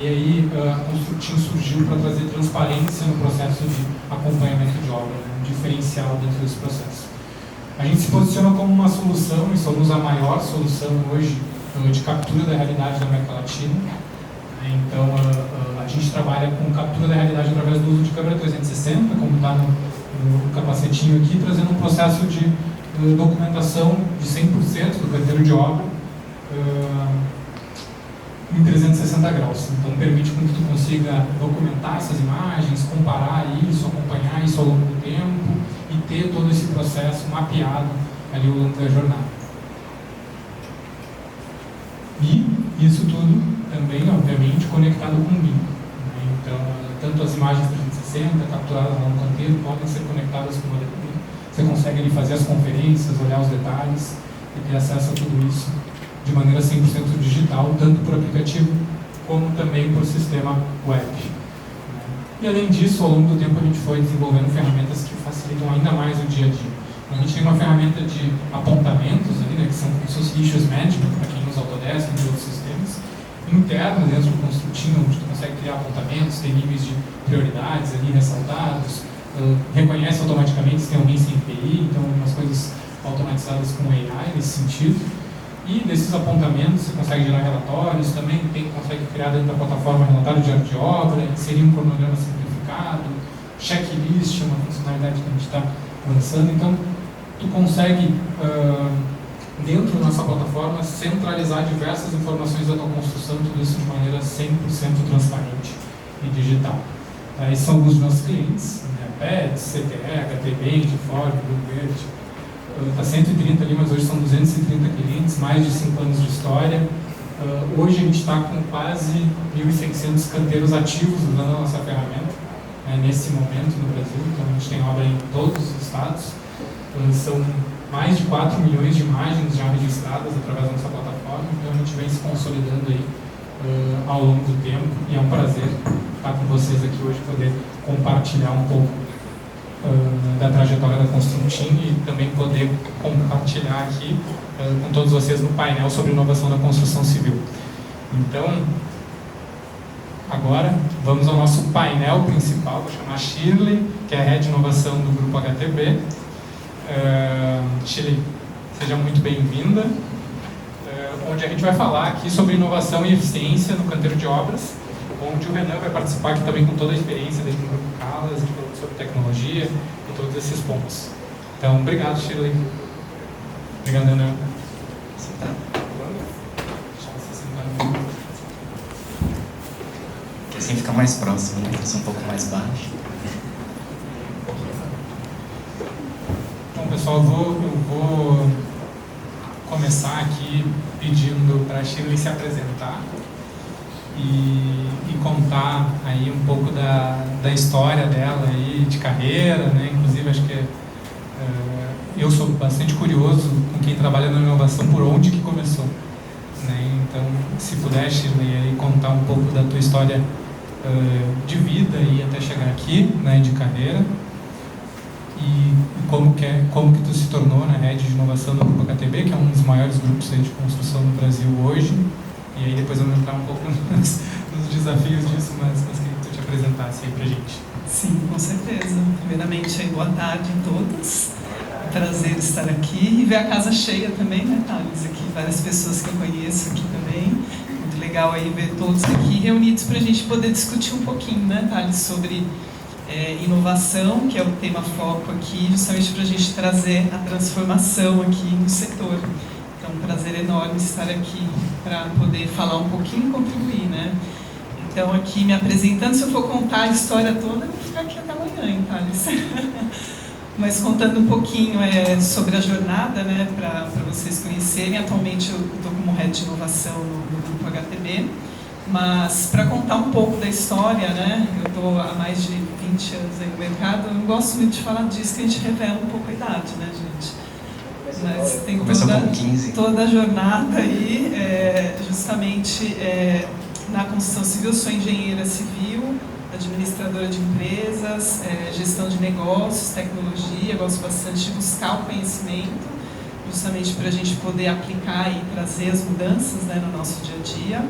E aí a Constructim surgiu para trazer transparência no processo de acompanhamento de obra, né? Um diferencial dentro desse processo. A gente se posiciona como uma solução, e somos a maior solução hoje de captura da realidade da América Latina. Então a gente trabalha com captura da realidade através do uso de câmera 360, como está no capacetinho aqui, trazendo um processo de documentação de 100% do canteiro de obra em 360 graus. Então permite com que tu consiga documentar essas imagens, comparar isso, acompanhar isso ao longo do tempo e ter todo esse processo mapeado ali ao longo da jornada. E isso tudo também, obviamente, conectado com o BIM. Então, tanto as imagens 360 capturadas lá no canteiro podem ser conectadas com o BIM. Você consegue ali fazer as conferências, olhar os detalhes e ter acesso a tudo isso de maneira 100% digital, tanto por aplicativo como também por sistema web. E além disso, ao longo do tempo a gente foi desenvolvendo ferramentas que facilitam ainda mais o dia a dia. A gente tem uma ferramenta de apontamentos ali, né, que são como se fosse issues management, para quem usa Autodesk e outros sistemas, internos dentro do Constructim, onde tu consegue criar apontamentos, tem níveis de prioridades ali ressaltados, reconhece automaticamente se tem alguém sem TI, então algumas coisas automatizadas com AI nesse sentido. E desses apontamentos você consegue gerar relatórios, também consegue criar dentro da plataforma relatório diário de obra, inserir um cronograma simplificado, checklist, uma funcionalidade que a gente está lançando. Então, tu consegue, dentro da nossa plataforma, centralizar diversas informações da tua construção, tudo isso de maneira 100% transparente e digital. Esses são alguns dos nossos clientes, né? PETS, CTE, HTBank, Ford, Bluebird. Está 130 ali, mas hoje são 230 clientes, mais de 5 anos de história. Hoje a gente está com quase 1.600 canteiros ativos usando a nossa ferramenta, nesse momento no Brasil. Então a gente tem obra em todos os estados. São mais de 4 milhões de imagens já registradas através da nossa plataforma. Então a gente vem se consolidando aí ao longo do tempo, e é um prazer estar com vocês aqui hoje, poder compartilhar um pouco da trajetória da Constructim e também poder compartilhar aqui com todos vocês no painel sobre inovação da construção civil. Então, agora vamos ao nosso painel principal. Vou chamar a Shirley, que é a Head de Inovação do Grupo HTB. Shirley, seja muito bem-vinda, onde a gente vai falar aqui sobre inovação e eficiência no canteiro de obras, onde o Renan vai participar aqui também com toda a experiência dentro do Grupo Calas, sobre tecnologia e todos esses pontos. Então, obrigado, Shirley. Obrigado, Renan. Você está falando? Deixa você sentar. Que assim fica mais próximo, né? Eu sou um pouco mais baixo. Bom, pessoal, eu vou começar aqui pedindo para a Shirley se apresentar e contar aí um pouco da história dela aí, de carreira, né? Inclusive, acho que eu sou bastante curioso com quem trabalha na inovação, por onde que começou, né? Então, se puder, Shirley, aí contar um pouco da tua história de vida e até chegar aqui, né, de carreira, e como que tu se tornou na Head de Inovação do Grupo HTB, que é um dos maiores grupos aí de construção no Brasil hoje. E aí depois vamos entrar um pouco nos desafios disso, mas queria que tu te apresentasse aí pra gente. Sim, com certeza. Primeiramente, boa tarde a todos. É um prazer estar aqui e ver a casa cheia também, né, Thales? Aqui, várias pessoas que eu conheço aqui também. Muito legal aí ver todos aqui reunidos para a gente poder discutir um pouquinho, né, Thales, sobre inovação, que é o tema foco aqui, justamente para a gente trazer a transformação aqui no setor. Então, um prazer enorme estar aqui para poder falar um pouquinho e contribuir, né? Então, aqui me apresentando, se eu for contar a história toda, eu vou ficar aqui até amanhã, hein, Thales? Mas contando um pouquinho sobre a jornada, né, para vocês conhecerem. Atualmente eu estou como Head de Inovação no Grupo HTB, mas para contar um pouco da história, né, eu estou há mais de 20 anos aí no mercado. Eu não gosto muito de falar disso, que a gente revela um pouco a idade, né, gente? Mas tem toda a jornada aí, justamente na construção civil. Sou engenheira civil, administradora de empresas, gestão de negócios, tecnologia. Gosto bastante de buscar o conhecimento, justamente para a gente poder aplicar e trazer as mudanças, né, no nosso dia a dia.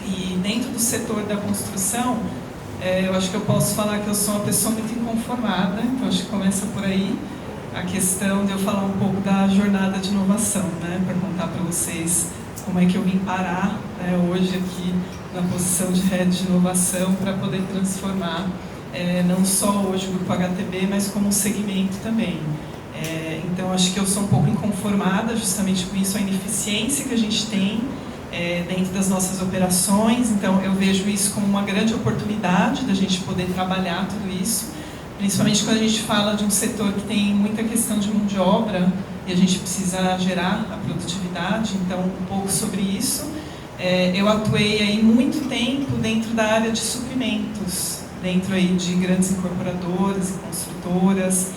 E dentro do setor da construção, eu acho que eu posso falar que eu sou uma pessoa muito inconformada, então acho que começa por aí a questão de eu falar um pouco da jornada de inovação, né, para contar para vocês como é que eu vim parar, né, hoje aqui na posição de head de inovação para poder transformar não só hoje o Grupo HTB, mas como segmento também. Então acho que eu sou um pouco inconformada justamente com isso, a ineficiência que a gente tem dentro das nossas operações. Então eu vejo isso como uma grande oportunidade da gente poder trabalhar tudo isso, principalmente quando a gente fala de um setor que tem muita questão de mão de obra e a gente precisa gerar a produtividade. Então um pouco sobre isso. Eu atuei aí muito tempo dentro da área de suprimentos, dentro aí de grandes incorporadoras e construtoras,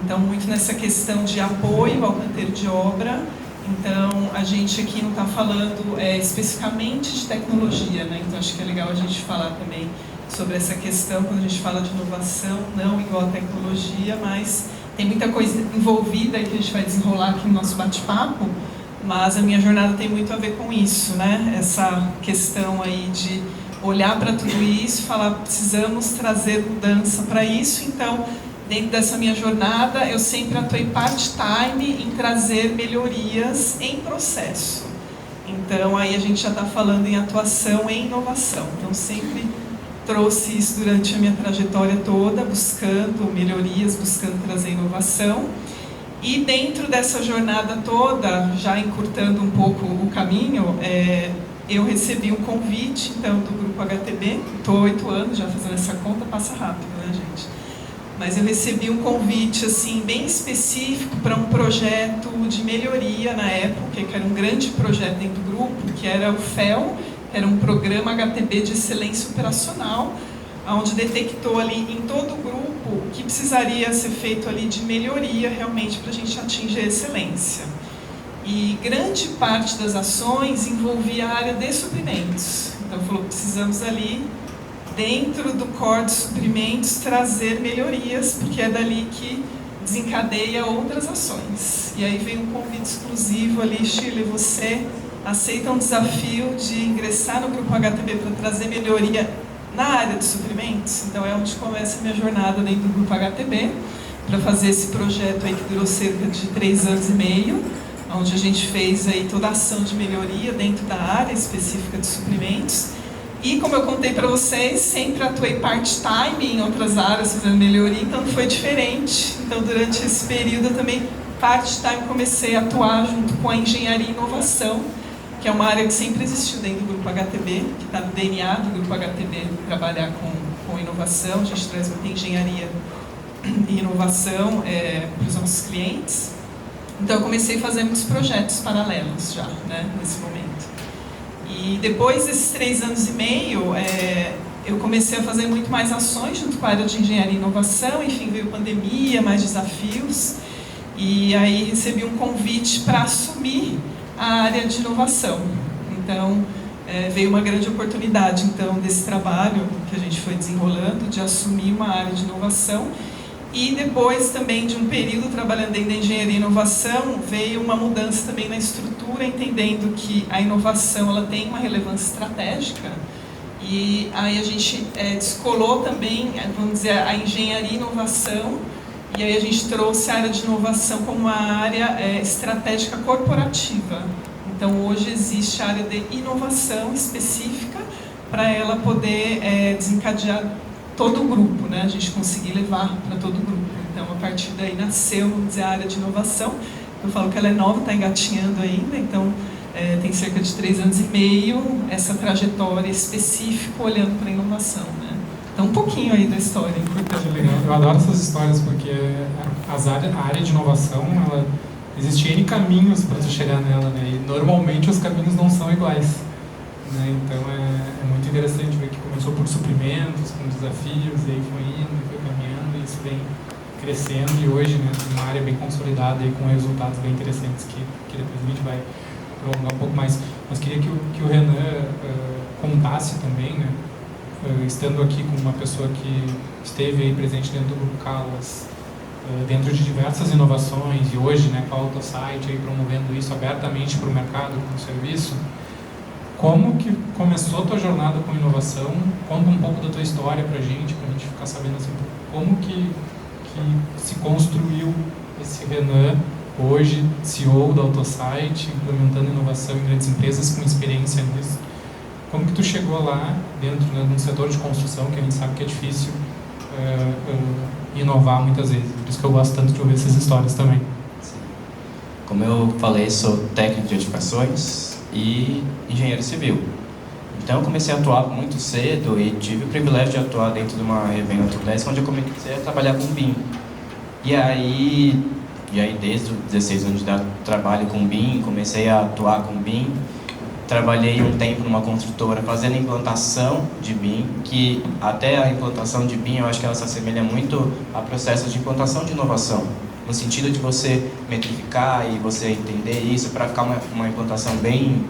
então muito nessa questão de apoio ao canteiro de obra. Então a gente aqui não está falando especificamente de tecnologia, né? Então acho que é legal a gente falar também sobre essa questão quando a gente fala de inovação, não igual a tecnologia, mas tem muita coisa envolvida aí que a gente vai desenrolar aqui no nosso bate-papo, mas a minha jornada tem muito a ver com isso, né? Essa questão aí de olhar para tudo isso e falar, precisamos trazer mudança para isso. Então, dentro dessa minha jornada, eu sempre atuei part-time em trazer melhorias em processo. Então, aí a gente já está falando em atuação em inovação. Então, sempre trouxe isso durante a minha trajetória toda, buscando melhorias, buscando trazer inovação. E dentro dessa jornada toda, já encurtando um pouco o caminho, eu recebi um convite, então, do Grupo HTB. Estou 8 anos já fazendo essa conta, passa rápido, né, gente? Mas eu recebi um convite, assim, bem específico para um projeto de melhoria na época, que era um grande projeto dentro do grupo, que era o FEL, que era um programa HTB de excelência operacional, onde detectou ali em todo o grupo o que precisaria ser feito ali de melhoria realmente para a gente atingir a excelência. E grande parte das ações envolvia a área de suprimentos. Então falou, precisamos ali, dentro do core de suprimentos, trazer melhorias, porque é dali que desencadeia outras ações. E aí veio um convite exclusivo ali, Shirley, você aceita um desafio de ingressar no Grupo HTB para trazer melhoria na área de suprimentos? Então é onde começa a minha jornada dentro do Grupo HTB, para fazer esse projeto aí que durou cerca de 3 anos e meio, onde a gente fez aí toda a ação de melhoria dentro da área específica de suprimentos. E como eu contei para vocês, sempre atuei part-time em outras áreas fazendo melhoria, então não foi diferente. Então durante esse período eu também part-time comecei a atuar junto com a engenharia e inovação, que é uma área que sempre existiu dentro do Grupo HTB, que está no DNA do Grupo HTB, trabalhar com inovação. A gente traz muita engenharia e inovação para os nossos clientes. Então eu comecei a fazer muitos projetos paralelos já, né, nesse momento. E depois desses 3 anos e meio, eu comecei a fazer muito mais ações junto com a área de engenharia e inovação. Enfim, veio pandemia, mais desafios, e aí recebi um convite para assumir a área de inovação. Então veio uma grande oportunidade então desse trabalho que a gente foi desenrolando, de assumir uma área de inovação. E depois também de um período trabalhando dentro da engenharia e inovação, veio uma mudança também na estrutura, entendendo que a inovação ela tem uma relevância estratégica. E aí a gente descolou também, vamos dizer, a engenharia e inovação, e aí a gente trouxe a área de inovação como uma área estratégica corporativa. Então hoje existe a área de inovação específica para ela poder desencadear todo o grupo, né? A gente conseguir levar para todo o grupo. Então, a partir daí nasceu, vamos dizer, a área de inovação. Eu falo que ela é nova, está engatinhando ainda, então tem cerca de 3 anos e meio essa trajetória específica olhando para a inovação, né? Então, um pouquinho aí da história. É legal. Eu adoro essas histórias porque a área de inovação, existe N caminhos para você chegar nela, né? E normalmente os caminhos não são iguais. Né? Então é muito interessante ver que começou por suprimentos, com desafios, e aí foi indo, foi caminhando, e isso vem crescendo, e hoje, né, uma área bem consolidada e com resultados bem interessantes que depois a gente vai prolongar um pouco mais. Mas queria que o Renan contasse também, né, estando aqui com uma pessoa que esteve aí presente dentro do Grupo Calas, dentro de diversas inovações, e hoje, né, com a AutoSite aí promovendo isso abertamente para o mercado como serviço. como que começou a tua jornada com inovação? Conta um pouco da tua história pra gente ficar sabendo assim, como que se construiu esse Renan, hoje CEO da AutoSite, implementando inovação em grandes empresas com experiência nisso. Como que tu chegou lá dentro, né, de um setor de construção que a gente sabe que é difícil inovar muitas vezes. Por isso que eu gosto tanto de ouvir essas histórias também. Sim. Como eu falei, sou técnico de edificações e engenheiro civil. Então eu comecei a atuar muito cedo e tive o privilégio de atuar dentro de uma revenda Autodesk, onde eu comecei a trabalhar com BIM. E aí desde os 16 anos de idade trabalho com BIM, comecei a atuar com BIM. Trabalhei um tempo numa construtora fazendo implantação de BIM, que até a implantação de BIM eu acho que ela se assemelha muito a processos de implantação de inovação, no sentido de você metrificar e você entender isso para ficar uma implantação bem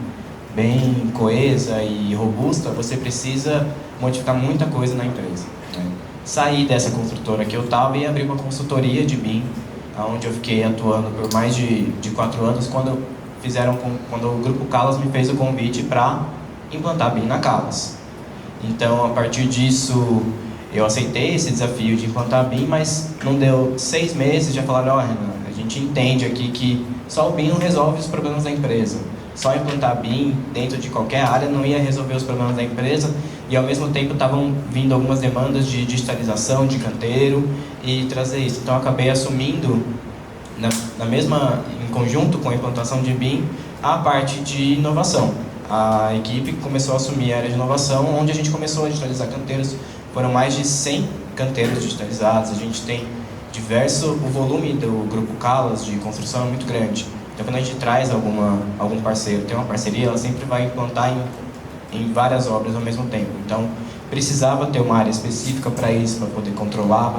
coesa e robusta. Você precisa modificar muita coisa na empresa, né? Saí dessa construtora que eu estava e abri uma consultoria de BIM, onde eu fiquei atuando por mais de 4 anos, quando o Grupo Calas me fez o convite para implantar BIM na Calas. Então, a partir disso, eu aceitei esse desafio de implantar BIM, mas não deu 6 meses, já falaram: Renan, a gente entende aqui que só o BIM não resolve os problemas da empresa. Só implantar BIM dentro de qualquer área não ia resolver os problemas da empresa, e ao mesmo tempo estavam vindo algumas demandas de digitalização de canteiro e trazer isso. Então, eu acabei assumindo em conjunto com a implantação de BIM, a parte de inovação. A equipe começou a assumir a área de inovação, onde a gente começou a digitalizar canteiros. Foram mais de 100 canteiros digitalizados. A gente tem o volume do Grupo Calas de construção é muito grande. Então, quando a gente traz algum parceiro, tem uma parceria, ela sempre vai implantar em várias obras ao mesmo tempo. Então, precisava ter uma área específica para isso, para poder controlar,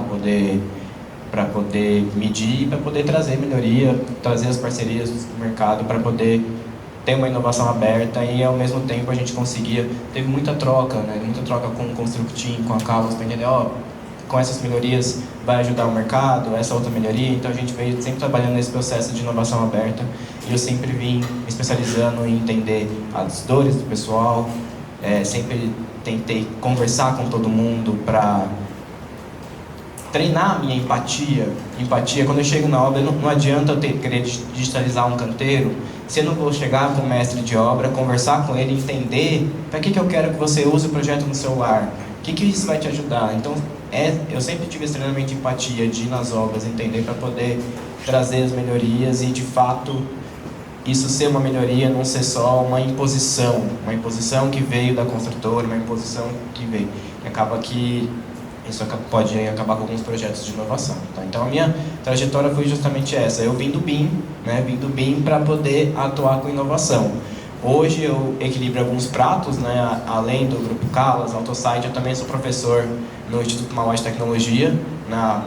para poder medir e para poder trazer melhoria, trazer as parcerias do mercado para poder ter uma inovação aberta. E ao mesmo tempo a gente teve muita troca, né? Muita troca com o Constructim, com a Calas, para entender, com essas melhorias vai ajudar o mercado, essa outra melhoria. Então a gente veio sempre trabalhando nesse processo de inovação aberta, e eu sempre vim me especializando em entender as dores do pessoal, sempre tentei conversar com todo mundo para treinar a minha empatia. Quando eu chego na obra, não adianta eu querer digitalizar um canteiro se eu não vou chegar com o mestre de obra, conversar com ele, entender para que eu quero que você use o projeto no celular, o que isso vai te ajudar. Então, eu sempre tive esse treinamento de empatia, de ir nas obras, entender para poder trazer as melhorias e, de fato, isso ser uma melhoria, não ser só uma imposição que veio da construtora, uma imposição que veio. E acaba que isso pode acabar com alguns projetos de inovação. Tá? Então, a minha trajetória foi justamente essa. Eu vim do BIM para poder atuar com inovação. Hoje eu equilibro alguns pratos, né? Além do Grupo Calas, AutoSite, eu também sou professor no Instituto Mauá de Tecnologia, na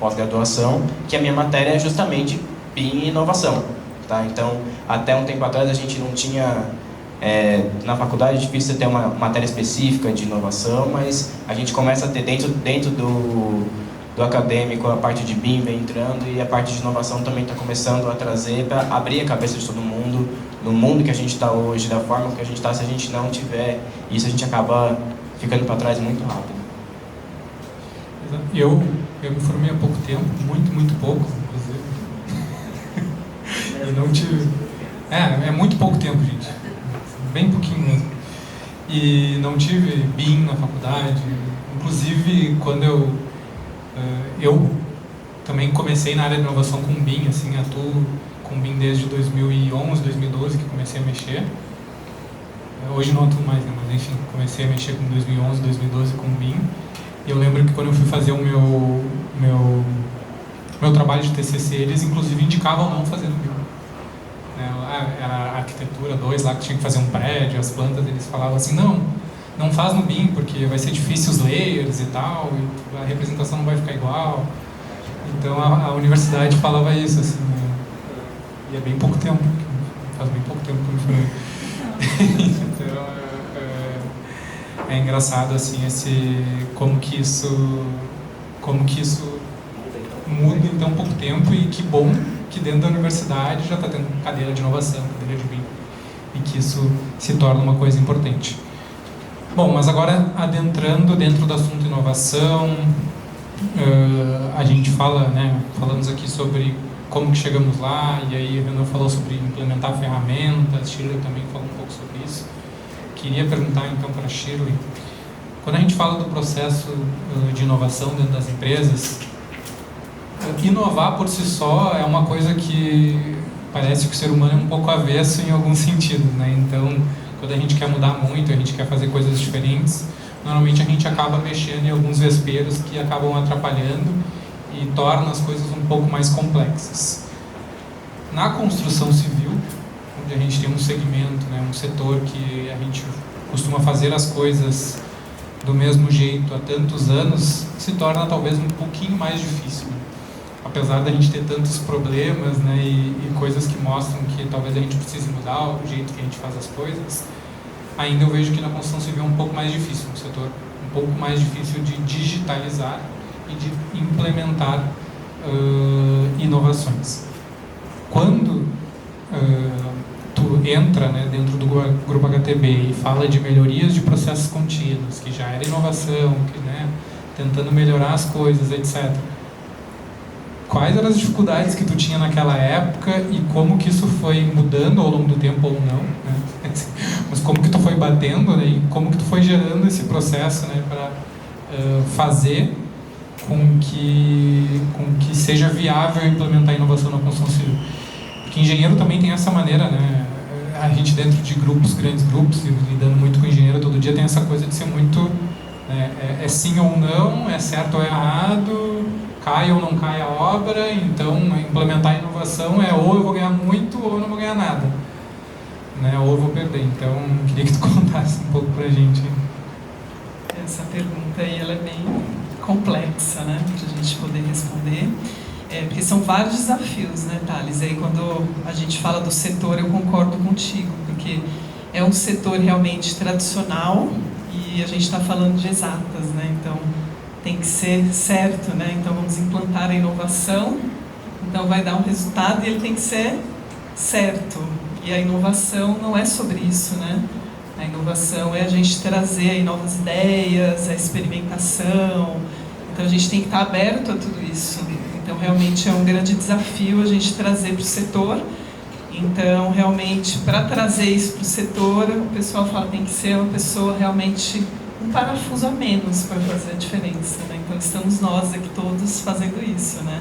pós-graduação, que a minha matéria é justamente BIM e inovação. Tá? Então, até um tempo atrás a gente não tinha... na faculdade é difícil ter uma matéria específica de inovação, mas a gente começa a ter dentro do acadêmico a parte de BIM vem entrando, e a parte de inovação também está começando a trazer para abrir a cabeça de todo mundo, no mundo que a gente está hoje, da forma que a gente está. Se a gente não tiver isso, a gente acaba ficando para trás muito rápido. Eu me formei há pouco tempo, muito pouco, inclusive. E não tive... É muito pouco tempo, gente. Bem pouquinho mesmo. E não tive BIM na faculdade. Inclusive, quando eu também comecei na área de inovação com BIM, assim, atuo com BIM desde 2011, 2012 que comecei a mexer. Hoje não atuo mais, né? Mas enfim, comecei a mexer com 2011, 2012 com BIM. E eu lembro que quando eu fui fazer o meu trabalho de TCC, eles inclusive indicavam não fazer no BIM. Era a arquitetura 2 lá que tinha que fazer um prédio, as plantas, eles falavam assim, não faz no BIM porque vai ser difícil os layers e tal, e a representação não vai ficar igual. Então a universidade falava isso, assim, né? E é bem pouco tempo, faz bem pouco tempo que eu me formei. Então é engraçado assim, como que isso muda em tão pouco tempo, e que bom que dentro da universidade já está tendo cadeira de inovação, cadeira de BIM. e que isso se torna uma coisa importante. Bom, mas agora adentrando dentro do assunto inovação, a gente falamos aqui sobre como que chegamos lá, e aí a Renan falou sobre implementar ferramentas, Shirley também falou um pouco sobre isso. Queria perguntar então para a Shirley, quando a gente fala do processo de inovação dentro das empresas, inovar por si só é uma coisa que parece que o ser humano é um pouco avesso em alguns sentidos, né? Então, quando a gente quer mudar muito, a gente quer fazer coisas diferentes, normalmente a gente acaba mexendo em alguns vesperos que acabam atrapalhando e torna as coisas um pouco mais complexas. Na construção civil, onde a gente tem um segmento, né, um setor que a gente costuma fazer as coisas do mesmo jeito há tantos anos, se torna talvez um pouquinho mais difícil. Apesar da gente ter tantos problemas, né, e coisas que mostram que talvez a gente precise mudar o jeito que a gente faz as coisas, ainda eu vejo que na construção civil é um pouco mais difícil, um setor um pouco mais difícil de digitalizar e de implementar inovações. Quando tu entra, né, dentro do Grupo HTB e fala de melhorias de processos contínuos, que já era inovação, que, né, tentando melhorar as coisas, etc., quais eram as dificuldades que tu tinha naquela época e como que isso foi mudando ao longo do tempo ou não, né? Mas como que tu foi batendo, né? E como que tu foi gerando esse processo, né, para fazer com que seja viável implementar inovação na construção civil? Porque engenheiro também tem essa maneira, né? A gente dentro de grupos, grandes grupos, e lidando muito com engenheiro todo dia, tem essa coisa de ser muito, né, é sim ou não, é certo ou errado, cai ou não cai a obra. Então implementar a inovação é ou eu vou ganhar muito ou eu não vou ganhar nada, né? Ou eu vou perder. Então queria que tu contasse um pouco pra gente. Essa pergunta aí, ela é bem complexa, né, pra gente poder responder, porque são vários desafios, né, Thales? Aí quando a gente fala do setor, eu concordo contigo, porque é um setor realmente tradicional e a gente está falando de exatas, né? Então tem que ser certo, né? Então vamos implantar a inovação, então vai dar um resultado e ele tem que ser certo. E a inovação não é sobre isso, né? A inovação é a gente trazer aí novas ideias, a experimentação. Então a gente tem que estar aberto a tudo isso. Então realmente é um grande desafio a gente trazer para o setor. Então realmente para trazer isso para o setor, o pessoal fala que tem que ser uma pessoa realmente um parafuso a menos para fazer a diferença, né? Então estamos nós aqui todos fazendo isso, né?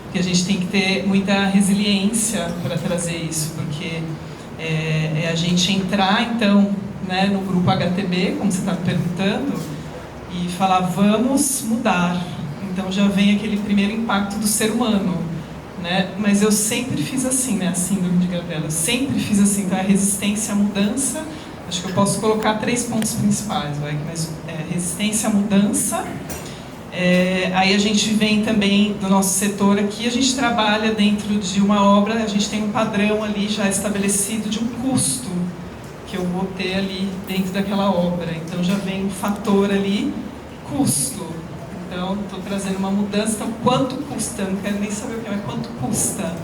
Porque a gente tem que ter muita resiliência para trazer isso, porque é a gente entrar então, né, no grupo HTB, como você está me perguntando, e falar vamos mudar. Então já vem aquele primeiro impacto do ser humano, né? Mas eu sempre fiz assim, né? A síndrome de Gabriela, eu sempre fiz assim. Então a resistência à mudança. Acho que eu posso colocar 3 pontos principais, vai? Mas resistência à mudança. Aí a gente vem também do nosso setor aqui, a gente trabalha dentro de uma obra, a gente tem um padrão ali já estabelecido de um custo que eu vou ter ali dentro daquela obra. Então já vem um fator ali, custo. Então estou trazendo uma mudança, então quanto custa? Não quero nem saber o que é, mas quanto custa?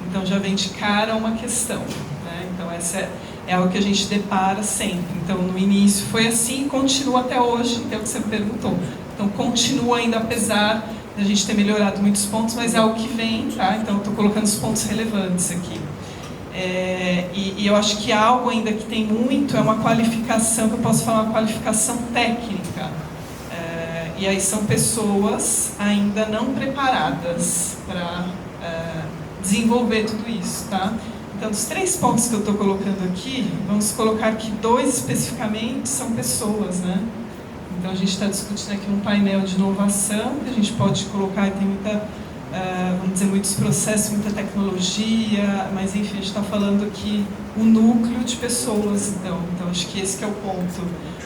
Então já vem de cara uma questão, né? Então essa é algo que a gente depara sempre. Então no início foi assim e continua até hoje, que é o que você me perguntou. Então continua ainda, apesar de a gente ter melhorado muitos pontos, mas é algo que vem, tá? Então estou colocando os pontos relevantes aqui. E eu acho que algo ainda que tem muito é uma qualificação, que eu posso falar, uma qualificação técnica. E aí são pessoas ainda não preparadas para desenvolver tudo isso, tá? Então, dos 3 pontos que eu estou colocando aqui, vamos colocar que 2 especificamente são pessoas, né? Então, a gente está discutindo aqui um painel de inovação, que a gente pode colocar, e tem muita, vamos dizer, muitos processos, muita tecnologia, mas enfim, a gente está falando aqui o núcleo de pessoas, então acho que esse que é o ponto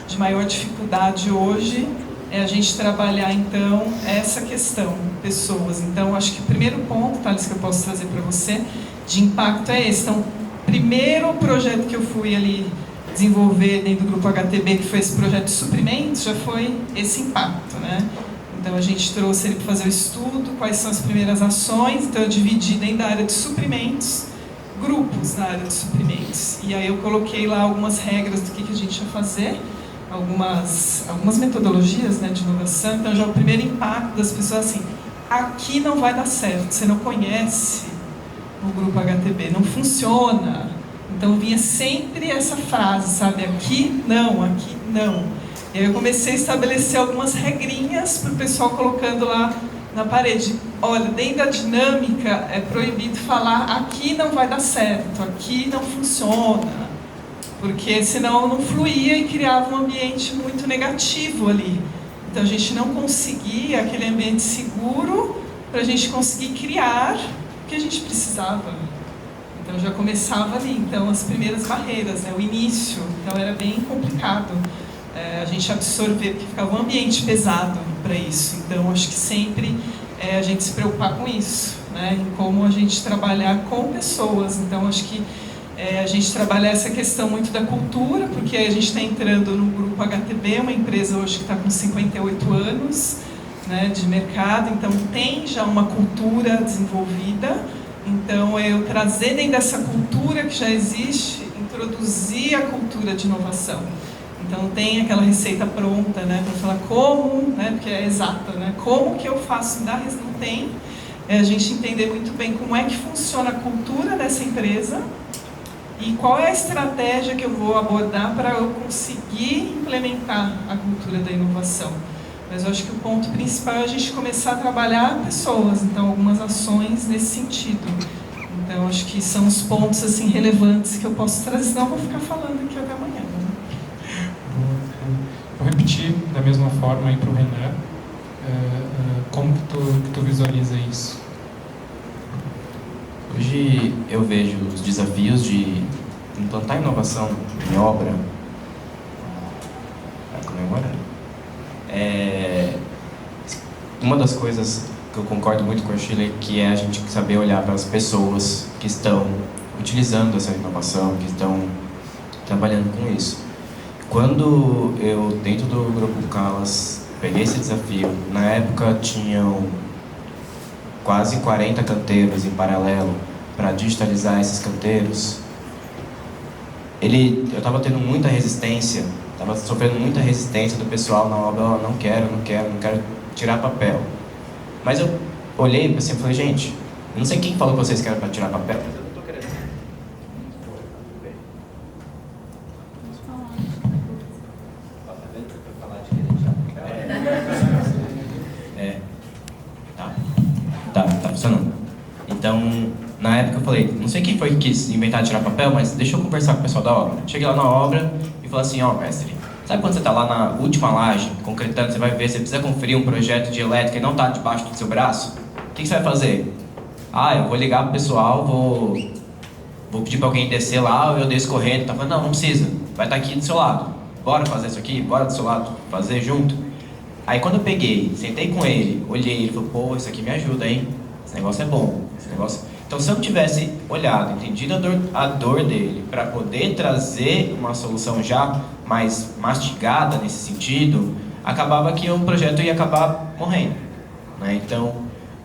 de maior dificuldade hoje, é a gente trabalhar, então, essa questão, pessoas. Então, acho que o primeiro ponto, Thales, que eu posso trazer para você, de impacto é esse. Então, primeiro projeto que eu fui ali desenvolver dentro do Grupo HTB, que foi esse projeto de suprimentos, já foi esse impacto, né? Então, a gente trouxe ele para fazer o estudo, quais são as primeiras ações. Então, eu dividi dentro da área de suprimentos, grupos na área de suprimentos. E aí eu coloquei lá algumas regras do que a gente ia fazer, algumas metodologias, né, de inovação. Então já o primeiro impacto das pessoas assim, aqui não vai dar certo, você não conhece o grupo HTB, não funciona. Então vinha sempre essa frase, sabe, aqui não, aqui não. E aí eu comecei a estabelecer algumas regrinhas para o pessoal colocando lá na parede. Olha, dentro da dinâmica é proibido falar aqui não vai dar certo, aqui não funciona, porque senão não fluía e criava um ambiente muito negativo ali. Então a gente não conseguia aquele ambiente seguro para a gente conseguir criar o que a gente precisava. Então já começava ali, então as primeiras barreiras, né, o início, então era bem complicado. A gente absorver, porque ficava um ambiente pesado para isso. Então, acho que sempre a gente se preocupar com isso, né? Em como a gente trabalhar com pessoas. Então, acho que a gente trabalhar essa questão muito da cultura, porque a gente está entrando no grupo HTB, uma empresa hoje que está com 58 anos, né, de mercado, então tem já uma cultura desenvolvida. Então, eu trazer dentro dessa cultura que já existe, introduzir a cultura de inovação. Então tem aquela receita pronta, né, para falar como, né, porque é exata, né, como que eu faço, não tem, a gente entender muito bem como é que funciona a cultura dessa empresa e qual é a estratégia que eu vou abordar para eu conseguir implementar a cultura da inovação. Mas eu acho que o ponto principal é a gente começar a trabalhar pessoas, então algumas ações nesse sentido. Então acho que são os pontos assim relevantes que eu posso trazer, senão eu vou ficar falando aqui até amanhã. Vou repetir da mesma forma aí para o Renan. Como que tu visualiza isso? Hoje eu vejo os desafios de implantar inovação em obra. Vai comemorar. Uma das coisas que eu concordo muito com a Shirley, que é a gente saber olhar para as pessoas que estão utilizando essa inovação, que estão trabalhando com isso. Quando eu, dentro do Grupo Calas, peguei esse desafio, na época tinham quase 40 canteiros em paralelo para digitalizar esses canteiros. Eu estava tendo muita resistência, estava sofrendo muita resistência do pessoal na obra. Não quero tirar papel. Mas eu olhei assim, e falei, gente, eu não sei quem falou que vocês querem para tirar papel. Tá funcionando. Então, na época eu falei, não sei quem foi que quis inventar tirar papel, mas deixa eu conversar com o pessoal da obra. Cheguei lá na obra e falei assim, mestre, sabe quando você está lá na última laje, concretando, você vai ver, você precisa conferir um projeto de elétrica e não está debaixo do seu braço? O que você vai fazer? Eu vou ligar pro pessoal, vou pedir para alguém descer lá, eu desço correndo. Tá falando, não precisa, vai estar aqui do seu lado. Bora fazer isso aqui, bora do seu lado, fazer junto. Aí quando eu peguei, sentei com ele, olhei, ele falou, pô, isso aqui me ajuda, hein? Esse negócio é bom, esse negócio... Então, se eu tivesse olhado, entendido a dor dele, para poder trazer uma solução já mais mastigada nesse sentido, acabava que o projeto ia acabar morrendo, né? Então,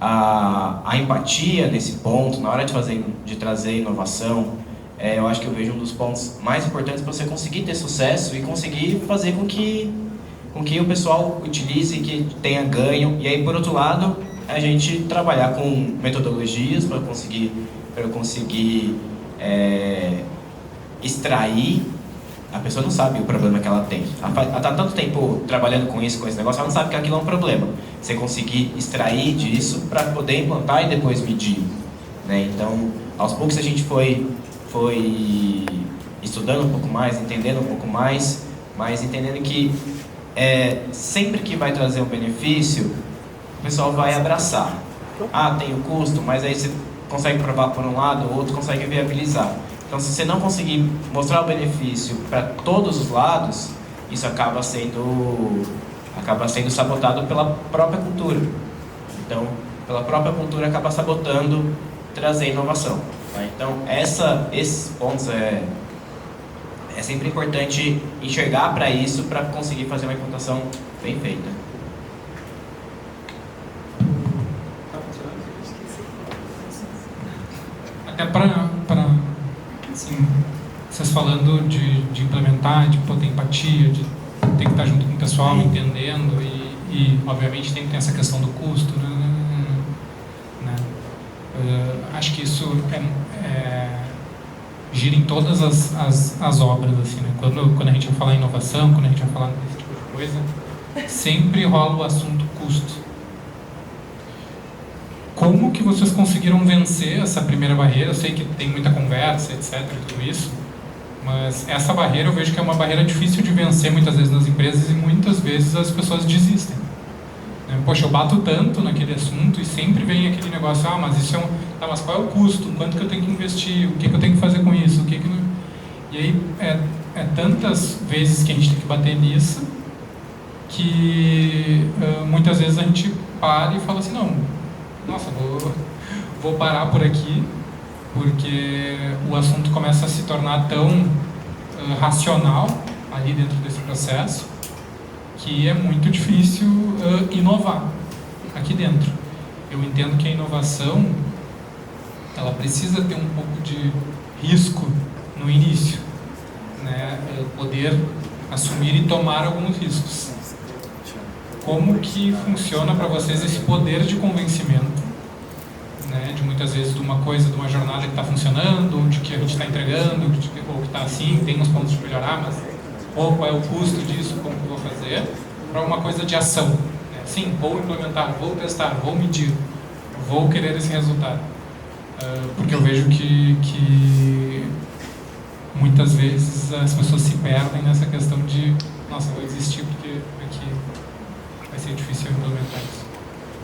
a empatia nesse ponto, na hora de trazer inovação, eu acho que eu vejo um dos pontos mais importantes para você conseguir ter sucesso e conseguir fazer com que o pessoal utilize, que tenha ganho. E aí, por outro lado, a gente trabalhar com metodologias para eu conseguir extrair. A pessoa não sabe o problema que ela tem. Ela está tanto tempo trabalhando com esse negócio, ela não sabe que aquilo é um problema. Você conseguir extrair disso para poder implantar e depois medir, né? Então, aos poucos a gente foi estudando um pouco mais, entendendo um pouco mais, mas entendendo que sempre que vai trazer um benefício, o pessoal vai abraçar. Tem o custo, mas aí você consegue provar por um lado, o outro consegue viabilizar. Então, se você não conseguir mostrar o benefício para todos os lados, isso acaba sendo sabotado pela própria cultura. Então, pela própria cultura acaba sabotando trazer inovação, tá? Então, esses pontos é sempre importante enxergar para isso, para conseguir fazer uma implantação bem feita. Até para falando de implementar, de ter empatia, de ter que estar junto com o pessoal, entendendo, e obviamente tem que ter essa questão do custo, né? Acho que isso gira em todas as obras, assim, né? Quando a gente vai falar em inovação, quando a gente vai falar desse tipo de coisa, sempre rola o assunto custo. Como que vocês conseguiram vencer essa primeira barreira? Eu sei que tem muita conversa, etc, e tudo isso, mas essa barreira eu vejo que é uma barreira difícil de vencer muitas vezes nas empresas e muitas vezes as pessoas desistem. Poxa, eu bato tanto naquele assunto e sempre vem aquele negócio, mas isso tá, mas qual é o custo? Quanto que eu tenho que investir? O que eu tenho que fazer com isso? E aí é tantas vezes que a gente tem que bater nisso que muitas vezes a gente para e fala assim, não, nossa, vou parar por aqui, porque o assunto começa a se tornar tão racional ali dentro desse processo que é muito difícil inovar aqui dentro. Eu entendo que a inovação ela precisa ter um pouco de risco no início, né? Poder assumir e tomar alguns riscos. Como que funciona para vocês esse poder de convencimento, né? De muitas vezes de uma coisa, de uma jornada que está funcionando, de que a gente está entregando, ou que está assim, tem uns pontos de melhorar, mas qual é o custo disso, como que eu vou fazer, para uma coisa de ação, né? Sim, vou implementar, vou testar, vou medir, vou querer esse resultado. Porque eu vejo que muitas vezes as pessoas se perdem nessa questão de, nossa, vou desistir porque aqui vai ser difícil implementar isso.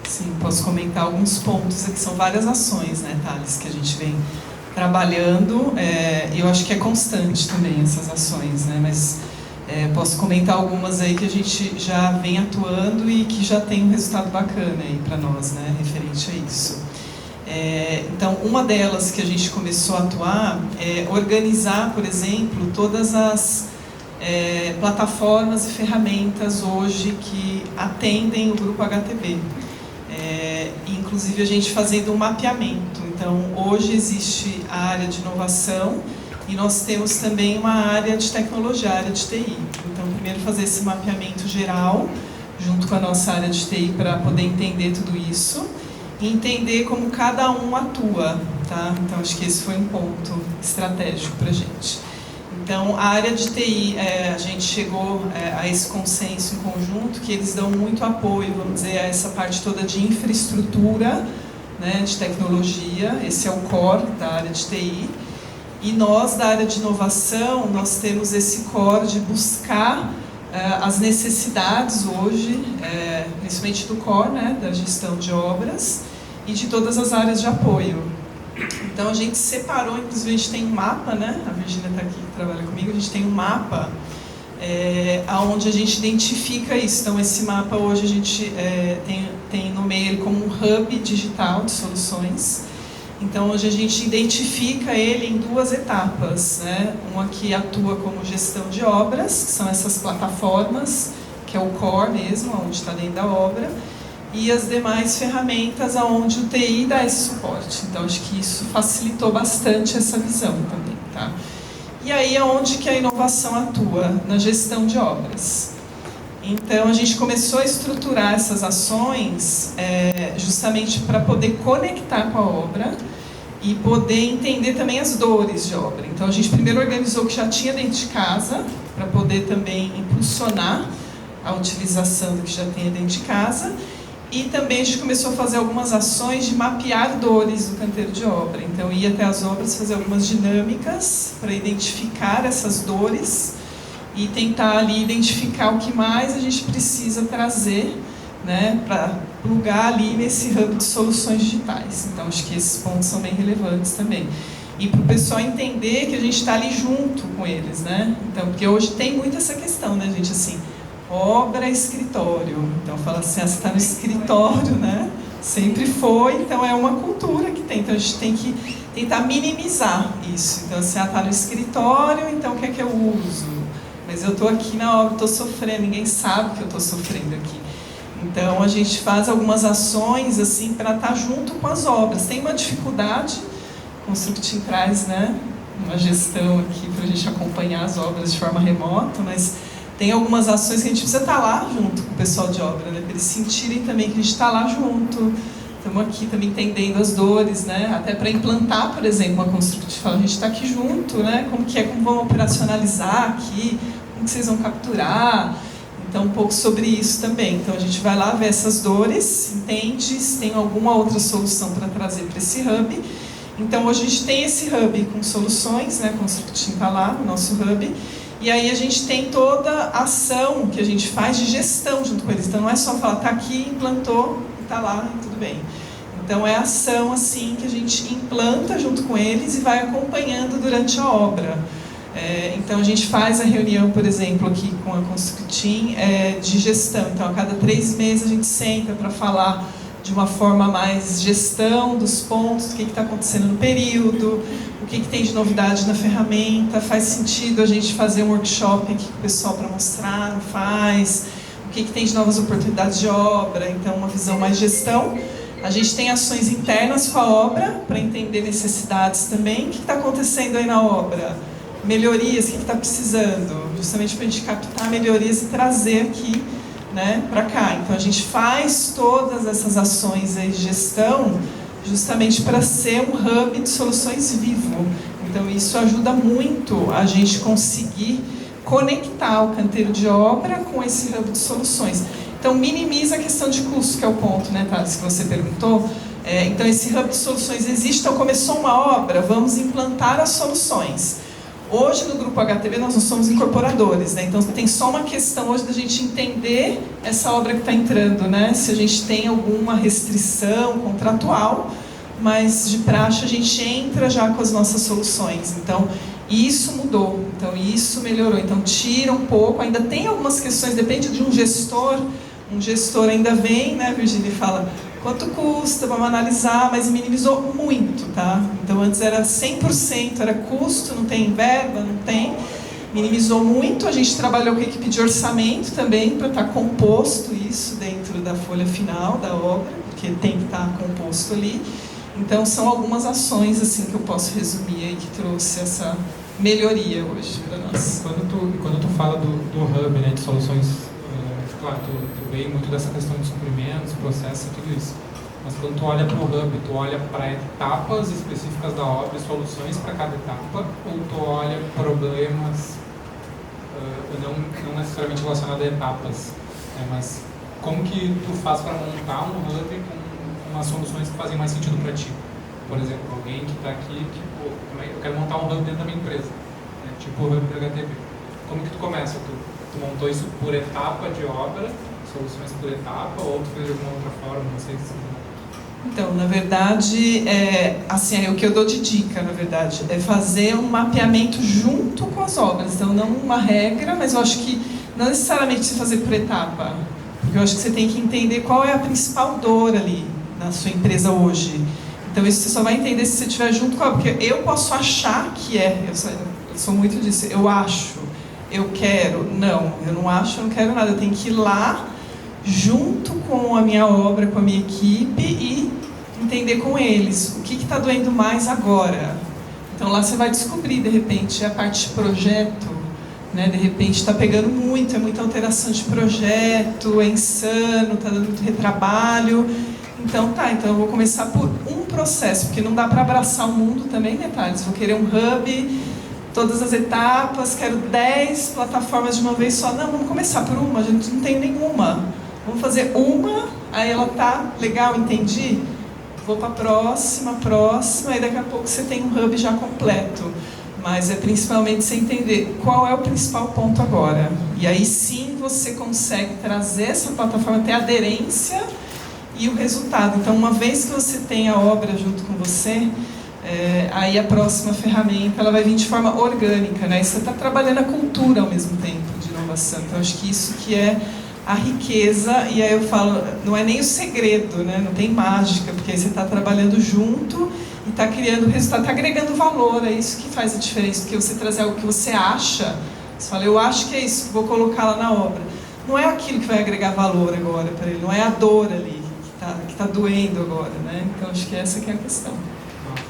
Sim, posso comentar alguns pontos aqui, são várias ações, né, Thales, que a gente vem trabalhando, eu acho que é constante também essas ações, né, mas posso comentar algumas aí que a gente já vem atuando e que já tem um resultado bacana aí para nós, né, referente a isso. Então, uma delas que a gente começou a atuar é organizar, por exemplo, todas as plataformas e ferramentas hoje que atendem o grupo HTB. Inclusive a gente fazendo um mapeamento. Então, hoje existe a área de inovação e nós temos também uma área de tecnologia, a área de TI. Então, primeiro fazer esse mapeamento geral, junto com a nossa área de TI, para poder entender tudo isso e entender como cada um atua, tá? Então, acho que esse foi um ponto estratégico para a gente. Então, a área de TI, a gente chegou a esse consenso em conjunto, que eles dão muito apoio, vamos dizer, a essa parte toda de infraestrutura, né, de tecnologia, esse é o core da área de TI. E nós, da área de inovação, nós temos esse core de buscar as necessidades hoje, principalmente do core, né, da gestão de obras, e de todas as áreas de apoio. Então a gente separou, inclusive a gente tem um mapa, né? A Virgínia está aqui, que trabalha comigo, a gente tem um mapa onde a gente identifica isso. Então esse mapa hoje a gente tem no meio ele como um hub digital de soluções. Então hoje a gente identifica ele em duas etapas, né? Uma que atua como gestão de obras, que são essas plataformas, que é o core mesmo, onde está dentro da obra, e as demais ferramentas aonde o TI dá esse suporte. Então, acho que isso facilitou bastante essa visão também, tá? E aí, aonde que a inovação atua? Na gestão de obras. Então, a gente começou a estruturar essas ações justamente para poder conectar com a obra e poder entender também as dores de obra. Então, a gente primeiro organizou o que já tinha dentro de casa, para poder também impulsionar a utilização do que já tem dentro de casa. E também a gente começou a fazer algumas ações de mapear dores do canteiro de obra. Então, ia até as obras fazer algumas dinâmicas para identificar essas dores e tentar ali identificar o que mais a gente precisa trazer, né, para plugar ali nesse hub de soluções digitais. Então, acho que esses pontos são bem relevantes também. E para o pessoal entender que a gente está ali junto com eles, né? Então, porque hoje tem muito essa questão, né, gente, assim, obra, escritório. Então, fala assim, você está no escritório, né? Sempre foi, então é uma cultura que tem. Então, a gente tem que tentar minimizar isso. Então, se está no escritório, então o que é que eu uso? Mas eu estou aqui na obra, estou sofrendo, ninguém sabe que eu estou sofrendo aqui. Então, a gente faz algumas ações, assim, para estar junto com as obras. Tem uma dificuldade, o Constructing traz, né? uma gestão aqui para a gente acompanhar as obras de forma remota, mas tem algumas ações que a gente precisa estar lá junto com o pessoal de obra, né? Para eles sentirem também que a gente está lá junto. Estamos aqui também entendendo as dores, né? Até para implantar, por exemplo, uma construtiva, a gente está aqui junto, né? Como vamos operacionalizar aqui, como que vocês vão capturar. Então, um pouco sobre isso também. Então, a gente vai lá ver essas dores, entende se tem alguma outra solução para trazer para esse hub. Então, hoje a gente tem esse hub com soluções, né? Constructing está lá, o nosso hub. E aí a gente tem toda a ação que a gente faz de gestão junto com eles. Então, não é só falar, está aqui, implantou, está lá, e tudo bem. Então, é a ação assim que a gente implanta junto com eles e vai acompanhando durante a obra. Então, a gente faz a reunião, por exemplo, aqui com a Constructing de gestão. Então, a cada 3 meses a gente senta para falar de uma forma mais gestão dos pontos, o que está acontecendo no período, o que tem de novidade na ferramenta, faz sentido a gente fazer um workshop aqui com o pessoal para mostrar, não faz, o que tem de novas oportunidades de obra, então uma visão mais gestão. A gente tem ações internas com a obra, para entender necessidades também, o que está acontecendo aí na obra, melhorias, o que está precisando, justamente para a gente captar melhorias e trazer aqui, né, para cá. Então a gente faz todas essas ações aí de gestão justamente para ser um hub de soluções vivo. Então isso ajuda muito a gente conseguir conectar o canteiro de obra com esse hub de soluções. Então minimiza a questão de custo, que é o ponto, né, Thales, que você perguntou. Então esse hub de soluções existe, então começou uma obra, vamos implantar as soluções. Hoje, no Grupo HTB, nós não somos incorporadores, né? Então tem só uma questão hoje da gente entender essa obra que está entrando, né? Se a gente tem alguma restrição contratual, mas de praxe a gente entra já com as nossas soluções. Então, isso mudou, então isso melhorou. Então, tira um pouco, ainda tem algumas questões, depende de um gestor ainda vem, né, Virginia, e fala quanto custa, vamos analisar, mas minimizou muito, tá? Então antes era 100%, era custo, não tem verba, não tem, minimizou muito. A gente trabalhou com a equipe de orçamento também, para estar composto isso dentro da folha final da obra, porque tem que estar composto ali. Então são algumas ações assim que eu posso resumir aí, que trouxe essa melhoria hoje para nós. Quando tu fala do hub, né, de soluções, claro, tu veio muito dessa questão de suprimentos, processos e tudo isso. Mas quando tu olha para o hub, tu olha para etapas específicas da obra e soluções para cada etapa, ou tu olha problemas não necessariamente relacionados a etapas, né, mas como que tu faz para montar um hub com umas soluções que fazem mais sentido para ti? Por exemplo, alguém que está aqui, eu quero montar um hub dentro da minha empresa, né, tipo o hub da HTB. Como que tu começa? Tu montou isso por etapa de obra, soluções por etapa, ou tu fez de alguma outra forma, não sei se... Então, na verdade, assim, o que eu dou de dica, na verdade, é fazer um mapeamento junto com as obras. Então, não uma regra, mas eu acho que não necessariamente você fazer por etapa, porque eu acho que você tem que entender qual é a principal dor ali na sua empresa hoje. Então, isso você só vai entender se você estiver junto com ela, porque eu posso achar que eu sou muito disso, eu acho, eu quero, não, eu não acho, eu não quero nada, eu tenho que ir lá junto com a minha obra, com a minha equipe e entender com eles o que está doendo mais agora. Então lá você vai descobrir, de repente, a parte de projeto, né? De repente está pegando muito, é muita alteração de projeto, é insano, está dando muito retrabalho. Então então eu vou começar por um processo, porque não dá para abraçar o mundo também, né, Thales? Vou querer um hub, todas as etapas, quero 10 plataformas de uma vez só. Não, vamos começar por uma, a gente não tem nenhuma. Vamos fazer uma, aí ela tá legal, entendi? Vou para a próxima, aí daqui a pouco você tem um hub já completo. Mas é principalmente você entender qual é o principal ponto agora. E aí sim você consegue trazer essa plataforma, ter aderência e o resultado. Então, uma vez que você tem a obra junto com você, aí a próxima ferramenta ela vai vir de forma orgânica, né? E você está trabalhando a cultura ao mesmo tempo de inovação. Então, acho que isso que é a riqueza, e aí eu falo, não é nem o segredo, né? Não tem mágica, porque aí você está trabalhando junto e está criando resultado, está agregando valor, é isso que faz a diferença, porque você trazer algo que você acha, você fala, eu acho que é isso, vou colocar lá na obra. Não é aquilo que vai agregar valor agora para ele, não é a dor ali que tá doendo agora, né? Então acho que essa que é a questão.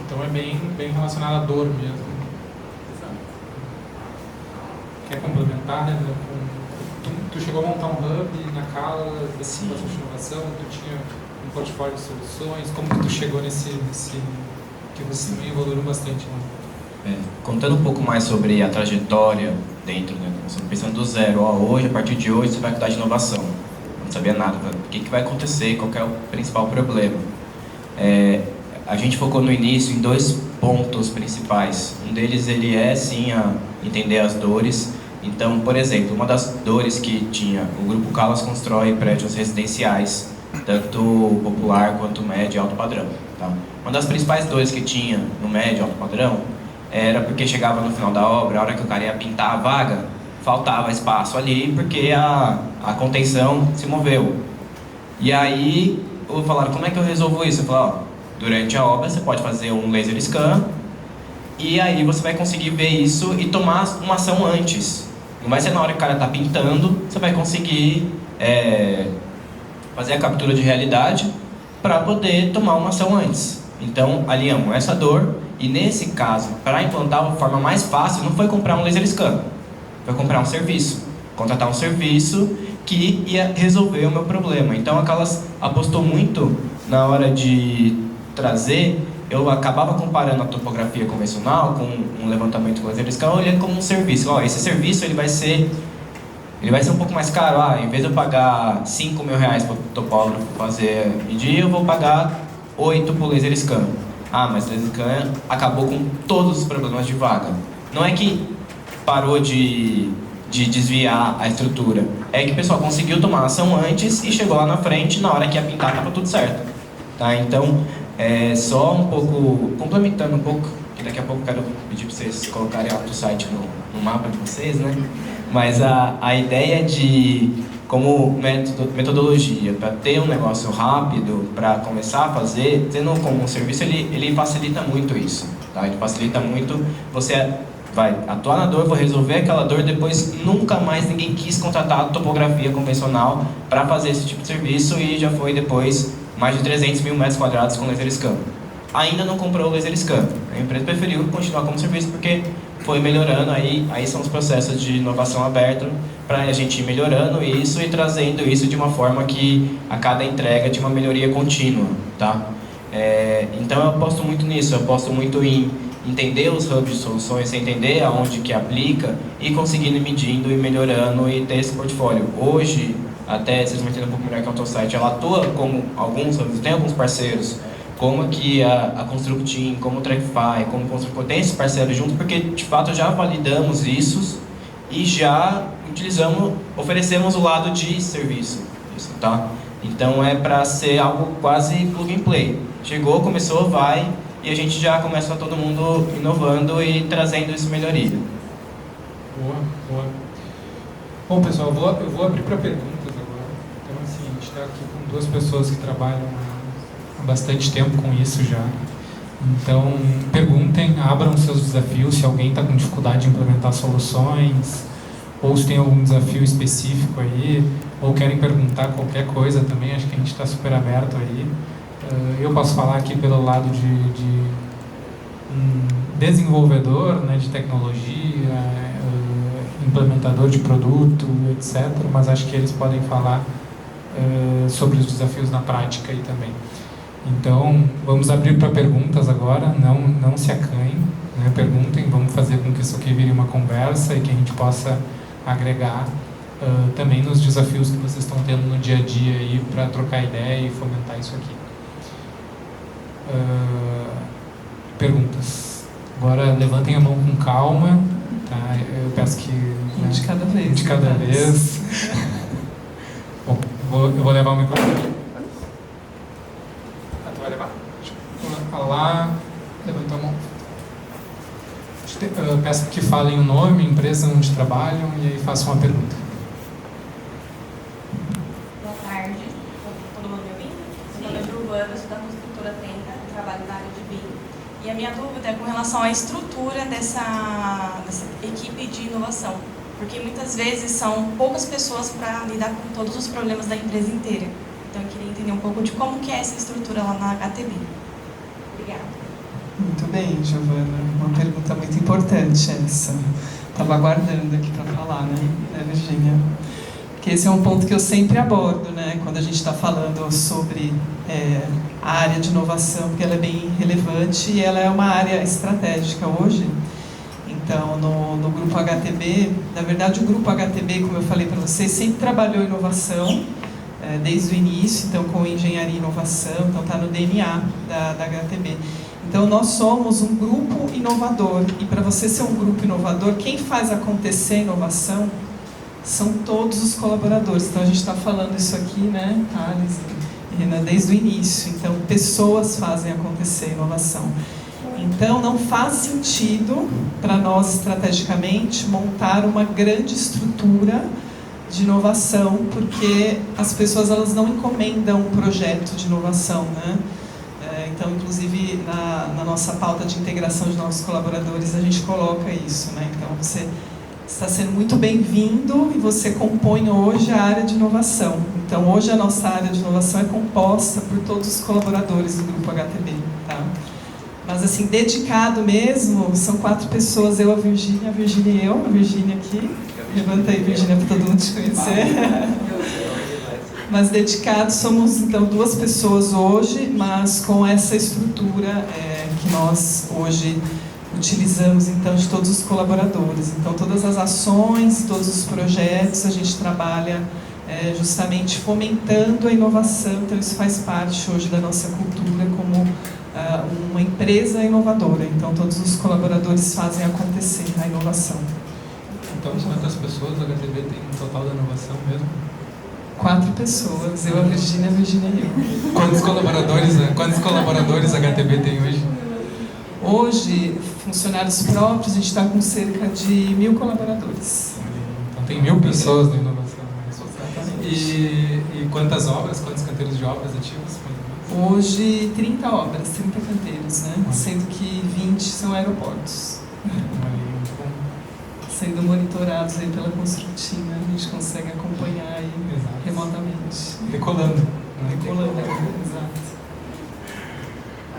Então é bem relacionado à dor mesmo. quer complementar, né? Tu chegou a montar um hub na Cala dessa inovação, tu tinha um portfólio de soluções, como que tu chegou nesse que você também evoluiu bastante, né? Contando um pouco mais sobre a trajetória dentro, né? Pensando do zero, hoje, a partir de hoje, você vai cuidar de inovação. Não sabia nada, o que vai acontecer, qual que é o principal problema. A gente focou no início em 2 pontos principais. Um deles, ele sim, a entender as dores. Então, por exemplo, uma das dores que tinha, o Grupo Calas constrói prédios residenciais, tanto popular quanto médio e alto padrão. Tá? Uma das principais dores que tinha no médio e alto padrão era porque chegava no final da obra, a hora que o cara ia pintar a vaga, faltava espaço ali porque a contenção se moveu. E aí, falaram, como é que eu resolvo isso? Eu falei, durante a obra você pode fazer um laser scan e aí você vai conseguir ver isso e tomar uma ação antes. Não vai ser na hora que o cara está pintando, você vai conseguir fazer a captura de realidade para poder tomar uma ação antes. Então, alinhamos essa dor e nesse caso, para implantar a forma mais fácil, não foi comprar um laser scan, foi comprar um serviço, contratar um serviço que ia resolver o meu problema. Então, a Calas apostou muito na hora de trazer, eu acabava comparando a topografia convencional com um levantamento com laser scan, olhando como um serviço. Esse serviço ele vai ser um pouco mais caro. Em vez de eu pagar R$5.000 para o topógrafo medir, eu vou pagar 8 para o laser scan. Mas o laser scan acabou com todos os problemas de vaga. Não é que parou de desviar a estrutura, é que o pessoal conseguiu tomar ação antes e chegou lá na frente, na hora que ia pintar estava tudo certo. Tá? Então, só um pouco, complementando um pouco, que daqui a pouco eu quero pedir para vocês colocarem o site no mapa de vocês, né? Mas a ideia de, como metodologia, para ter um negócio rápido, para começar a fazer, tendo como um serviço, ele facilita muito isso. Tá? Ele facilita muito, você vai atuar na dor, vou resolver aquela dor, depois nunca mais ninguém quis contratar a topografia convencional para fazer esse tipo de serviço e já foi depois mais de 300 mil metros quadrados com laser scan. Ainda não comprou o laser scan. A empresa preferiu continuar como serviço porque foi melhorando, aí são os processos de inovação aberta para a gente ir melhorando isso e trazendo isso de uma forma que a cada entrega de uma melhoria contínua, tá? Então eu aposto muito nisso, eu aposto muito em entender os hubs de soluções, entender aonde que aplica e conseguindo ir medindo e melhorando e ter esse portfólio. Hoje, até vocês vão entender um pouco melhor que é o AutoSite, ela atua como alguns hubs, tem alguns parceiros, como aqui a Constructeam, como o Trackify, como o Constructor, tem esses parceiros juntos, porque de fato já validamos isso e já oferecemos o lado de serviço, isso, tá? Então é para ser algo quase plug and play. Chegou, começou, vai, e a gente já começa todo mundo inovando e trazendo isso melhoria. Boa, boa. Bom, pessoal, eu vou abrir para perguntas agora. Então, assim, a gente está aqui com 2 pessoas que trabalham há bastante tempo com isso já. Então, perguntem, abram seus desafios, se alguém está com dificuldade de implementar soluções, ou se tem algum desafio específico aí, ou querem perguntar qualquer coisa também, acho que a gente está super aberto aí. Eu posso falar aqui pelo lado de um desenvolvedor, né, de tecnologia, implementador de produto, etc. Mas acho que eles podem falar sobre os desafios na prática aí também. Então, vamos abrir para perguntas agora, não se acanhem, né, perguntem, vamos fazer com que isso aqui vire uma conversa e que a gente possa agregar também nos desafios que vocês estão tendo no dia a dia aí para trocar ideia e fomentar isso aqui. Perguntas. Agora levantem a mão com calma, tá? Eu peço que... Um de cada vez. Um de cada vez. Bom, eu vou levar o microfone. Tu vai levar? Lá, levantou a mão. Peço que falem o nome, empresa onde trabalham e aí façam uma pergunta. Boa tarde, todo mundo me ouvindo? Meu nome é Giovana, sou da construtora Tenta, trabalho na área de BIM. E a minha dúvida é com relação à estrutura dessa equipe de inovação. Porque muitas vezes são poucas pessoas para lidar com todos os problemas da empresa inteira. Então eu queria entender um pouco de como que é essa estrutura lá na HTB. Obrigada. Muito bem, Giovana. Uma pergunta muito importante essa. Estava aguardando aqui para falar, né, Virgínia? Porque esse é um ponto que eu sempre abordo, né, quando a gente está falando sobre a área de inovação, porque ela é bem relevante e ela é uma área estratégica hoje. Então, no Grupo HTB, na verdade o Grupo HTB, como eu falei para vocês, sempre trabalhou inovação, desde o início, então com engenharia e inovação, então está no DNA da HTB. Então nós somos um grupo inovador, e para você ser um grupo inovador, quem faz acontecer a inovação são todos os colaboradores. Então a gente está falando isso aqui, né, Thales e Renan, desde o início. Então pessoas fazem acontecer a inovação. Então não faz sentido para nós estrategicamente montar uma grande estrutura de inovação, porque as pessoas elas não encomendam um projeto de inovação, né? Então, inclusive, na nossa pauta de integração de novos colaboradores, a gente coloca isso, né? Então, você está sendo muito bem-vindo e você compõe hoje a área de inovação. Então, hoje a nossa área de inovação é composta por todos os colaboradores do Grupo HTB, tá? Mas, assim, dedicado mesmo, são 4 pessoas, eu, a Virgínia e eu, a Virgínia aqui. Levanta aí, Virgínia, para todo mundo te conhecer. Mas dedicados somos, então, 2 pessoas hoje, mas com essa estrutura que nós hoje utilizamos, então, de todos os colaboradores. Então, todas as ações, todos os projetos, a gente trabalha justamente fomentando a inovação. Então, isso faz parte hoje da nossa cultura como uma empresa inovadora. Então, todos os colaboradores fazem acontecer a inovação. Então, quantas pessoas a HTB tem no total da inovação mesmo? 4 pessoas, eu, a Virgínia e eu. Quantos colaboradores a HTB tem hoje? Hoje, funcionários próprios, a gente está com cerca de 1.000 colaboradores. Então tem 1.000 pessoas na inovação. Exatamente. E quantas obras, quantos canteiros de obras ativos? Hoje, 30 obras, 30 canteiros, né? Sendo que 20 são aeroportos. Sendo monitorados aí pela Construtina, a gente consegue acompanhar aí remotamente. Decolando. Decolando, exato.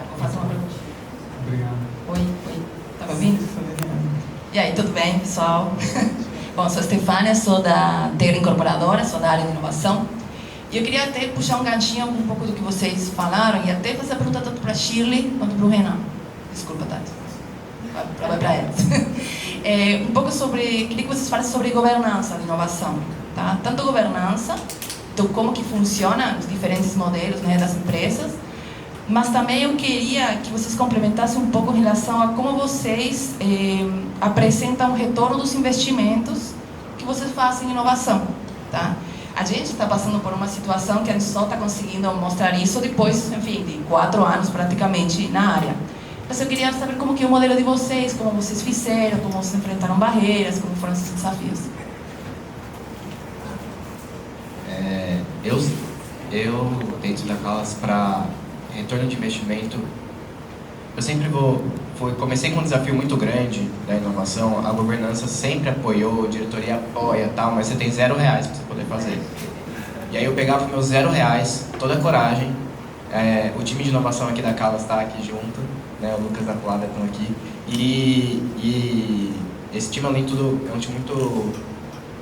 Vou fazer uma pergunta. Obrigado. Oi. Tá me ouvindo? E aí, tudo bem, pessoal? Bom, sou a Stefânia, sou da Terra Incorporadora, sou da área de inovação. E eu queria até puxar um ganchinho com um pouco do que vocês falaram e até fazer a pergunta tanto para a Shirley quanto para o Renan. Desculpa, Tati. Vai para eles. Um pouco sobre... Queria que vocês falassem sobre governança de inovação. Tá? Tanto governança, então como que funciona os diferentes modelos, né, das empresas, mas também eu queria que vocês complementassem um pouco em relação a como vocês apresentam o retorno dos investimentos que vocês fazem em inovação. Tá? A gente está passando por uma situação que a gente só está conseguindo mostrar isso depois, enfim, de 4 anos praticamente na área. Mas eu queria saber como que é o modelo de vocês, como vocês fizeram, como vocês enfrentaram barreiras, como foram esses desafios. Eu dentro da Calas, para retorno de investimento, eu sempre comecei com um desafio muito grande da inovação. A governança sempre apoiou, a diretoria apoia, tal, mas você tem R$0 para você poder fazer. E aí eu pegava meus R$0, toda a coragem. O time de inovação aqui da Calas está aqui junto, né? O Lucas da Plada estão aqui. E esse time, além de tudo, é um time muito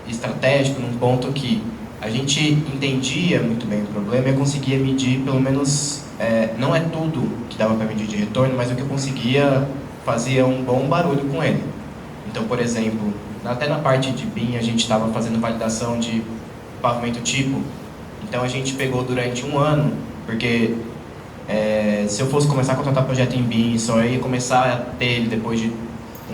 estratégico, num ponto que a gente entendia muito bem o problema e eu conseguia medir, pelo menos, não é tudo que dava para medir de retorno, mas o que eu conseguia fazia um bom barulho com ele. Então, por exemplo, até na parte de BIM a gente estava fazendo validação de pavimento tipo, então a gente pegou durante 1 ano, porque se eu fosse começar a contratar projeto em BIM, só ia começar a ter ele depois de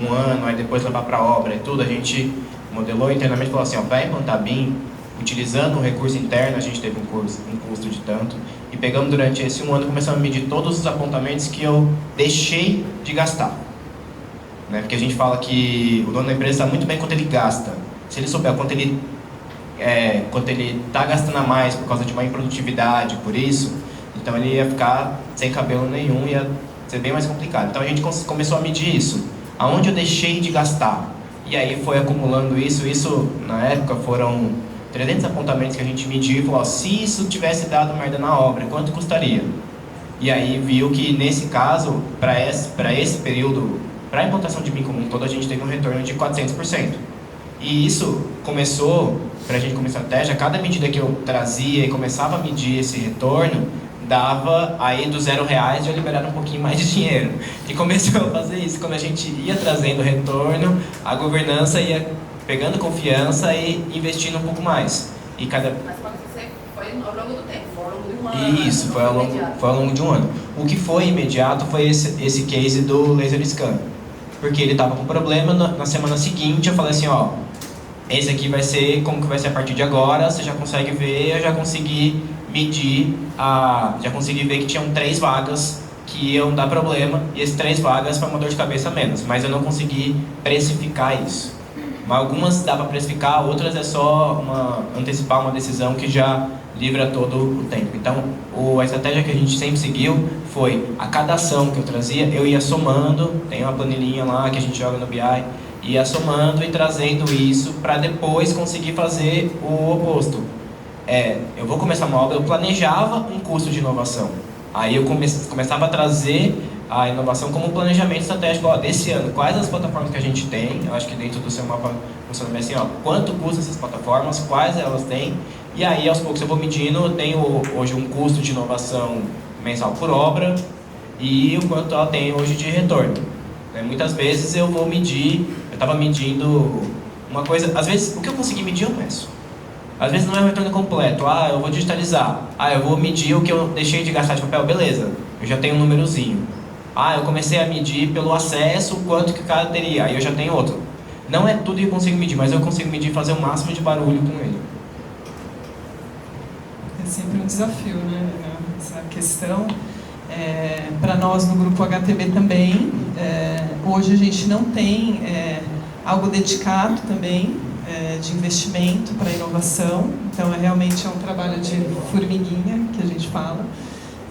1 ano, aí depois levar para a obra e tudo, a gente modelou internamente e falou assim, vai implantar BIM, utilizando um recurso interno, a gente teve um custo de tanto, e pegamos durante esse 1 ano, começamos a medir todos os apontamentos que eu deixei de gastar. Né? Porque a gente fala que o dono da empresa está muito bem quanto ele gasta. Se ele souber quanto ele está gastando a mais por causa de uma improdutividade, por isso, então ele ia ficar sem cabelo nenhum, ia ser bem mais complicado. Então a gente começou a medir isso, aonde eu deixei de gastar. E aí foi acumulando isso na época foram 300 apontamentos que a gente mediu e falou, se isso tivesse dado merda na obra, quanto custaria? E aí viu que nesse caso, para esse período para a implantação de BIM como um todo, a gente teve um retorno de 400%. E isso começou, para a gente começar a estratégia, cada medida que eu trazia e começava a medir esse retorno, dava aí do R$0 já liberar um pouquinho mais de dinheiro. E começou a fazer isso, quando a gente ia trazendo retorno, a governança ia pegando confiança e investindo um pouco mais. E cada... Mas quando você foi ao longo do tempo, foi ao longo de um ano? Isso, foi ao longo de um ano. O que foi imediato foi esse case do laser scan. Porque ele estava com problema, na semana seguinte eu falei assim, ó, esse aqui vai ser como que vai ser a partir de agora, você já consegue ver, eu já consegui medir, já consegui ver que tinham 3 vagas que iam dar problema, e essas 3 vagas foi uma dor de cabeça a menos, mas eu não consegui precificar isso. Algumas dá para precificar, outras é só antecipar uma decisão que já livra todo o tempo. Então, a estratégia que a gente sempre seguiu foi, a cada ação que eu trazia, eu ia somando, tem uma planilhinha lá que a gente joga no BI, ia somando e trazendo isso para depois conseguir fazer o oposto. Eu vou começar uma obra, eu planejava um custo de inovação. Aí eu começava a trazer a inovação como planejamento estratégico. Desse ano, quais as plataformas que a gente tem? Eu acho que dentro do seu mapa funciona bem assim, quanto custam essas plataformas, quais elas têm, e aí aos poucos eu vou medindo. Eu tenho hoje um custo de inovação mensal por obra e o quanto ela tem hoje de retorno. Muitas vezes eu vou medir, eu estava medindo uma coisa, às vezes o que eu consegui medir eu meço. Às vezes não é um retorno completo, eu vou digitalizar, eu vou medir o que eu deixei de gastar de papel, beleza, eu já tenho um númerozinho. Eu comecei a medir pelo acesso, quanto que o cara teria, aí eu já tenho outro. Não é tudo que eu consigo medir, mas eu consigo medir e fazer o máximo de barulho com ele. É sempre um desafio, né? Essa questão. Para nós no Grupo HTB também, hoje a gente não tem algo dedicado também de investimento para inovação, então realmente é um trabalho de formiguinha que a gente fala.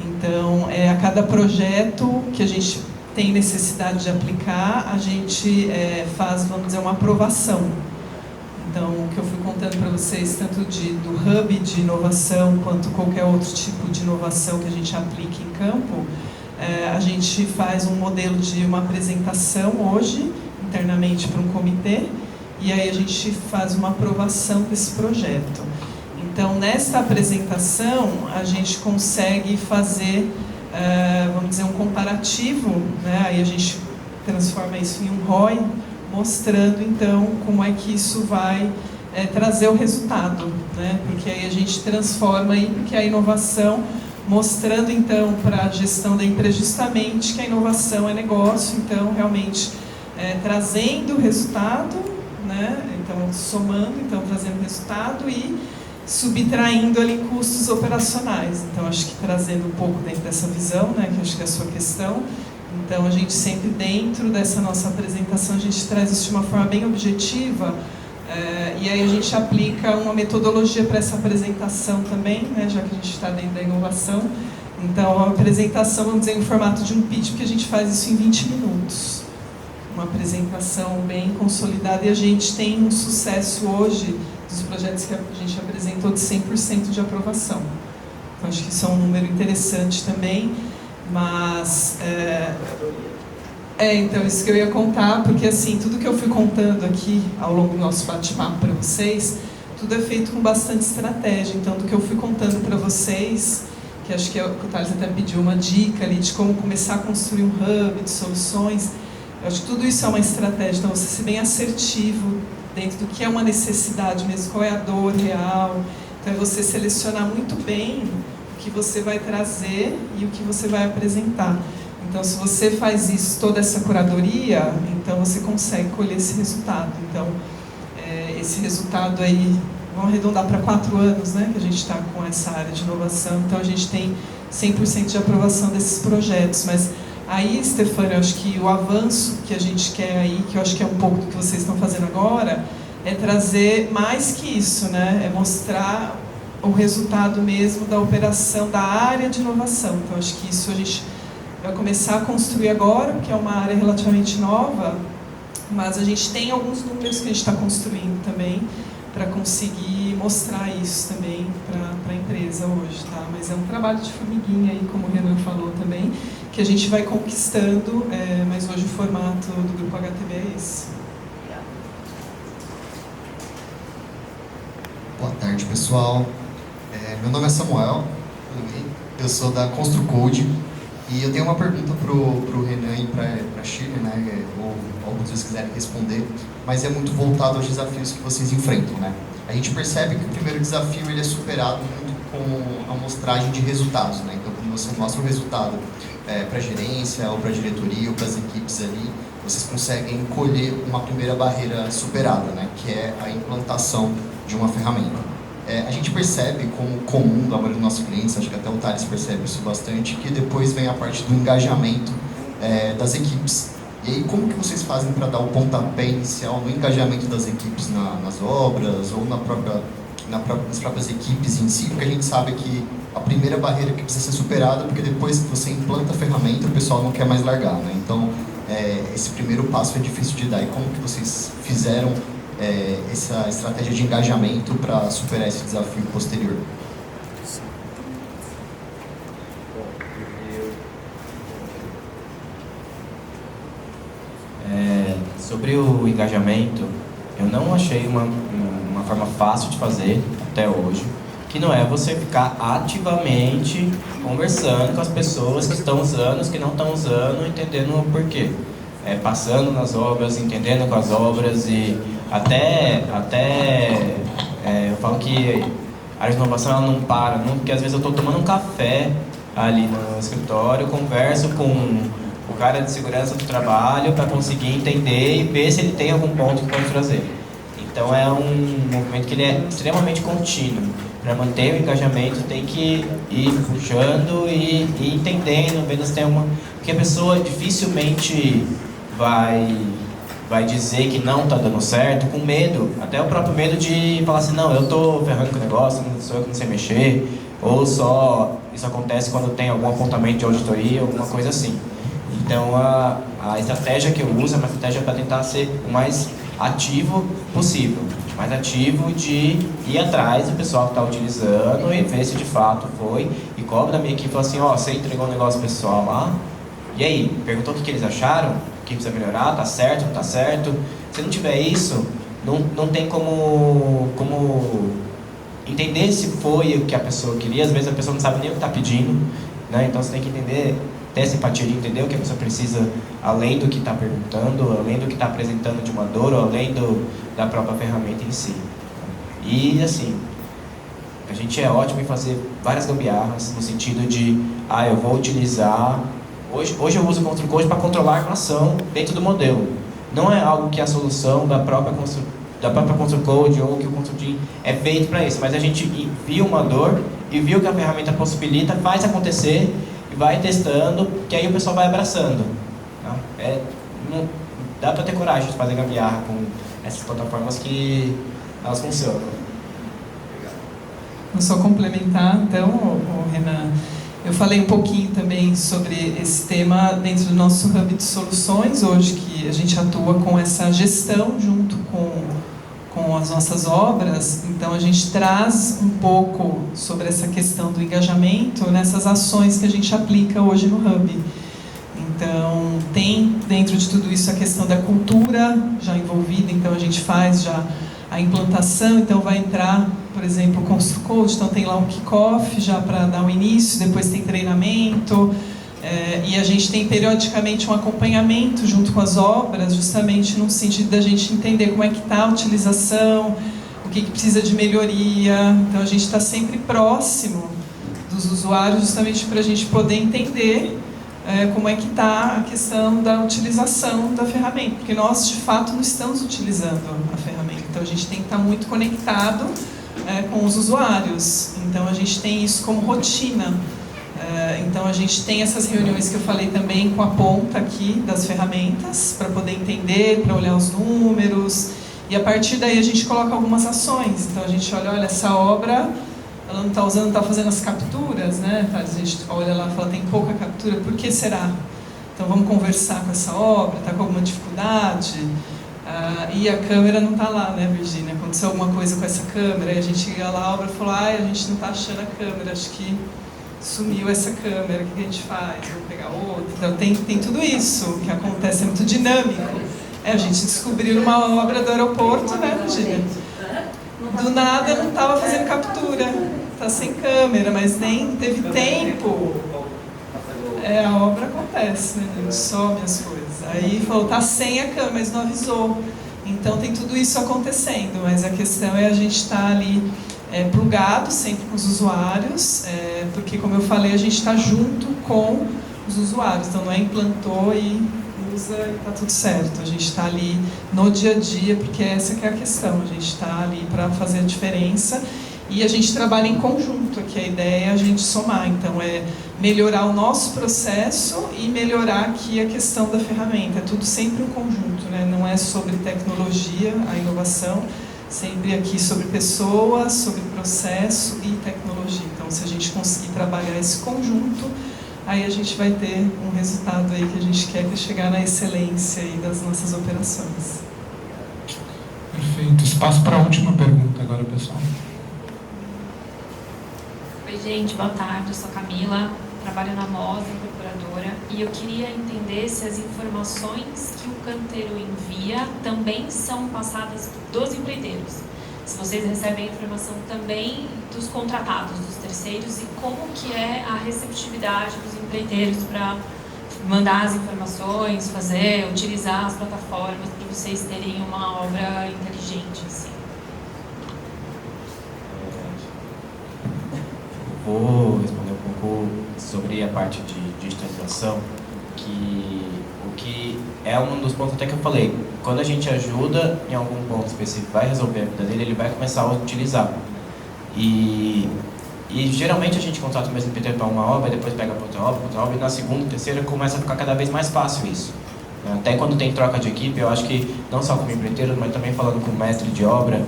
Então, a cada projeto que a gente tem necessidade de aplicar, a gente faz, vamos dizer, uma aprovação. Então, o que eu fui contando para vocês, tanto do hub de inovação, quanto qualquer outro tipo de inovação que a gente aplique em campo, a gente faz um modelo de uma apresentação hoje, internamente para um comitê, e aí a gente faz uma aprovação desse projeto. Então, nessa apresentação, a gente consegue fazer, vamos dizer, um comparativo, né? Aí a gente transforma isso em um ROI, mostrando, então, como é que isso vai trazer o resultado, né? Porque aí a gente transforma aí, porque a inovação, mostrando, então, para a gestão da empresa, justamente que a inovação é negócio, então, realmente, trazendo resultado, né? Então, somando, então, trazendo resultado e subtraindo ali custos operacionais. Então, acho que trazendo um pouco dentro dessa visão, né, que acho que é a sua questão. Então, a gente sempre dentro dessa nossa apresentação, a gente traz isso de uma forma bem objetiva, e aí a gente aplica uma metodologia para essa apresentação também, né, já que a gente está dentro da inovação. Então, a apresentação, vamos dizer, em formato de um pitch, porque a gente faz isso em 20 minutos. Uma apresentação bem consolidada, e a gente tem um sucesso hoje dos projetos que a gente apresentou de 100% de aprovação. Então, acho que isso é um número interessante também, mas então isso que eu ia contar, porque assim, tudo que eu fui contando aqui ao longo do nosso bate-papo para vocês, tudo é feito com bastante estratégia. Então, do que eu fui contando para vocês, que acho que o Thales até pediu uma dica ali de como começar a construir um hub de soluções, eu acho que tudo isso é uma estratégia. Então, você ser bem assertivo dentro do que é uma necessidade mesmo, qual é a dor real. Então, é você selecionar muito bem o que você vai trazer e o que você vai apresentar. Então, se você faz isso, toda essa curadoria, então você consegue colher esse resultado. Então, esse resultado aí, vamos arredondar para 4 anos, né, que a gente está com essa área de inovação. Então, a gente tem 100% de aprovação desses projetos. Mas aí, Stefânia, eu acho que o avanço que a gente quer aí, que eu acho que é um pouco do que vocês estão fazendo agora, é trazer mais que isso, né? É mostrar o resultado mesmo da operação da área de inovação. Então, acho que isso a gente vai começar a construir agora, porque é uma área relativamente nova, mas a gente tem alguns números que a gente está construindo também para conseguir mostrar isso também para a empresa. empresa hoje, tá? Mas é um trabalho de formiguinha aí, como o Renan falou também, que a gente vai conquistando, mas hoje o formato do Grupo HTB é esse. Boa tarde, pessoal. Meu nome é Samuel, tudo bem? Eu sou da ConstruCode e eu tenho uma pergunta pro Renan e para Shirley, né? Ou alguns de vocês quiserem responder, mas é muito voltado aos desafios que vocês enfrentam, né? A gente percebe que o primeiro desafio ele é superado muito com a amostragem de resultados, né? Então, quando você mostra o resultado para a gerência ou para a diretoria ou para as equipes ali, vocês conseguem colher uma primeira barreira superada, né? Que é a implantação de uma ferramenta. A gente percebe como comum da maioria dos nossos clientes, acho que até o Thales percebe isso bastante, que depois vem a parte do engajamento das equipes. E aí, como que vocês fazem para dar o pontapé inicial no engajamento das equipes nas obras ou nas próprias equipes em si? Porque a gente sabe que a primeira barreira que precisa ser superada, porque depois que você implanta a ferramenta, o pessoal não quer mais largar, né? Então, esse primeiro passo é difícil de dar. E como que vocês fizeram essa estratégia de engajamento para superar esse desafio posterior? Sobre o engajamento, eu não achei uma forma fácil de fazer até hoje, que não é você ficar ativamente conversando com as pessoas que estão usando, os que não estão usando, entendendo o porquê. Passando nas obras, entendendo com as obras e eu falo que a área de inovação ela não para, porque às vezes eu estou tomando um café ali no escritório, converso com o cara de segurança do trabalho para conseguir entender e ver se ele tem algum ponto que pode trazer. Então é um movimento que ele é extremamente contínuo. Para manter o engajamento tem que ir puxando e entendendo, vendo se tem uma... Porque a pessoa dificilmente vai dizer que não está dando certo com medo, até o próprio medo de falar assim, não, eu estou ferrando com o negócio, não sou eu que não sei mexer, ou só isso acontece quando tem algum apontamento de auditoria, alguma coisa assim. Então a estratégia que eu uso é uma estratégia para tentar ser o mais ativo possível, mais ativo de ir atrás do pessoal que está utilizando e ver se de fato foi, e cobra da minha equipe e fala assim, você entregou um negócio pessoal lá, e aí, perguntou o que eles acharam, o que precisa melhorar, tá certo, não tá certo. Se não tiver isso, não tem como entender se foi o que a pessoa queria. Às vezes a pessoa não sabe nem o que está pedindo, né? Então você tem que entender, ter essa empatia de entender o que a pessoa precisa, além do que está perguntando, além do que está apresentando de uma dor, ou além da própria ferramenta em si. E assim, a gente é ótimo em fazer várias gambiarras, no sentido de, eu vou utilizar... Hoje eu uso o ConstruCode para controlar a armação dentro do modelo. Não é algo que a solução da própria ConstruCode ou que o ConstruCode é feito para isso, mas a gente viu uma dor e viu que a ferramenta possibilita, faz acontecer e vai testando, que aí o pessoal vai abraçando. Tá? Não dá para ter coragem de fazer gambiarra com essas plataformas que elas funcionam. Vou só complementar, então, Renan. Eu falei um pouquinho também sobre esse tema dentro do nosso Hub de Soluções, hoje que a gente atua com essa gestão junto com as nossas obras. Então a gente traz um pouco sobre essa questão do engajamento nessas ações que a gente aplica hoje no Hub. Então tem dentro de tudo isso a questão da cultura já envolvida, então a gente faz já a implantação, então vai entrar, por exemplo, o ConstruCode, então tem lá um kick-off já para dar o início, depois tem treinamento, e a gente tem periodicamente um acompanhamento junto com as obras, justamente no sentido da gente entender como é que está a utilização, o que precisa de melhoria. Então a gente está sempre próximo dos usuários, justamente para a gente poder entender como é que está a questão da utilização da ferramenta, porque nós de fato não estamos utilizando a ferramenta, então a gente tem que estar muito conectado com os usuários, então a gente tem isso como rotina. Então a gente tem essas reuniões que eu falei também com a ponta aqui das ferramentas, para poder entender, para olhar os números, e a partir daí a gente coloca algumas ações. Então a gente olha, essa obra ela não está usando, está fazendo as capturas, né? A gente olha lá e fala, tem pouca captura, por que será? Então vamos conversar com essa obra, está com alguma dificuldade? E a câmera não está lá, né, Virgínia? Aconteceu alguma coisa com essa câmera, e a gente liga lá, a obra falou, a gente não está achando a câmera, acho que sumiu essa câmera, o que a gente faz? Vamos pegar outra? Então tem tudo isso que acontece, é muito dinâmico. A gente descobriu numa obra do aeroporto, né, Virgínia? Do nada não estava fazendo captura, está sem câmera, mas nem teve tempo. A obra acontece, né? A gente some as coisas. Aí falou, tá sem a câmera, mas não avisou. Então tem tudo isso acontecendo, mas a questão é a gente estar ali plugado sempre com os usuários, porque, como eu falei, a gente está junto com os usuários. Então não é implantou e usa e está tudo certo. A gente está ali no dia a dia, porque essa que é a questão. A gente está ali para fazer a diferença. E a gente trabalha em conjunto, aqui a ideia é a gente somar, então é melhorar o nosso processo e melhorar aqui a questão da ferramenta, é tudo sempre um conjunto, né? Não é sobre tecnologia, a inovação, sempre aqui sobre pessoas, sobre processo e tecnologia. Então, se a gente conseguir trabalhar esse conjunto, aí a gente vai ter um resultado aí que a gente quer, que é chegar na excelência aí das nossas operações. Perfeito. Espaço para a última pergunta agora, pessoal. Oi, gente, boa tarde, eu sou Camila, trabalho na MOSA, incorporadora, e eu queria entender se as informações que o canteiro envia também são passadas dos empreiteiros. Se vocês recebem a informação também dos contratados, dos terceiros, e como que é a receptividade dos empreiteiros para mandar as informações, utilizar as plataformas para vocês terem uma obra inteligente, assim. Vou responder um pouco sobre a parte de digitalização, o que é um dos pontos até que eu falei. Quando a gente ajuda em algum ponto específico, vai resolver a vida dele, ele vai começar a utilizar. E geralmente a gente contrata o mesmo empreiteiro para uma obra, depois pega para outra obra, e na segunda, terceira começa a ficar cada vez mais fácil isso. Até quando tem troca de equipe, eu acho que não só como empreiteiro, mas também falando com o mestre de obra,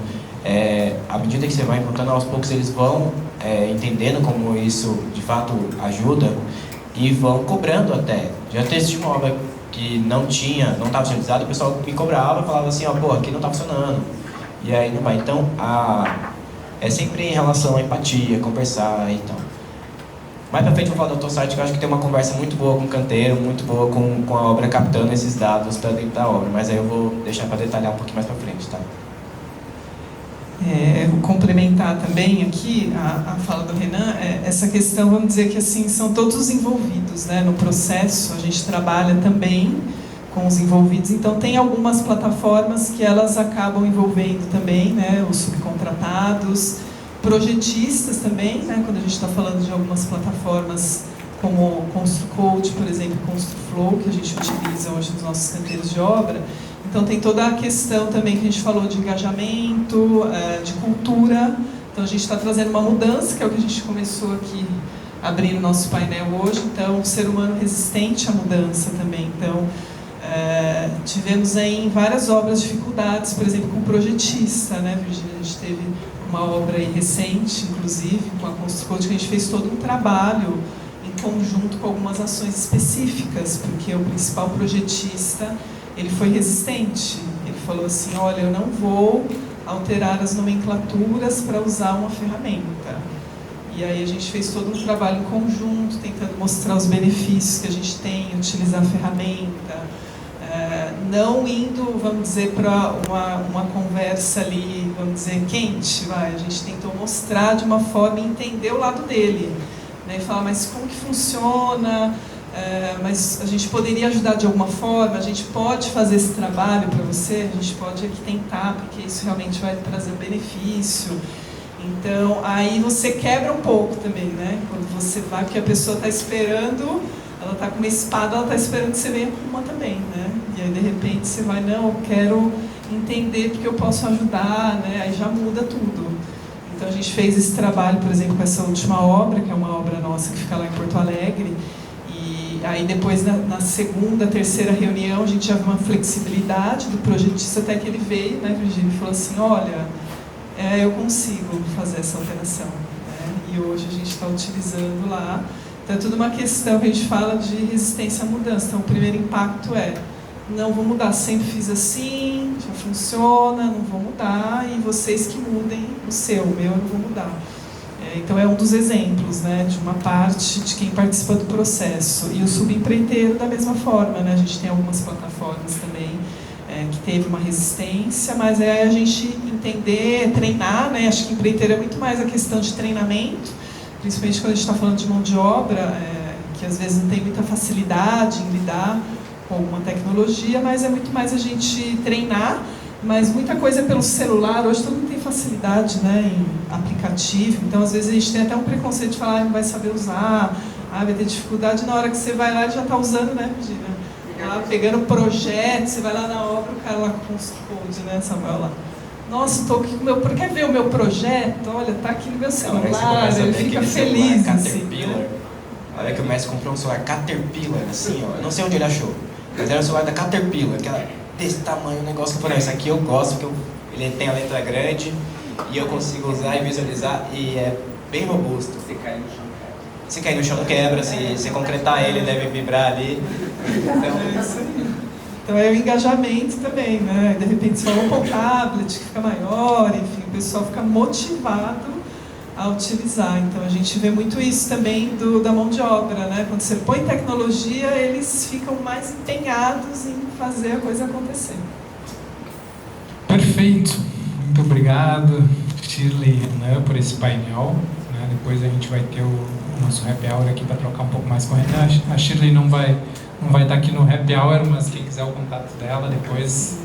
à medida que você vai implantando, aos poucos eles vão entendendo como isso de fato ajuda e vão cobrando até. Já teve uma obra que não estava sendo utilizada, o pessoal me cobrava e falava assim, aqui não está funcionando. E aí não vai. Então, é sempre em relação à empatia, conversar e tal. Mais pra frente eu vou falar do AutoSite, que eu acho que tem uma conversa muito boa com o canteiro, muito boa com a obra captando esses dados para dentro da obra, mas aí eu vou deixar para detalhar um pouquinho mais para frente, tá? Vou complementar também aqui a fala do Renan, essa questão, vamos dizer que assim, são todos os envolvidos, né, no processo, a gente trabalha também com os envolvidos, então tem algumas plataformas que elas acabam envolvendo também, né, os subcontratados, projetistas também, né, quando a gente está falando de algumas plataformas como o ConstruCode, por exemplo, o ConstruFlow, que a gente utiliza hoje nos nossos canteiros de obra. Então tem toda a questão também que a gente falou de engajamento, de cultura. Então a gente está trazendo uma mudança, que é o que a gente começou aqui abrindo nosso painel hoje. Então o ser humano resistente à mudança também. Então tivemos aí em várias obras dificuldades, por exemplo, com projetista, né, Virgínia? A gente teve uma obra aí recente, inclusive, com a ConstruCode, que a gente fez todo um trabalho em conjunto com algumas ações específicas, porque o principal projetista, ele foi resistente. Ele falou assim, olha, eu não vou alterar as nomenclaturas para usar uma ferramenta. E aí a gente fez todo um trabalho em conjunto, tentando mostrar os benefícios que a gente tem em utilizar a ferramenta, não indo, vamos dizer, para uma conversa ali, vamos dizer, quente, a gente tentou mostrar de uma forma e entender o lado dele, né? E falar, mas como que funciona? Mas a gente poderia ajudar de alguma forma, a gente pode fazer esse trabalho para você, a gente pode aqui tentar, porque isso realmente vai trazer um benefício. Então, aí você quebra um pouco também, né? Quando você vai, porque a pessoa está esperando, ela está com uma espada, ela está esperando que você venha com uma também, né? E aí, de repente, você vai, não, eu quero entender porque eu posso ajudar, né? Aí já muda tudo. Então, a gente fez esse trabalho, por exemplo, com essa última obra, que é uma obra nossa que fica lá em Porto Alegre. E aí, depois, na segunda, terceira reunião, a gente já viu uma flexibilidade do projetista, até que ele veio, né, Virgínia, e falou assim, olha, eu consigo fazer essa alteração, né? E hoje a gente está utilizando lá. Então, é tudo uma questão que a gente fala de resistência à mudança. Então, o primeiro impacto não vou mudar, sempre fiz assim, já funciona, não vou mudar, e vocês que mudem o seu, o meu eu não vou mudar. Então é um dos exemplos, né, de uma parte de quem participa do processo. E o subempreiteiro da mesma forma, né, a gente tem algumas plataformas também que teve uma resistência, mas é a gente entender, treinar, né, acho que empreiteiro é muito mais a questão de treinamento, principalmente quando a gente está falando de mão de obra, que às vezes não tem muita facilidade em lidar com alguma tecnologia, mas é muito mais a gente treinar, mas muita coisa é pelo celular, hoje todo mundo tem facilidade, né, em aplicativo, então às vezes a gente tem até um preconceito de falar, não vai saber usar, vai ter dificuldade, na hora que você vai lá ele já está usando, né, Virginia? Lá, pegando projeto, você vai lá na obra, o cara lá com os code, né, Samuel lá. Nossa, estou aqui com o meu... Quer ver o meu projeto? Olha, tá aqui no meu celular, ele fica feliz, assim. Né? Olha que o Messi comprou um celular Caterpillar, assim, ó. Eu não sei onde ele achou, mas era o celular da Caterpillar, aquela desse tamanho, um negócio que eu falei, isso aqui eu gosto, porque ele tem a letra grande e eu consigo usar e visualizar, e é bem robusto. Se cair no chão quebra, se concretar ele deve vibrar ali. Então é o engajamento também, né? De repente você fala, o tablet que fica maior, enfim, o pessoal fica motivado a utilizar. Então a gente vê muito isso também da mão de obra, né? Quando você põe tecnologia, eles ficam mais empenhados em fazer a coisa acontecer. Perfeito. Muito obrigado, Shirley, né, por esse painel. Né? Depois a gente vai ter o nosso happy hour aqui para trocar um pouco mais com a Renan. A Shirley não vai estar aqui no happy hour, mas quem quiser o contato dela depois,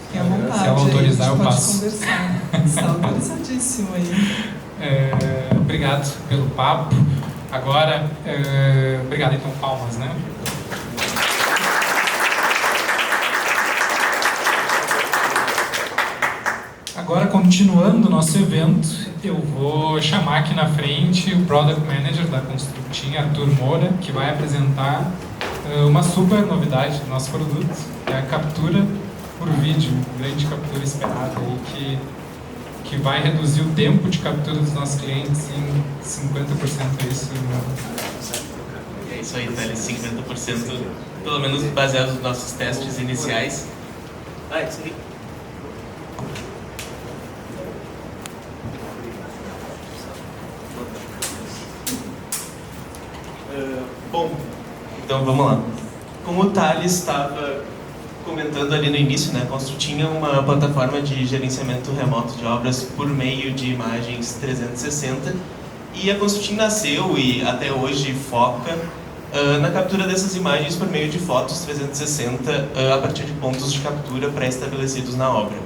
fique à vontade, se ela autorizar, eu passo. Conversar. Está autorizadíssimo aí. Obrigado pelo papo. Agora, obrigado, então, palmas, né? Agora, continuando o nosso evento, eu vou chamar aqui na frente o Product Manager da Constructing, Arthur Moura, que vai apresentar uma super novidade do nosso produto, que é a captura por vídeo, grande captura esperada aí, que vai reduzir o tempo de captura dos nossos clientes em 50%. É isso aí, Thales, 50%, pelo menos baseado nos nossos testes iniciais. É isso aí. Bom, então vamos lá. Como o Thales estava comentando ali no início, né, a Constructing é uma plataforma de gerenciamento remoto de obras por meio de imagens 360, e a Constructing nasceu e até hoje foca na captura dessas imagens por meio de fotos 360 a partir de pontos de captura pré-estabelecidos na obra.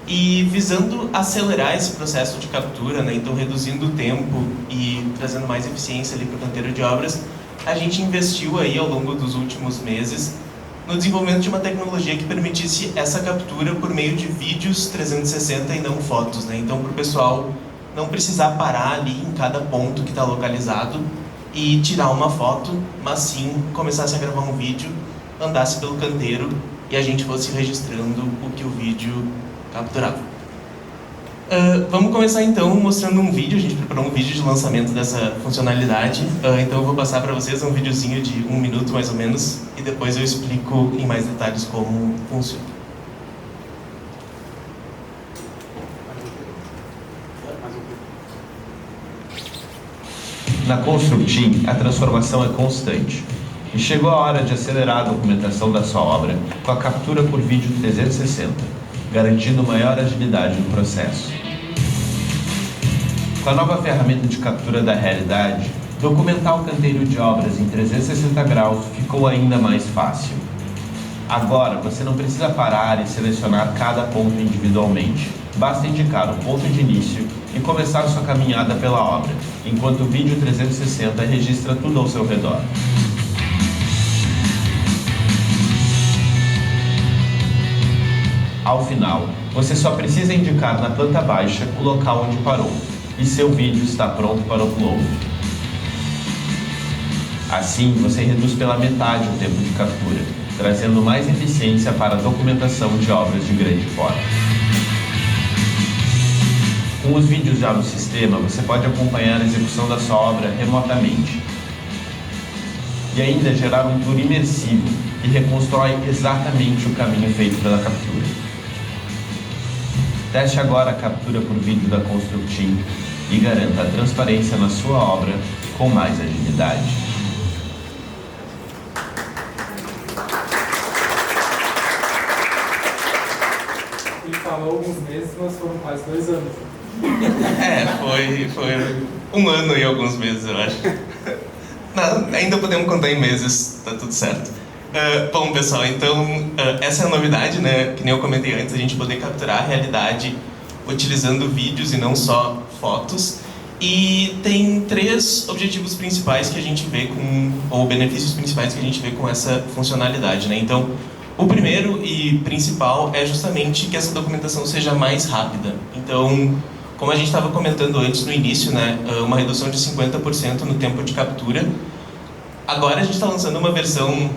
E visando acelerar esse processo de captura, né, então reduzindo o tempo e trazendo mais eficiência ali para o canteiro de obras, a gente investiu aí ao longo dos últimos meses no desenvolvimento de uma tecnologia que permitisse essa captura por meio de vídeos 360 e não fotos, né? Então, para o pessoal não precisar parar ali em cada ponto que está localizado e tirar uma foto, mas sim começasse a gravar um vídeo, andasse pelo canteiro e a gente fosse registrando o que o vídeo capturava. Vamos começar então mostrando um vídeo. A gente preparou um vídeo de lançamento dessa funcionalidade, então eu vou passar para vocês um videozinho de 1 minuto mais ou menos e depois eu explico em mais detalhes como funciona. Na Constructing, a transformação é constante e chegou a hora de acelerar a documentação da sua obra com a captura por vídeo 360, garantindo maior agilidade no processo. Com a nova ferramenta de captura da realidade, documentar o canteiro de obras em 360 graus ficou ainda mais fácil. Agora, você não precisa parar e selecionar cada ponto individualmente. Basta indicar o ponto de início e começar sua caminhada pela obra, enquanto o vídeo 360 registra tudo ao seu redor. Ao final, você só precisa indicar na planta baixa o local onde parou, e seu vídeo está pronto para o upload. Assim, você reduz pela metade o tempo de captura, trazendo mais eficiência para a documentação de obras de grande porte. Com os vídeos já no sistema, você pode acompanhar a execução da sua obra remotamente. E ainda gerar um tour imersivo, e reconstrói exatamente o caminho feito pela captura. Teste agora a captura por vídeo da Constructeam e garanta a transparência na sua obra com mais agilidade. Ele falou alguns meses, mas foram quase 2 anos. Foi 1 ano e alguns meses, eu acho. Não, ainda podemos contar em meses, tá tudo certo. Bom, pessoal, então essa é a novidade, né? Que nem eu comentei antes, a gente poder capturar a realidade utilizando vídeos e não só fotos. E tem 3 objetivos principais que a gente vê ou benefícios principais que a gente vê com essa funcionalidade, né? Então, o primeiro e principal é justamente que essa documentação seja mais rápida. Então, como a gente estava comentando antes no início, né, uma redução de 50% no tempo de captura. Agora a gente está lançando uma versão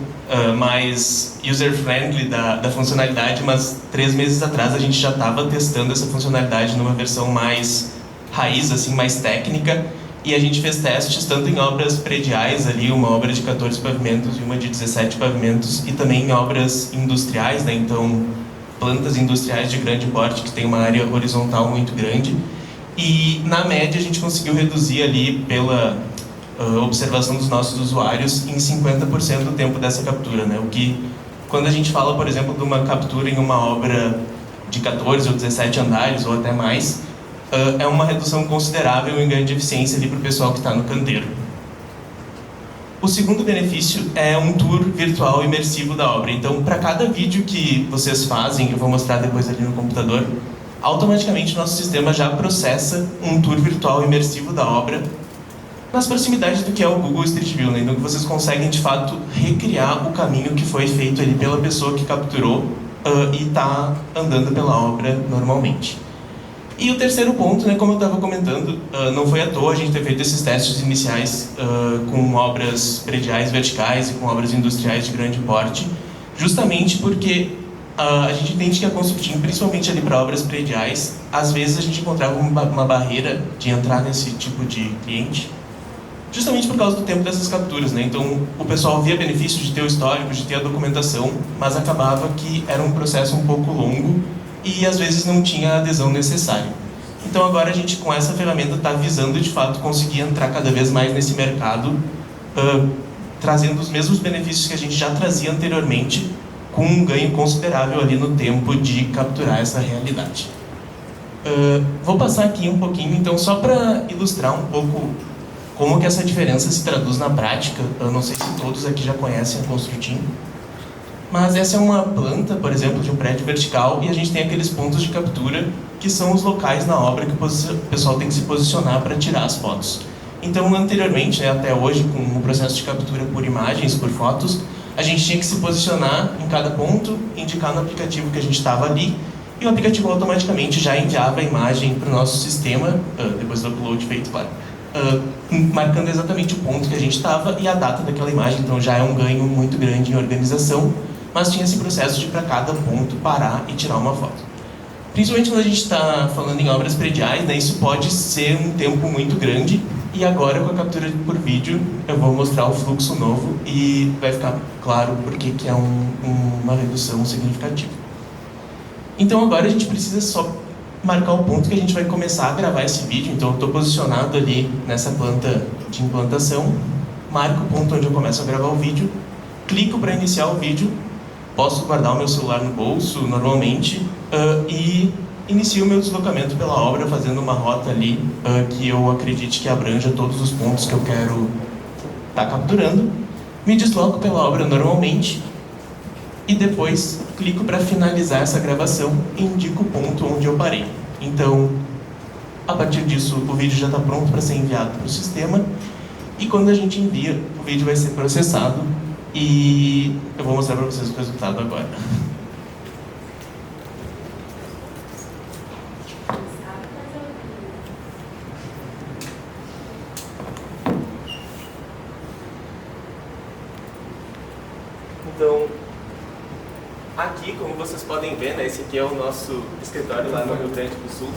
mais user-friendly da funcionalidade, mas 3 meses atrás a gente já estava testando essa funcionalidade numa versão mais raiz, assim, mais técnica, e a gente fez testes tanto em obras prediais ali, uma obra de 14 pavimentos e uma de 17 pavimentos, e também em obras industriais, né, então plantas industriais de grande porte que tem uma área horizontal muito grande, e na média a gente conseguiu reduzir ali pela observação dos nossos usuários em 50% o tempo dessa captura, né? O que, quando a gente fala, por exemplo, de uma captura em uma obra de 14 ou 17 andares ou até mais, é uma redução considerável em ganho de eficiência ali para o pessoal que está no canteiro. O segundo benefício é um tour virtual imersivo da obra. Então, para cada vídeo que vocês fazem, eu vou mostrar depois ali no computador, automaticamente o nosso sistema já processa um tour virtual imersivo da obra nas proximidades do que é o Google Street View, né? Então que vocês conseguem de fato recriar o caminho que foi feito ali pela pessoa que capturou e está andando pela obra normalmente. E o terceiro ponto, né, como eu estava comentando, não foi à toa a gente ter feito esses testes iniciais com obras prediais verticais e com obras industriais de grande porte, justamente porque a gente entende que a Constructeam, principalmente ali para obras prediais, às vezes a gente encontrava uma barreira de entrar nesse tipo de cliente, justamente por causa do tempo dessas capturas, né? Então, o pessoal via benefício de ter o histórico, de ter a documentação, mas acabava que era um processo um pouco longo e às vezes não tinha a adesão necessária. Então, agora a gente, com essa ferramenta, está visando de fato conseguir entrar cada vez mais nesse mercado, trazendo os mesmos benefícios que a gente já trazia anteriormente, com um ganho considerável ali no tempo de capturar essa realidade. Vou passar aqui um pouquinho, então, só para ilustrar um pouco como que essa diferença se traduz na prática. Eu não sei se todos aqui já conhecem a Constructeam, mas essa é uma planta, por exemplo, de um prédio vertical, e a gente tem aqueles pontos de captura que são os locais na obra que o pessoal tem que se posicionar para tirar as fotos. Então, anteriormente, né, até hoje, com o processo de captura por imagens, por fotos, a gente tinha que se posicionar em cada ponto, indicar no aplicativo que a gente estava ali, e o aplicativo automaticamente já enviava a imagem para o nosso sistema, depois do upload feito, claro, marcando exatamente o ponto que a gente estava e a data daquela imagem. Então já é um ganho muito grande em organização, mas tinha esse processo de para cada ponto parar e tirar uma foto. Principalmente quando a gente está falando em obras prediais, né, isso pode ser um tempo muito grande, e agora com a captura por vídeo eu vou mostrar o fluxo novo e vai ficar claro porque que é uma redução significativa. Então agora a gente precisa só marcar o ponto que a gente vai começar a gravar esse vídeo. Então eu estou posicionado ali nessa planta de implantação, marco o ponto onde eu começo a gravar o vídeo, clico para iniciar o vídeo, posso guardar o meu celular no bolso normalmente e inicio o meu deslocamento pela obra, fazendo uma rota ali que eu acredite que abranja todos os pontos que eu quero estar capturando. Me desloco pela obra normalmente e depois clico para finalizar essa gravação e indico o ponto onde eu parei. Então, a partir disso, o vídeo já está pronto para ser enviado para o sistema, e quando a gente envia, o vídeo vai ser processado e eu vou mostrar para vocês o resultado agora. Então, aqui, como vocês podem ver, né, esse aqui é o nosso escritório lá no Rio Grande do Sul.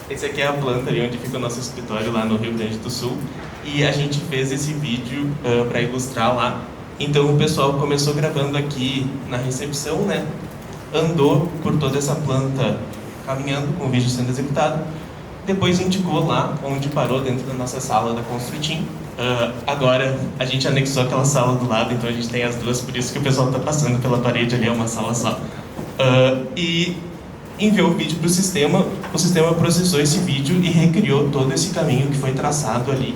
Esse aqui é a planta ali onde fica o nosso escritório lá no Rio Grande do Sul. E a gente fez esse vídeo para ilustrar lá Então o pessoal começou gravando aqui na recepção, né? Andou por toda essa planta caminhando com o vídeo sendo executado. Depois indicou lá onde parou dentro da nossa sala da Construteam. Agora a gente anexou aquela sala do lado, então a gente tem as duas, por isso que o pessoal está passando pela parede ali, é uma sala só. E enviou o vídeo para o sistema processou esse vídeo e recriou todo esse caminho que foi traçado ali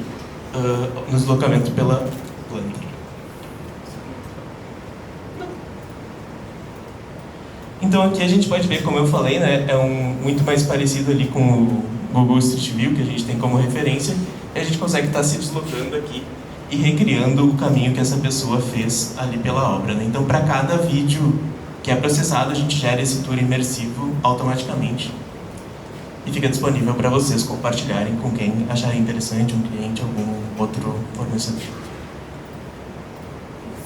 no deslocamento pela planta. Então aqui a gente pode ver, como eu falei, né, muito mais parecido ali com o Google Street View, que a gente tem como referência, e a gente consegue estar se deslocando aqui e recriando o caminho que essa pessoa fez ali pela obra, né? Então, para cada vídeo que é processado, a gente gera esse tour imersivo automaticamente e fica disponível para vocês compartilharem com quem acharem interessante, um cliente, algum outro fornecedor.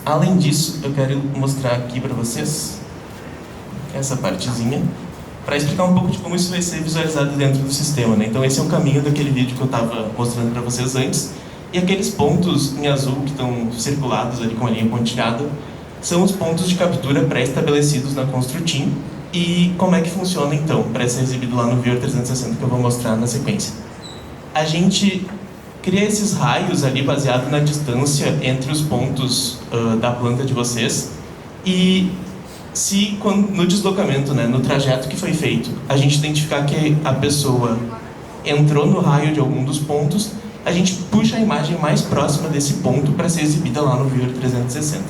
Além disso, eu quero mostrar aqui para vocês essa partezinha para explicar um pouco de como isso vai ser visualizado dentro do sistema, né? Então esse é o caminho daquele vídeo que eu estava mostrando para vocês antes, e aqueles pontos em azul que estão circulados ali com a linha pontilhada são os pontos de captura pré-estabelecidos na Construteam. E como é que funciona então para ser exibido lá no Viewer 360, que eu vou mostrar na sequência. A gente cria esses raios ali baseado na distância entre os pontos da planta de vocês, e se no deslocamento, né, no trajeto que foi feito, a gente identificar que a pessoa entrou no raio de algum dos pontos, a gente puxa a imagem mais próxima desse ponto para ser exibida lá no Viewer 360.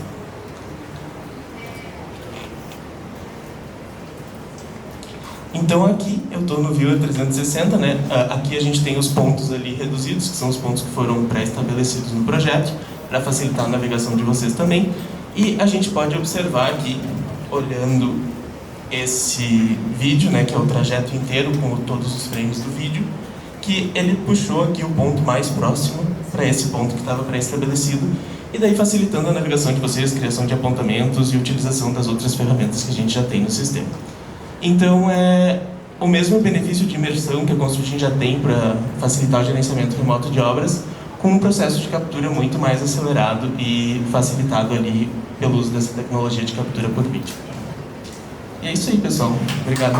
Então aqui eu estou no Viewer 360, né? Aqui a gente tem os pontos ali reduzidos, que são os pontos que foram pré-estabelecidos no projeto, para facilitar a navegação de vocês também. E a gente pode observar aqui, olhando esse vídeo, né, que é o trajeto inteiro com todos os frames do vídeo, que ele puxou aqui o ponto mais próximo para esse ponto que estava pré-estabelecido, e daí facilitando a navegação de vocês, criação de apontamentos e utilização das outras ferramentas que a gente já tem no sistema. Então é o mesmo benefício de imersão que a Construteam já tem para facilitar o gerenciamento remoto de obras, com um processo de captura muito mais acelerado e facilitado ali pelo uso dessa tecnologia de captura por vídeo. E é isso aí, pessoal. Obrigado.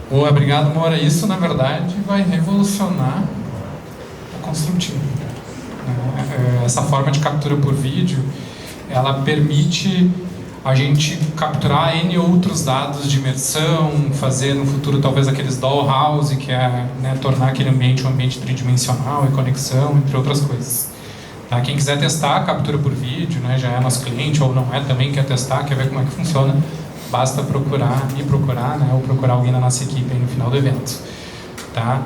Boa, obrigado, Moura. Isso, na verdade, vai revolucionar a Construteam. Essa forma de captura por vídeo, ela permite a gente capturar N outros dados de imersão, fazer no futuro talvez aqueles dollhouse, que é, né, tornar aquele ambiente um ambiente tridimensional e conexão, entre outras coisas. Tá? Quem quiser testar a captura por vídeo, né, já é nosso cliente ou não é também, quer testar, quer ver como é que funciona, basta procurar, né, ou procurar alguém da nossa equipe aí no final do evento. Tá?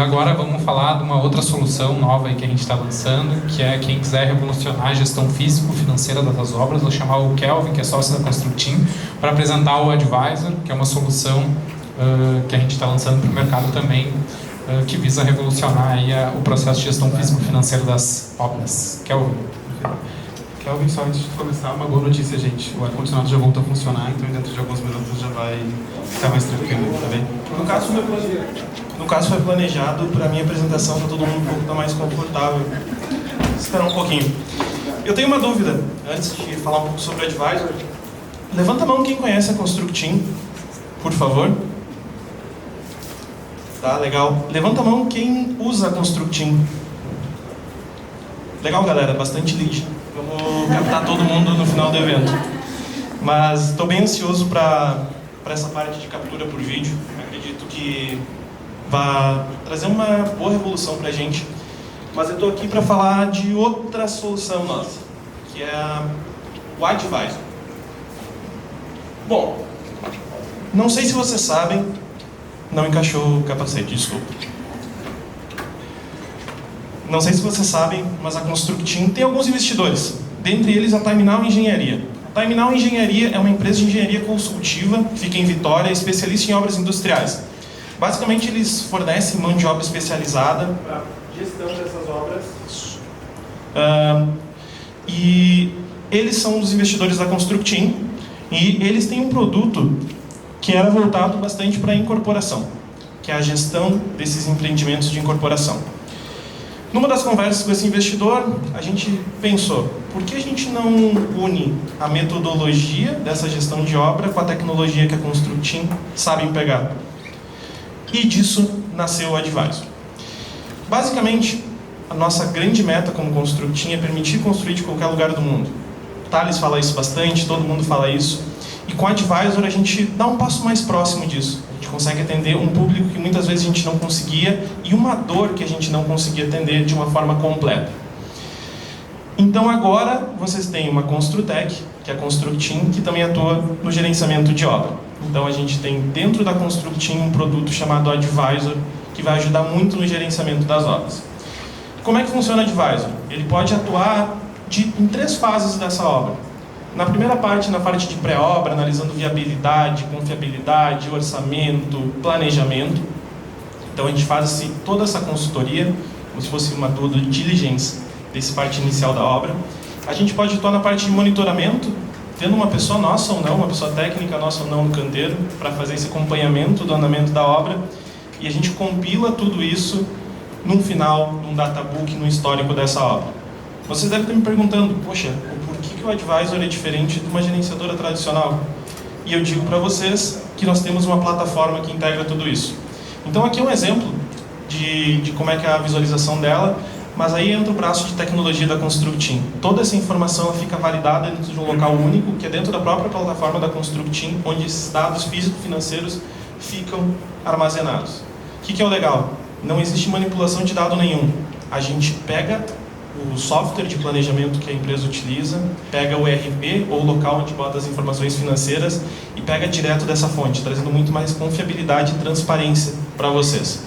Agora vamos falar de uma outra solução nova aí que a gente está lançando, que é quem quiser revolucionar a gestão físico-financeira das obras. Vou chamar o Kelvin, que é sócio da Construteam, para apresentar o Advisor, que é uma solução que a gente está lançando para o mercado também, que visa revolucionar aí o processo de gestão físico-financeira das obras. Kelvin, só antes de começar, uma boa notícia, gente. O ar-condicionado já voltou a funcionar, então dentro de alguns minutos já vai ficar mais tranquilo, tá bem? No caso foi planejado para a minha apresentação, para todo mundo um pouco mais confortável. Esperar um pouquinho. Eu tenho uma dúvida, antes de falar um pouco sobre o Advisor. Levanta a mão quem conhece a Construteam, por favor. Tá, legal. Levanta a mão quem usa a Construteam. Legal, galera, bastante lead. Eu vou captar todo mundo no final do evento. Mas estou bem ansioso para essa parte de captura por vídeo. Acredito que vai trazer uma boa revolução para a gente. Mas eu estou aqui para falar de outra solução nossa, que é o Advisor. Bom, não sei se vocês sabem, não encaixou o capacete, desculpa. Não sei se vocês sabem, mas a Construteam tem alguns investidores, dentre eles a Time Now Engenharia. A Time Now Engenharia é uma empresa de engenharia consultiva, fica em Vitória, especialista em obras industriais. Basicamente, eles fornecem mão de obra especializada para gestão dessas obras. E eles são os investidores da Construteam, e eles têm um produto que era voltado bastante para a incorporação, que é a gestão desses empreendimentos de incorporação. Numa das conversas com esse investidor, a gente pensou, por que a gente não une a metodologia dessa gestão de obra com a tecnologia que a Constructim sabe pegar? E disso nasceu o Advisor. Basicamente, a nossa grande meta como Constructim é permitir construir de qualquer lugar do mundo. O Thales fala isso bastante, todo mundo fala isso. E com o Advisor a gente dá um passo mais próximo disso. A gente consegue atender um público que muitas vezes a gente não conseguia e uma dor que a gente não conseguia atender de uma forma completa. Então agora vocês têm uma Construtec, que é a Constructim, que também atua no gerenciamento de obra. Então a gente tem dentro da Constructim um produto chamado Advisor, que vai ajudar muito no gerenciamento das obras. Como é que funciona o Advisor? Ele pode atuar em 3 fases dessa obra. Na primeira parte, na parte de pré-obra, analisando viabilidade, confiabilidade, orçamento, planejamento. Então a gente faz toda essa consultoria, como se fosse uma due diligence dessa parte inicial da obra. A gente pode atuar na parte de monitoramento, tendo uma pessoa nossa ou não, uma pessoa técnica nossa ou não no canteiro, para fazer esse acompanhamento do andamento da obra. E a gente compila tudo isso num final, num databook, num histórico dessa obra. Vocês devem estar me perguntando, poxa, por que o Advisor é diferente de uma gerenciadora tradicional? E eu digo para vocês que nós temos uma plataforma que integra tudo isso. Então aqui é um exemplo de como é que é a visualização dela, mas aí entra o braço de tecnologia da Constructim. Toda essa informação fica validada dentro de um local único, que é dentro da própria plataforma da Constructim, onde esses dados físico-financeiros ficam armazenados. O que é o legal? Não existe manipulação de dado nenhum. A gente pega o software de planejamento que a empresa utiliza, pega o ERP, ou o local onde bota as informações financeiras, e pega direto dessa fonte, trazendo muito mais confiabilidade e transparência para vocês.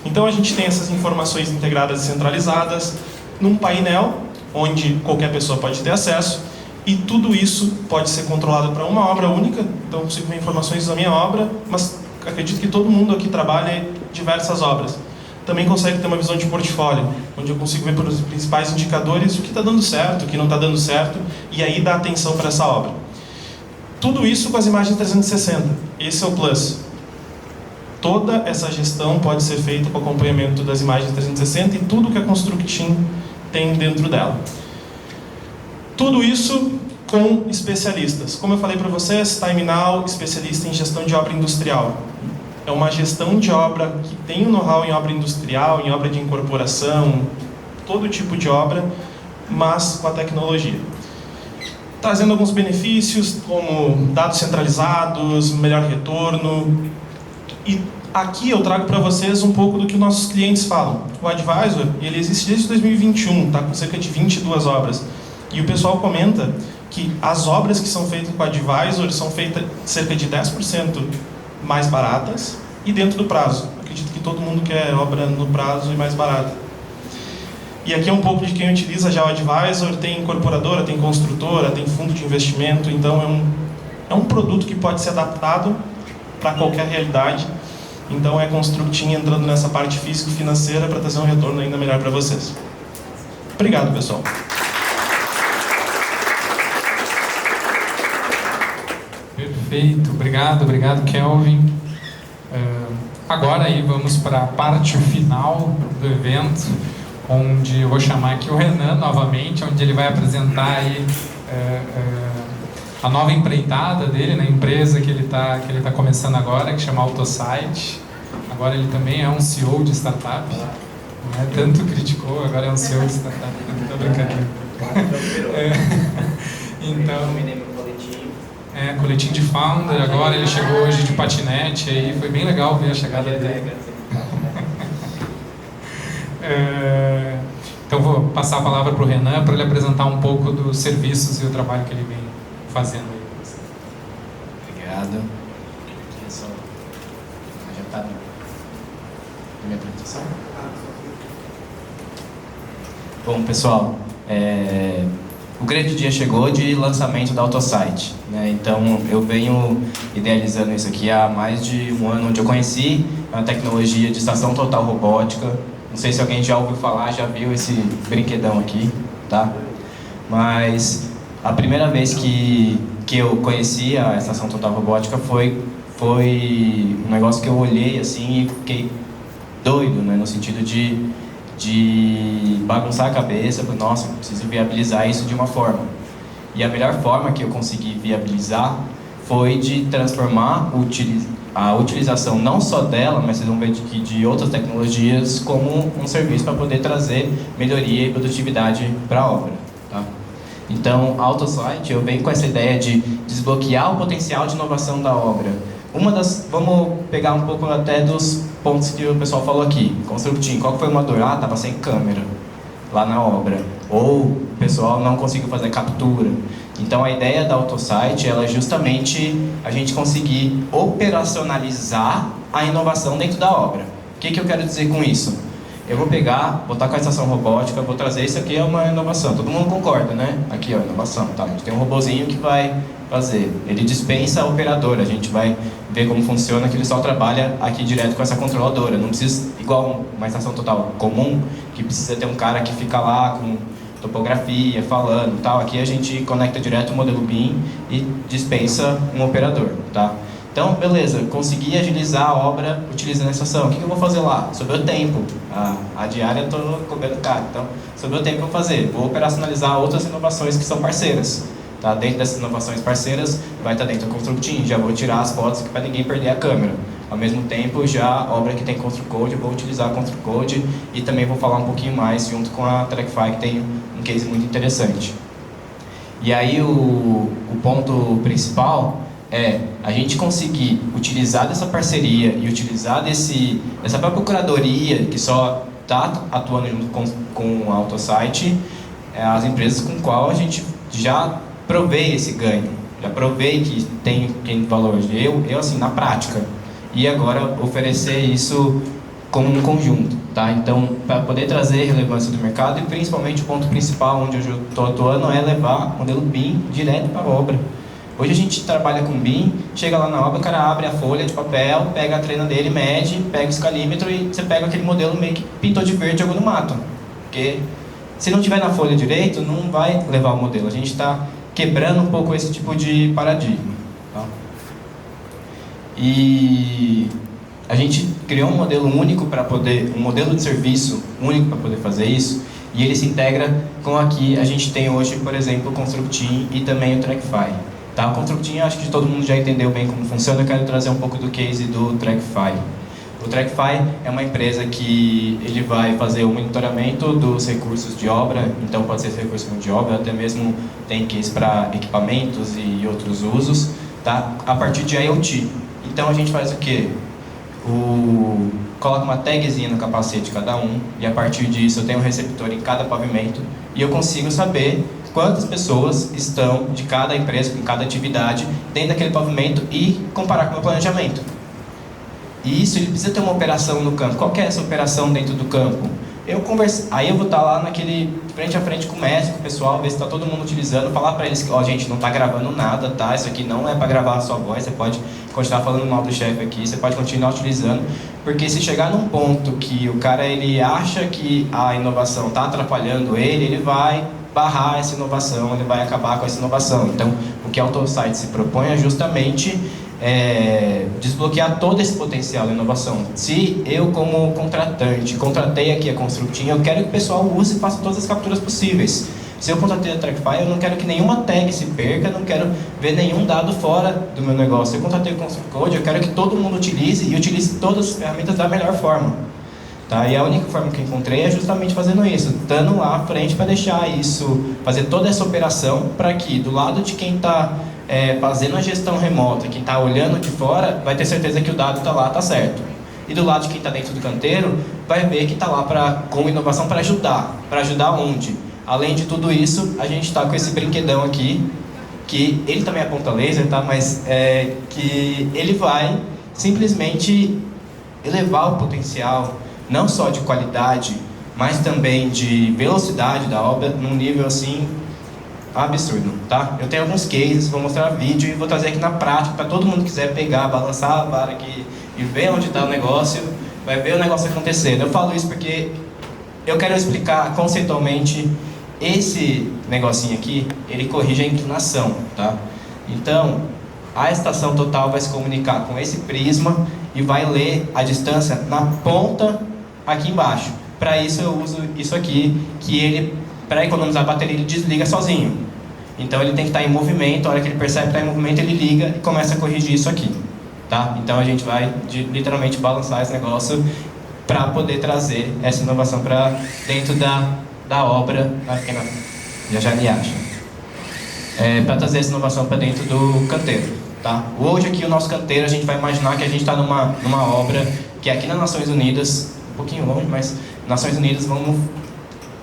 Então a gente tem essas informações integradas e centralizadas num painel, onde qualquer pessoa pode ter acesso, e tudo isso pode ser controlado para uma obra única. Então eu consigo ver informações da minha obra, mas acredito que todo mundo aqui trabalha em diversas obras. Também consegue ter uma visão de portfólio, onde eu consigo ver pelos principais indicadores o que está dando certo, o que não está dando certo, e aí dar atenção para essa obra. Tudo isso com as imagens 360. Esse é o plus. Toda essa gestão pode ser feita com acompanhamento das imagens 360 e tudo que a Constructim tem dentro dela. Tudo isso com especialistas. Como eu falei para vocês, Time Now, especialista em gestão de obra industrial. É uma gestão de obra que tem um know-how em obra industrial, em obra de incorporação, todo tipo de obra, mas com a tecnologia. Trazendo alguns benefícios, como dados centralizados, melhor retorno. E aqui eu trago para vocês um pouco do que nossos clientes falam. O Advisor, ele existe desde 2021, está com cerca de 22 obras. E o pessoal comenta que as obras que são feitas com o Advisor são feitas cerca de 10% mais baratas e dentro do prazo. Acredito que todo mundo quer obra no prazo e mais barata. E aqui é um pouco de quem utiliza já o Advisor. Tem incorporadora, tem construtora, tem fundo de investimento. Então é um produto que pode ser adaptado para qualquer realidade. Então é Constructim entrando nessa parte físico-financeira para trazer um retorno ainda melhor para vocês. Obrigado, pessoal. Perfeito, obrigado Kelvin. Agora aí vamos para a parte final do evento, onde eu vou chamar aqui o Renan novamente, onde ele vai apresentar aí a nova empreitada dele, na empresa que ele tá começando agora, que chama AutoSite. Agora ele também é um CEO de startup, né? Tanto criticou, agora é um CEO de startup, não tô brincando. Então, coletinho de founder, agora ele chegou hoje de patinete, aí foi bem legal ver a chegada dele. Então vou passar a palavra para o Renan, para ele apresentar um pouco dos serviços e o trabalho que ele vem fazendo aí. Obrigado. Aqui é só ajeitar a minha apresentação. Bom, pessoal, o grande dia chegou de lançamento da AutoSite, né? Então eu venho idealizando isso aqui há mais de um ano, onde eu conheci a tecnologia de estação total robótica. Não sei se alguém já ouviu falar, já viu esse brinquedão aqui, tá? Mas a primeira vez que eu conheci a estação total robótica foi foi um negócio que eu olhei assim e fiquei doido, né, no sentido de bagunçar a cabeça, nossa, eu preciso viabilizar isso de uma forma. E a melhor forma que eu consegui viabilizar foi de transformar a utilização não só dela, mas vocês vão ver de outras tecnologias como um serviço para poder trazer melhoria e produtividade para a obra. Tá? Então, a AutoSite, eu venho com essa ideia de desbloquear o potencial de inovação da obra. Vamos pegar um pouco até dos pontos que o pessoal falou aqui. Constructing, qual foi uma dor? Estava sem câmera lá na obra. Ou o pessoal não conseguiu fazer captura. Então, a ideia da AutoSite ela é justamente a gente conseguir operacionalizar a inovação dentro da obra. O que eu quero dizer com isso? Eu vou pegar, botar com a estação robótica, vou trazer isso aqui é uma inovação. Todo mundo concorda, né? Aqui, ó, inovação. Tá? A gente tem um robozinho que vai fazer. Ele dispensa a operadora. A gente vai ver como funciona, que ele só trabalha aqui direto com essa controladora. Não precisa, igual uma estação total comum, que precisa ter um cara que fica lá com topografia, falando e tal. Aqui a gente conecta direto o modelo BIM e dispensa um operador, tá? Então, beleza, consegui agilizar a obra utilizando a estação. O que eu vou fazer lá? Sobrou tempo. A diária eu estou cobrando caro. Então, sobrou tempo, eu vou fazer. Vou operacionalizar outras inovações que são parceiras. Tá? Dentro dessas inovações parceiras, vai estar dentro do Constructing. Já vou tirar as fotos para ninguém perder a câmera. Ao mesmo tempo, já a obra que tem ConstruCode, eu vou utilizar a ConstruCode e também vou falar um pouquinho mais junto com a TrackFi, que tem um case muito interessante. E aí, o ponto principal é a gente conseguir utilizar dessa parceria e utilizar dessa própria curadoria que só está atuando junto com a AutoSite, as empresas com qual a gente já provei esse ganho, já provei que tem valor, eu assim, na prática, e agora oferecer isso como um conjunto, tá? Então, para poder trazer relevância do mercado e principalmente o ponto principal onde eu estou atuando é levar o modelo BIM direto para a obra. Hoje a gente trabalha com BIM, chega lá na obra, o cara abre a folha de papel, pega a trena dele, mede, pega o escalímetro e você pega aquele modelo meio que pintou de verde e jogou no mato. Porque se não tiver na folha direito, não vai levar o modelo. A gente está quebrando um pouco esse tipo de paradigma. Tá? E a gente criou um modelo único para poder, um modelo de serviço único para poder fazer isso, e ele se integra com aqui a gente tem hoje, por exemplo, o Constructing e também o TrackFi. Tá? O Constructing, acho que todo mundo já entendeu bem como funciona, eu quero trazer um pouco do case do TrackFi. O TrackFi é uma empresa que ele vai fazer o monitoramento dos recursos de obra, então pode ser recurso de obra, até mesmo tem case para equipamentos e outros usos, tá? A partir de IoT. Então a gente faz o quê? Coloca uma tagzinha no capacete de cada um, e a partir disso eu tenho um receptor em cada pavimento, e eu consigo saber quantas pessoas estão de cada empresa, em cada atividade, dentro daquele pavimento e comparar com o meu planejamento. E isso, ele precisa ter uma operação no campo. Qual que é essa operação dentro do campo? Aí eu vou estar lá naquele frente a frente com o mestre, com o pessoal, ver se está todo mundo utilizando, falar para eles que, ó, gente, não está gravando nada, tá? Isso aqui não é para gravar a sua voz, você pode continuar falando mal do chefe aqui, você pode continuar utilizando, porque se chegar num ponto que o cara ele acha que a inovação está atrapalhando ele vai barrar essa inovação, ele vai acabar com essa inovação. Então, o que a AutoSite se propõe é justamente desbloquear todo esse potencial de inovação. Se eu, como contratante, contratei aqui a Constructing, eu quero que o pessoal use e faça todas as capturas possíveis. Se eu contratei a TrackFi, eu não quero que nenhuma tag se perca, não quero ver nenhum dado fora do meu negócio. Se eu contratei o ConstruCode, eu quero que todo mundo utilize e utilize todas as ferramentas da melhor forma. Tá? E a única forma que eu encontrei é justamente fazendo isso, estando lá à frente para deixar isso, fazer toda essa operação para que do lado de quem está fazendo a gestão remota, quem está olhando de fora, vai ter certeza que o dado está lá, está certo. E do lado de quem está dentro do canteiro, vai ver que está lá com inovação para ajudar onde? Além de tudo isso, a gente está com esse brinquedão aqui, que ele também aponta laser, tá? Mas que ele vai simplesmente elevar o potencial, não só de qualidade, mas também de velocidade da obra, num nível assim absurdo, tá? Eu tenho alguns cases, vou mostrar vídeo e vou trazer aqui na prática para todo mundo que quiser pegar, balançar a vara aqui e ver onde está o negócio, vai ver o negócio acontecendo. Eu falo isso porque eu quero explicar conceitualmente esse negocinho aqui, ele corrige a inclinação, tá? Então, a estação total vai se comunicar com esse prisma e vai ler a distância na ponta aqui embaixo. Para isso eu uso isso aqui, que ele, para economizar a bateria, ele desliga sozinho. Então ele tem que estar em movimento, a hora que ele percebe que está em movimento, ele liga e começa a corrigir isso aqui. Tá? Então a gente vai literalmente balançar esse negócio para poder trazer essa inovação para dentro da obra, já me acha. Para trazer essa inovação para dentro do canteiro. Tá? Hoje aqui o nosso canteiro, a gente vai imaginar que a gente está numa obra que é aqui nas Nações Unidas, um pouquinho longe, mas Nações Unidas, vamos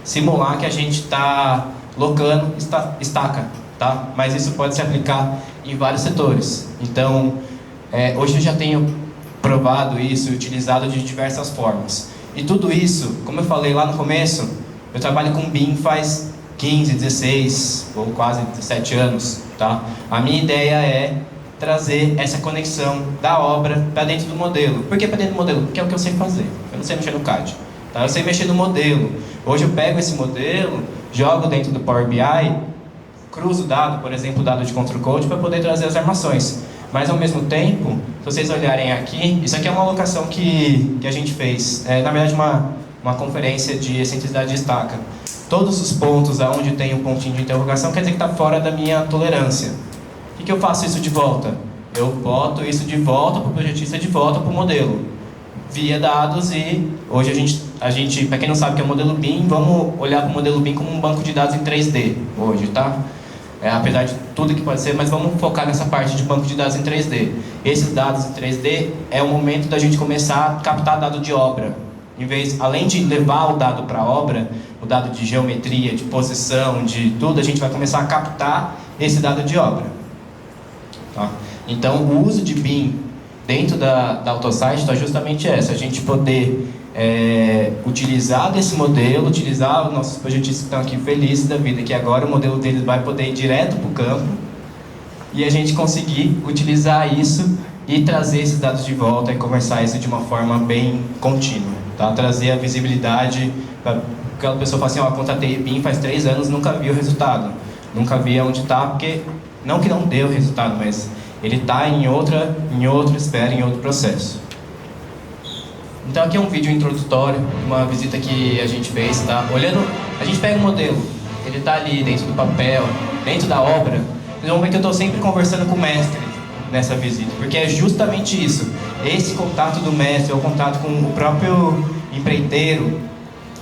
simular que a gente está locando estaca, tá? Mas isso pode se aplicar em vários setores. Então, hoje eu já tenho provado isso e utilizado de diversas formas. E tudo isso, como eu falei lá no começo, eu trabalho com BIM faz 15, 16 ou quase 17 anos, tá? A minha ideia é trazer essa conexão da obra para dentro do modelo. Por que para dentro do modelo? Porque é o que eu sei fazer. Eu não sei mexer no CAD. Tá? Eu sei mexer no modelo. Hoje eu pego esse modelo, jogo dentro do Power BI, cruzo o dado, por exemplo, o dado de Control Code, para poder trazer as armações. Mas ao mesmo tempo, se vocês olharem aqui, isso aqui é uma alocação que a gente fez. Na verdade, uma conferência de excentricidade de estaca. Todos os pontos aonde tem um pontinho de interrogação quer dizer que está fora da minha tolerância. O que eu faço isso de volta? Eu boto isso de volta para o projetista, de volta para o modelo, via dados. E hoje a gente, para quem não sabe o que é o modelo BIM, vamos olhar para o modelo BIM como um banco de dados em 3D hoje, tá? Apesar de tudo que pode ser, mas vamos focar nessa parte de banco de dados em 3D. Esses dados em 3D é o momento da gente começar a captar dado de obra. Além de levar o dado para a obra, o dado de geometria, de posição, de tudo, a gente vai começar a captar esse dado de obra. Tá? Então, o uso de BIM dentro da AutoSite está justamente essa, a gente poder utilizar desse modelo, utilizar os nossos projetistas que estão aqui felizes da vida, que agora o modelo deles vai poder ir direto para o campo, e a gente conseguir utilizar isso e trazer esses dados de volta e conversar isso de uma forma bem contínua. Tá? Trazer a visibilidade, aquela pessoa fala assim, ó, contratei BIM faz 3 anos, nunca vi o resultado, nunca vi onde está, porque não que não deu resultado, mas ele está em outra esfera, em outro processo. Então aqui é um vídeo introdutório, uma visita que a gente fez, tá? Olhando, a gente pega o modelo, ele está ali dentro do papel, dentro da obra. Vocês vão ver que eu estou sempre conversando com o mestre nessa visita, porque é justamente isso. Esse contato do mestre, é o contato com o próprio empreiteiro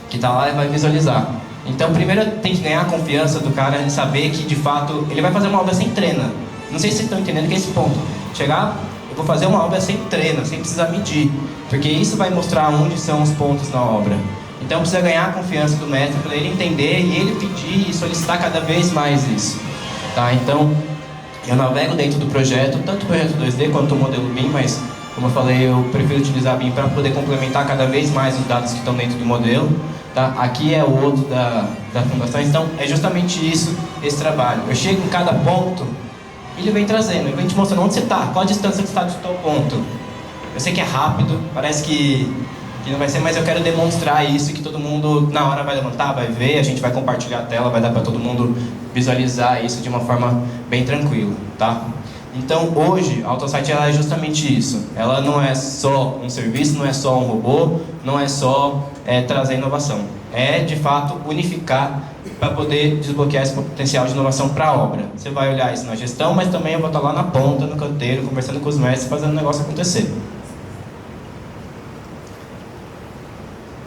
que está lá e vai visualizar. Então primeiro tem que ganhar a confiança do cara em saber que de fato ele vai fazer uma obra sem treina. Não sei se vocês estão entendendo que é esse ponto. Chegar, eu vou fazer uma obra sem treina, sem precisar medir, porque isso vai mostrar onde são os pontos na obra. Então precisa ganhar a confiança do mestre para ele entender e ele pedir e solicitar cada vez mais isso. Tá? Então eu navego dentro do projeto, tanto o projeto 2D quanto o modelo BIM, mas como eu falei, eu prefiro utilizar BIM para poder complementar cada vez mais os dados que estão dentro do modelo. Tá? Aqui é o outro da fundação, então é justamente isso, esse trabalho. Eu chego em cada ponto, ele vem trazendo, ele vem te mostrando onde você está, qual a distância que está de tal ponto. Eu sei que é rápido, parece que não vai ser, mas eu quero demonstrar isso, que todo mundo na hora vai levantar, vai ver, a gente vai compartilhar a tela, vai dar para todo mundo visualizar isso de uma forma bem tranquila, tá? Então hoje a AutoSite ela é justamente isso, ela não é só um serviço, não é só um robô, não é só trazer inovação, é de fato unificar para poder desbloquear esse potencial de inovação para a obra. Você vai olhar isso na gestão, mas também eu vou estar lá na ponta, no canteiro, conversando com os mestres, fazendo o negócio acontecer.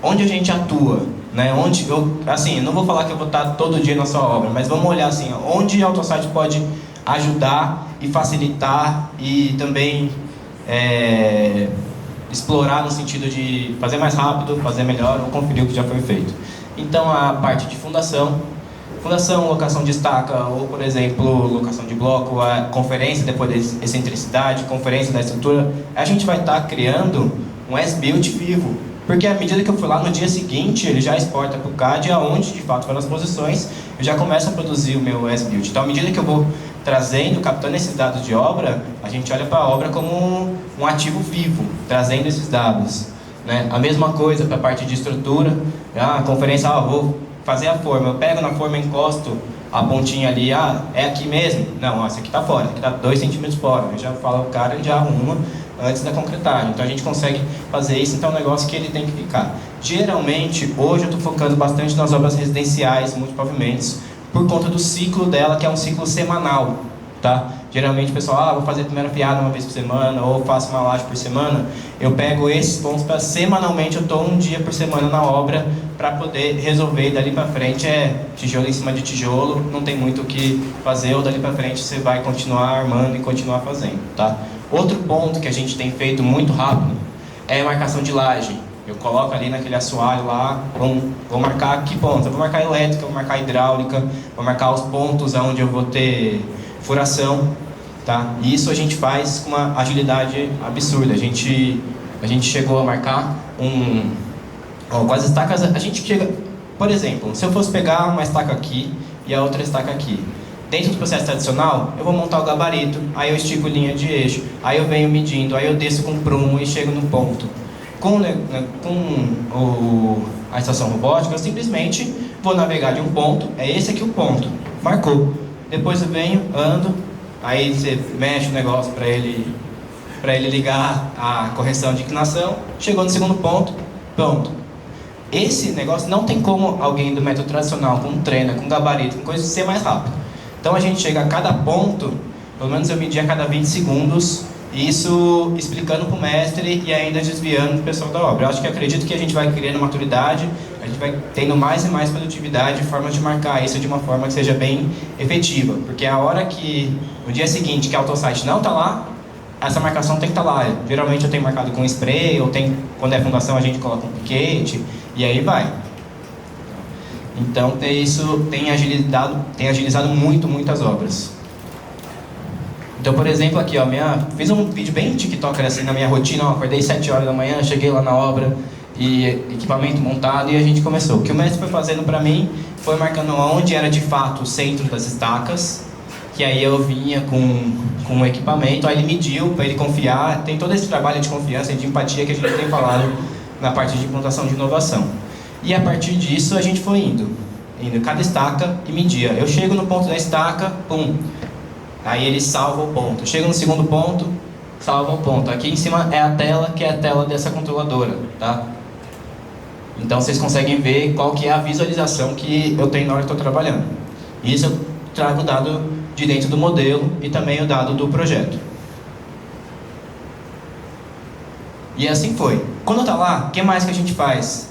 Onde a gente atua, né? Onde assim, não vou falar que eu vou estar todo dia na sua obra, mas vamos olhar assim, onde a AutoSite pode ajudar e facilitar e também explorar no sentido de fazer mais rápido, fazer melhor ou conferir o que já foi feito. Então a parte de fundação, locação de estaca ou, por exemplo, locação de bloco, a conferência depois da excentricidade, conferência da estrutura, a gente vai estar criando um S-Build vivo. Porque à medida que eu for lá no dia seguinte, ele já exporta para o CAD, aonde de fato foram as posições, eu já começo a produzir o meu S-Build. Então, à medida que eu vou trazendo, captando esses dados de obra, a gente olha para a obra como um ativo vivo, trazendo esses dados. Né? A mesma coisa para a parte de estrutura, a conferência, vou fazer a forma, eu pego na forma, encosto a pontinha ali, é aqui mesmo? Não, essa aqui está fora, essa aqui está 2 centímetros fora. Eu já falo o cara, ele já arruma antes da concretagem. Então a gente consegue fazer isso, então é um negócio que ele tem que ficar. Geralmente, hoje eu estou focando bastante nas obras residenciais, multipavimentos, por conta do ciclo dela, que é um ciclo semanal, tá? Geralmente o pessoal, vou fazer a primeira piada uma vez por semana, ou faço uma laje por semana. Eu pego esses pontos para semanalmente, eu estou um dia por semana na obra, para poder resolver. Dali para frente é tijolo em cima de tijolo, não tem muito o que fazer, ou dali para frente você vai continuar armando e continuar fazendo, tá? Outro ponto que a gente tem feito muito rápido é a marcação de laje. Eu coloco ali naquele assoalho lá, vou marcar que pontos? Eu vou marcar elétrica, vou marcar hidráulica, vou marcar os pontos onde eu vou ter furação, tá? E isso a gente faz com uma agilidade absurda. A gente chegou a marcar com as estacas, a gente chega, por exemplo, se eu fosse pegar uma estaca aqui e a outra estaca aqui, dentro do processo tradicional, eu vou montar o gabarito, aí eu estico linha de eixo, aí eu venho medindo, aí eu desço com prumo e chego no ponto. Com a estação robótica, eu simplesmente vou navegar de um ponto, é esse aqui o ponto, marcou. Depois eu venho, ando, aí você mexe o negócio para ele ligar a correção de inclinação, chegou no segundo ponto, pronto. Esse negócio não tem como alguém do método tradicional, com treino, com gabarito, com coisa, ser mais rápido. Então a gente chega a cada ponto, pelo menos eu medi a cada 20 segundos, isso explicando para o mestre e ainda desviando o pessoal da obra. Eu acho que acredito que a gente vai criando maturidade, a gente vai tendo mais e mais produtividade, formas de marcar isso de uma forma que seja bem efetiva. Porque a hora que, no dia seguinte, que a AutoSite não está lá, essa marcação tem que estar lá. Geralmente eu tenho marcado com spray, ou quando é fundação a gente coloca um piquete, e aí vai. Então isso tem agilizado muitas obras. Então, por exemplo, aqui, ó, fiz um vídeo bem TikToker assim na minha rotina, ó, acordei 7 horas da manhã, cheguei lá na obra, e equipamento montado, e a gente começou. O que o mestre foi fazendo para mim foi marcando onde era de fato o centro das estacas, que aí eu vinha com o equipamento, aí ele mediu para ele confiar. Tem todo esse trabalho de confiança e de empatia que a gente tem falado na parte de implantação de inovação. E a partir disso a gente foi indo cada estaca e media. Eu chego no ponto da estaca, pum, aí ele salva o ponto. Chego no segundo ponto, salva o ponto. Aqui em cima é a tela, que é a tela dessa controladora, tá? Então vocês conseguem ver qual que é a visualização que eu tenho na hora que estou trabalhando. Isso eu trago o dado de dentro do modelo e também o dado do projeto. E assim foi. Quando está lá, o que mais que a gente faz?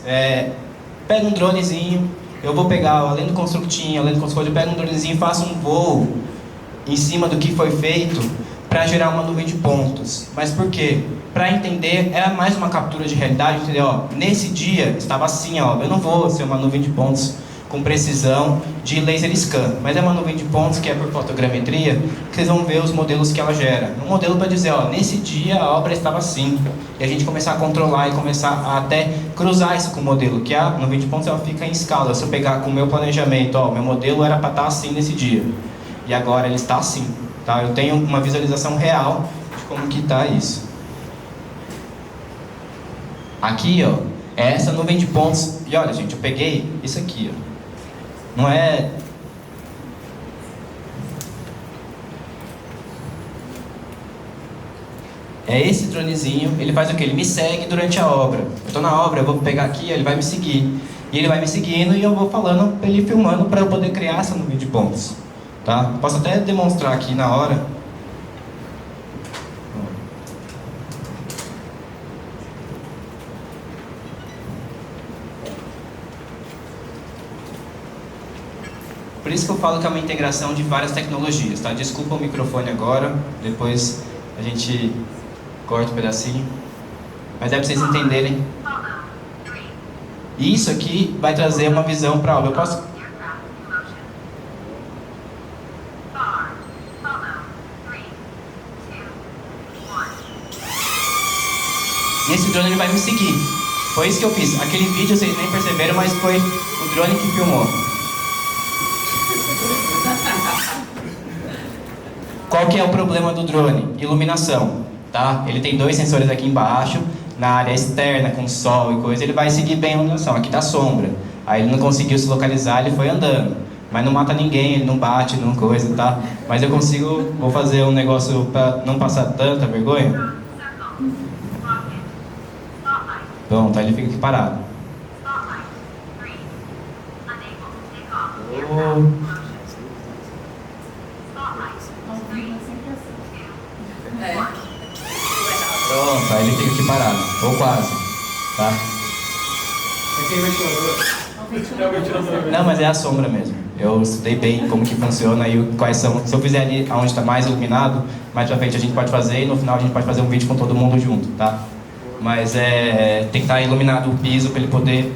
Pega um dronezinho, eu vou pegar, além do constructinho, além do construtor, eu pego um dronezinho e faço um voo em cima do que foi feito para gerar uma nuvem de pontos. Mas por quê? Para entender, era mais uma captura de realidade, entendeu? Ó, nesse dia estava assim, ó, eu não vou ser uma nuvem de pontos com precisão de laser scan, mas é uma nuvem de pontos que é por fotogrametria, que vocês vão ver os modelos que ela gera. Um modelo para dizer, ó, nesse dia a obra estava assim, e a gente começar a controlar e começar a até cruzar isso com o modelo, que a nuvem de pontos ela fica em escala. Se eu pegar com o meu planejamento, ó, meu modelo era para estar assim nesse dia, e agora ele está assim, tá? Eu tenho uma visualização real de como que está isso. Aqui, ó, é essa nuvem de pontos, e olha, gente, eu peguei isso aqui, ó. Não é... É esse dronezinho, ele faz o quê? Ele me segue durante a obra. Eu estou na obra, eu vou pegar aqui, ele vai me seguir. E ele vai me seguindo e eu vou falando, ele filmando para eu poder criar essa nuvem de pontos. Tá? Posso até demonstrar aqui na hora. Por isso que eu falo que é uma integração de várias tecnologias, tá? Desculpa o microfone agora, depois a gente corta um pedacinho. Mas é para vocês entenderem. E isso aqui vai trazer uma visão para a obra. Eu posso... E esse drone ele vai me seguir. Foi isso que eu fiz. Aquele vídeo vocês nem perceberam, mas foi o drone que filmou. Qual que é o problema do drone? Iluminação, tá? Ele tem 2 sensores aqui embaixo, na área externa, com sol e coisa, ele vai seguir bem a iluminação. Aqui tá sombra. Aí ele não conseguiu se localizar, ele foi andando. Mas não mata ninguém, ele não bate, não coisa, tá? Mas eu consigo, vou fazer um negócio para não passar tanta vergonha. Pronto, aí ele fica aqui parado. Pronto, aí ele fica aqui parado, ou quase, tá? Não, mas é a sombra mesmo. Eu estudei bem como que funciona e quais são. Se eu fizer ali onde está mais iluminado, mais pra frente a gente pode fazer e no final a gente pode fazer um vídeo com todo mundo junto, tá? Mas tem que estar iluminado o piso para ele poder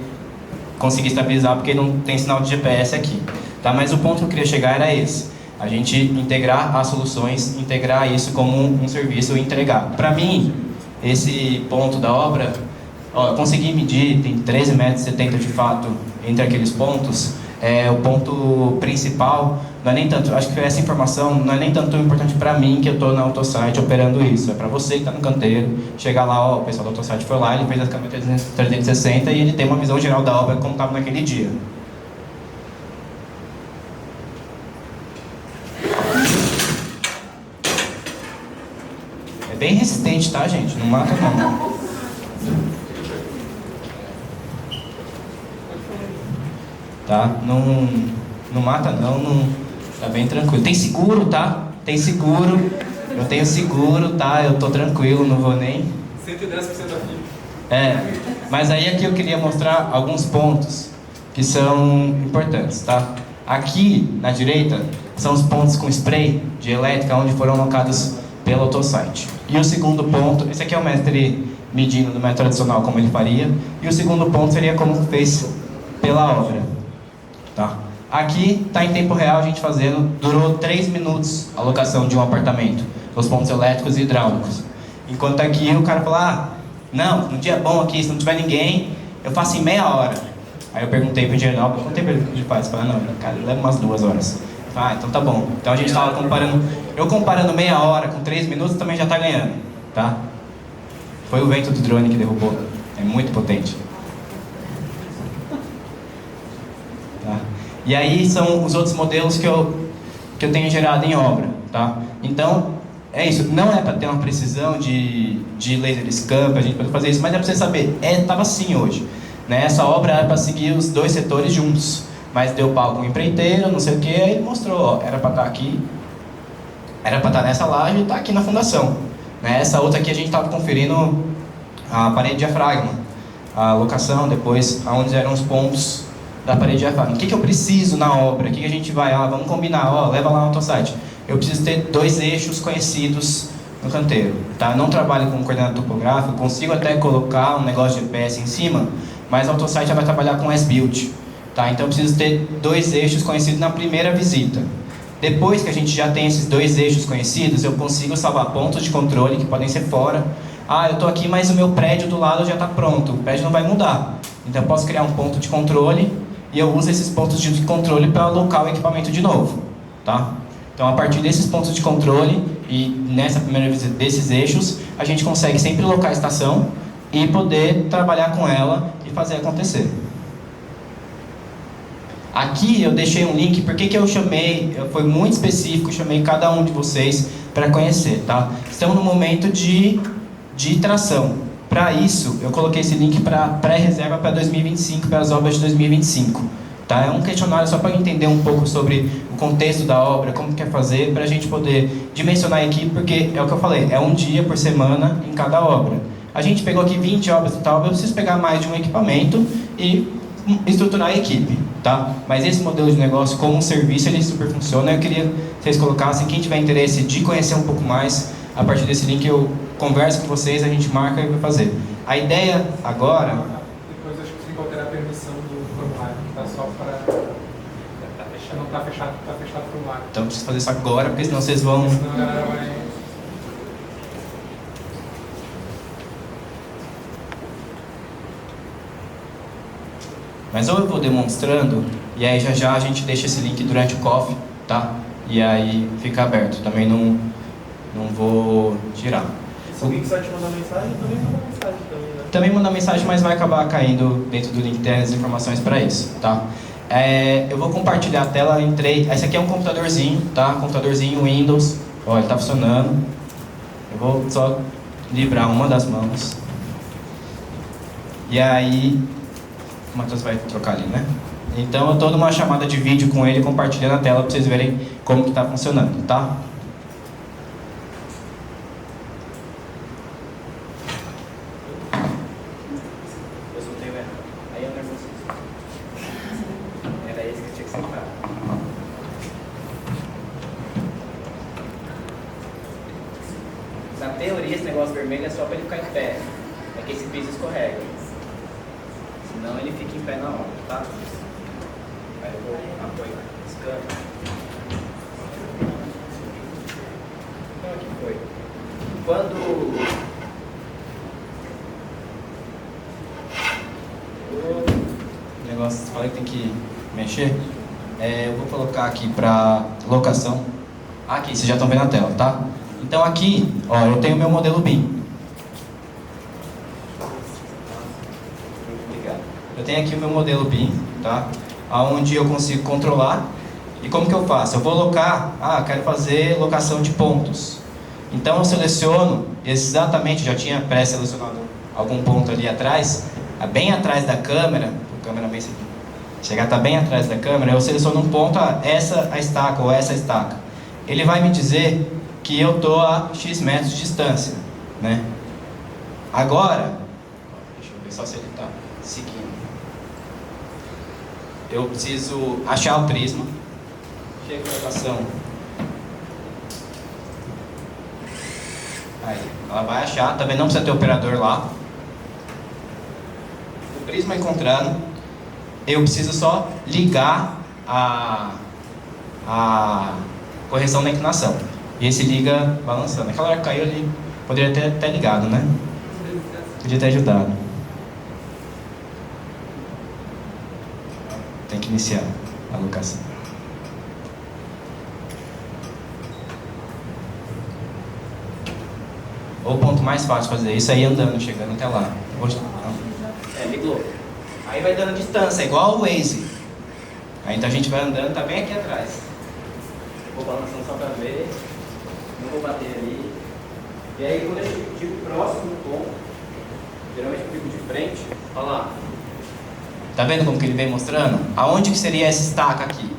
conseguir estabilizar, porque não tem sinal de GPS aqui, tá? Mas o ponto que eu queria chegar era esse: a gente integrar as soluções, integrar isso como um serviço e entregar. Para mim, esse ponto da obra, eu consegui medir, tem 13,70 metros de fato entre aqueles pontos. O ponto principal não é nem tanto, acho que essa informação não é nem tanto importante para mim, que eu estou na AutoSite operando isso, é para você que está no canteiro, chegar lá, o pessoal da AutoSite foi lá, ele fez a câmera 360 e ele tem uma visão geral da obra como estava naquele dia. É bem resistente, tá, gente? Não mata não. Tá? Não mata não, tá bem tranquilo. Tem seguro, tá? Tem seguro. Eu tenho seguro, tá? Eu tô tranquilo, não vou nem... 110% aqui. Mas aí aqui eu queria mostrar alguns pontos que são importantes, tá? Aqui na direita são os pontos com spray de elétrica onde foram alocados pelo AutoSite. E o segundo ponto, esse aqui é o mestre medindo do método tradicional como ele faria. E o segundo ponto seria como fez pela obra. Tá. Aqui está em tempo real a gente fazendo, durou 3 minutos a locação de um apartamento, os pontos elétricos e hidráulicos. Enquanto aqui o cara fala, não, no dia bom aqui, se não tiver ninguém, eu faço em meia hora. Aí eu perguntei para o engenheiro, quanto tempo ele faz? Ele falou, não, cara, leva umas 2 horas. Então tá bom. Então a gente estava comparando, eu comparando meia hora com 3 minutos também já está ganhando, tá? Foi o vento do drone que derrubou, é muito potente. Tá. E aí são os outros modelos que eu tenho gerado em obra, tá? Então, é isso. Não é para ter uma precisão de laser scan, para a gente poder fazer isso, mas é para você saber, estava assim hoje. Né? Essa obra era para seguir os 2 setores juntos, mas deu pau com o empreiteiro, não sei o que, aí ele mostrou, era para estar aqui, era para estar nessa laje e está aqui na fundação. Né? Essa outra aqui a gente estava conferindo a parede diafragma, a locação, depois aonde eram os pontos da parede diafragma. O que eu preciso na obra? O que a gente vai? Vamos combinar, leva lá no AutoSite. Eu preciso ter 2 eixos conhecidos no canteiro. Tá? Não trabalho com coordenada topográfica, consigo até colocar um negócio de GPS em cima, mas o AutoSite já vai trabalhar com S-Build. Tá? Então eu preciso ter 2 eixos conhecidos na primeira visita. Depois que a gente já tem esses 2 eixos conhecidos, eu consigo salvar pontos de controle que podem ser fora. Eu estou aqui, mas o meu prédio do lado já está pronto. O prédio não vai mudar. Então eu posso criar um ponto de controle e eu uso esses pontos de controle para alocar o equipamento de novo. Tá? Então a partir desses pontos de controle e nessa primeira visita desses eixos, a gente consegue sempre alocar a estação e poder trabalhar com ela e fazer acontecer. Aqui eu deixei um link, porque que eu chamei, foi muito específico, chamei cada um de vocês para conhecer, tá? Estamos no momento de tração. Para isso, eu coloquei esse link para pré-reserva para 2025, para as obras de 2025. Tá? É um questionário só para entender um pouco sobre o contexto da obra, como quer fazer, para a gente poder dimensionar a equipe, porque é o que eu falei, é um dia por semana em cada obra. A gente pegou aqui 20 obras total, eu preciso pegar mais de um equipamento e estruturar a equipe. Tá? Mas esse modelo de negócio como um serviço, ele super funciona. Eu queria que vocês colocassem, quem tiver interesse de conhecer um pouco mais, a partir desse link eu converso com vocês, a gente marca e vai fazer. A ideia agora... Depois acho que você tem que alterar a permissão do formulário, que está só para... Não está fechado, está fechado o formulário. Então preciso fazer isso agora, porque senão vocês vão... Senão a galera vai... Mas ou eu vou demonstrando, e aí já a gente deixa esse link durante o coffee, tá? E aí fica aberto, também não vou tirar. Se alguém quiser te mandar mensagem, também manda mensagem também, né? Também manda mensagem, mas vai acabar caindo dentro do link, tem as informações para isso, tá? Eu vou compartilhar a tela em 3. Esse aqui é um computadorzinho, tá? Computadorzinho Windows. Ó, ele tá funcionando. Eu vou só livrar uma das mãos. E aí, o Matheus vai trocar ali, né? Então eu tô numa chamada de vídeo com ele, compartilhando a tela para vocês verem como que tá funcionando, tá? Eu soltei o erro. Aí é o nervosismo. Era esse que tinha que soltar. Na teoria, esse negócio vermelho é só para ele ficar em pé. É que esse piso escorrega. Senão ele fica em pé na hora, tá? Aí eu vou apoiar. Escama. Então aqui foi. Quando o negócio, falei que tem que mexer. Eu vou colocar aqui para locação. Aqui, vocês já estão vendo a tela, tá? Então aqui, ó, eu tenho meu modelo BIM. Eu tenho aqui o meu modelo BIM, tá? Onde eu consigo controlar. E como que eu faço? Eu vou locar, quero fazer locação de pontos. Então eu seleciono exatamente, já tinha pré-selecionado algum ponto ali atrás, bem atrás da câmera, a câmera bem chegar a estar bem atrás da câmera, eu seleciono um ponto, essa a estaca ou essa a estaca. Ele vai me dizer que eu estou a X metros de distância, né? Agora, deixa eu ver só se ele está seguindo. Eu preciso achar o prisma. Chega a locação. Aí, ela vai achar, também não precisa ter operador lá. O prisma encontrando, eu preciso só ligar a correção da inclinação. E esse liga balançando. Aquela hora que caiu, ele poderia ter até ligado, né? Podia ter ajudado. Tem que iniciar a locação. Ou o ponto mais fácil de fazer isso é ir andando, chegando até lá. Ligou. Aí vai dando distância, igual o Waze. Aí então a gente vai andando, tá bem aqui atrás. Vou balançando só pra ver. Não vou bater ali. E aí quando eu fico próximo do ponto, geralmente eu fico de frente, olha lá. Tá vendo como que ele vem mostrando? Aonde que seria essa estaca aqui?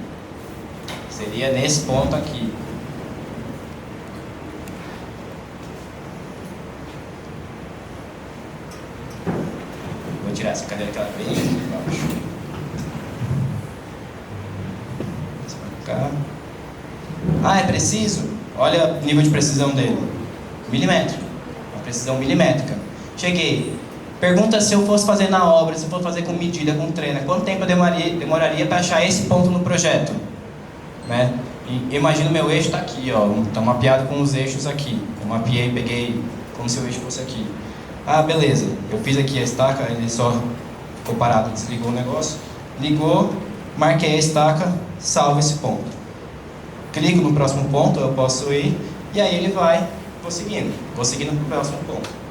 Seria nesse ponto aqui. Vou tirar essa cadeira que ela é bem embaixo. Pra cá. É preciso? Olha o nível de precisão dele. Milimétrico. Uma precisão milimétrica. Cheguei. Pergunta se eu fosse fazer na obra, se eu fosse fazer com medida, com treino, quanto tempo eu demoraria para achar esse ponto no projeto? Né? E imagina o meu eixo está aqui, ó, está mapeado com os eixos aqui. Eu mapeei, peguei como se o eixo fosse aqui. Beleza, eu fiz aqui a estaca, ele só ficou parado, desligou o negócio. Ligou, marquei a estaca, salvo esse ponto. Clico no próximo ponto, eu posso ir, e aí ele vai, vou seguindo para o próximo ponto.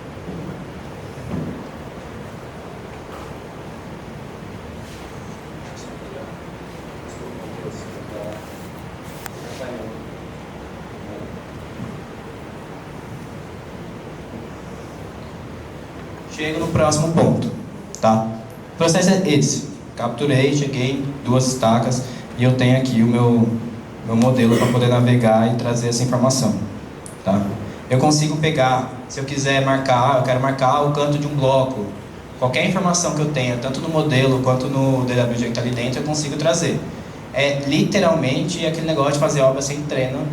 Chego no próximo ponto, tá? O processo é esse. Capturei, cheguei, 2 estacas e eu tenho aqui o meu modelo para poder navegar e trazer essa informação, tá? Eu consigo pegar, se eu quiser marcar, eu quero marcar o canto de um bloco. Qualquer informação que eu tenha, tanto no modelo quanto no DWG que está ali dentro, eu consigo trazer. É literalmente aquele negócio de fazer obra sem treino.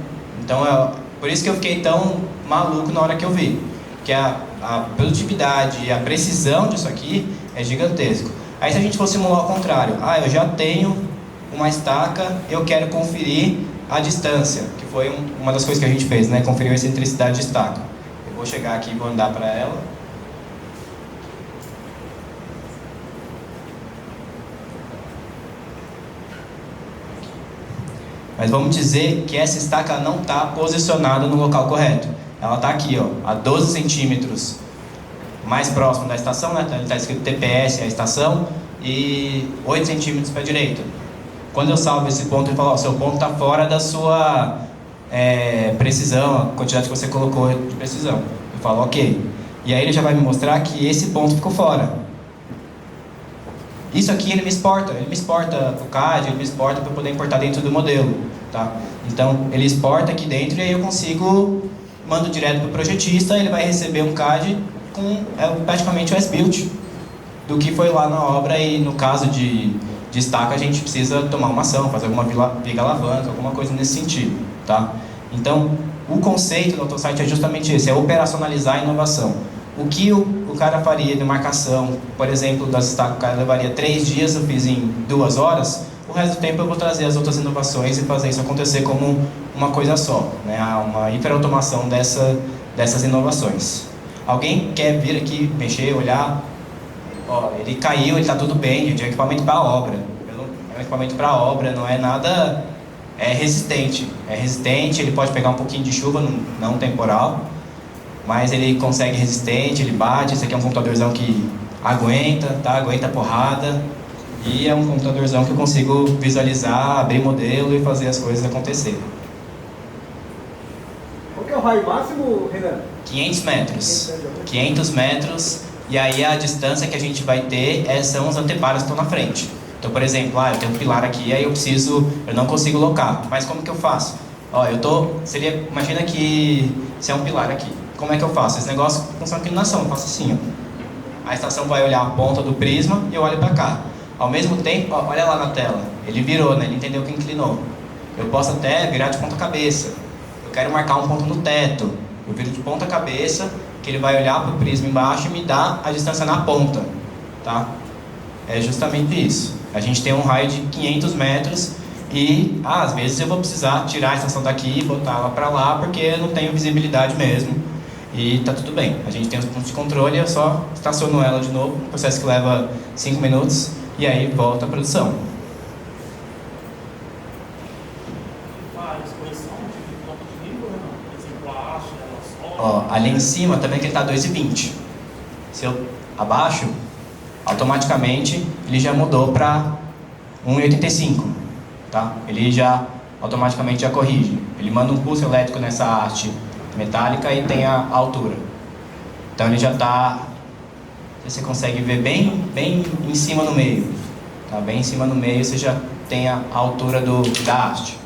Então, por isso que eu fiquei tão maluco na hora que eu vi. Que a produtividade e a precisão disso aqui é gigantesco. Aí se a gente for simular ao contrário, eu já tenho uma estaca, eu quero conferir a distância, que foi uma das coisas que a gente fez, né? Conferir a excentricidade de estaca. Eu vou chegar aqui e vou andar para ela. Mas vamos dizer que essa estaca não está posicionada no local correto. Ela está aqui, ó, a 12 centímetros mais próximo da estação, né? Está escrito TPS, a estação, e 8 centímetros para a direita. Quando eu salvo esse ponto, ele fala, ó, seu ponto está fora da sua precisão, a quantidade que você colocou de precisão. Eu falo, ok. E aí ele já vai me mostrar que esse ponto ficou fora. Isso aqui ele me exporta o CAD, ele me exporta para poder importar dentro do modelo, tá? Então ele exporta aqui dentro e aí eu consigo, mando direto para o projetista, ele vai receber um CAD com praticamente o as-built do que foi lá na obra, e no caso de estaca a gente precisa tomar uma ação, fazer alguma viga alavanca, alguma coisa nesse sentido, tá? Então o conceito do AutoSite é justamente esse, é operacionalizar a inovação. O que o cara faria de marcação, por exemplo, das estacas, o cara levaria 3 dias, eu fiz em 2 horas, o resto do tempo eu vou trazer as outras inovações e fazer isso acontecer como uma coisa só, né? Uma hiperautomação dessas inovações. Alguém quer vir aqui, mexer, olhar? Ó, ele caiu, ele está tudo bem, gente, é um equipamento para obra. É um equipamento para obra, não é nada... É resistente, ele pode pegar um pouquinho de chuva, não temporal, mas ele consegue resistente, ele bate. Esse aqui é um computadorzão que aguenta, tá? Aguenta porrada, e é um computadorzão que eu consigo visualizar, abrir modelo e fazer as coisas acontecerem. Qual que é o raio máximo, Renan? 500 metros. 500 metros, e aí a distância que a gente vai ter são os anteparos que estão na frente. Então, por exemplo, eu tenho um pilar aqui, aí eu não consigo locar, mas como que eu faço? Ó, imagina que se é um pilar aqui, como é que eu faço? Esse negócio funciona com inclinação, eu faço assim, ó. A estação vai olhar a ponta do prisma e eu olho para cá. Ao mesmo tempo, ó, olha lá na tela, ele virou, né? Ele entendeu que inclinou. Eu posso até virar de ponta cabeça. Eu quero marcar um ponto no teto, eu viro de ponta cabeça, que ele vai olhar para o prisma embaixo e me dá a distância na ponta, tá? É justamente isso. A gente tem um raio de 500 metros e às vezes eu vou precisar tirar a estação daqui e botar ela para lá porque eu não tenho visibilidade mesmo, e tá tudo bem. A gente tem os pontos de controle, eu só estaciono ela de novo, um processo que leva 5 minutos e aí volta a produção. Ó, ali em cima também que ele está 2,20. Se eu abaixo, automaticamente ele já mudou para 1,85, tá? Ele já automaticamente já corrige. Ele manda um pulso elétrico nessa haste metálica e tem a altura. Então ele já está, você consegue ver bem em cima no meio, tá? Bem em cima no meio você já tem a altura da haste.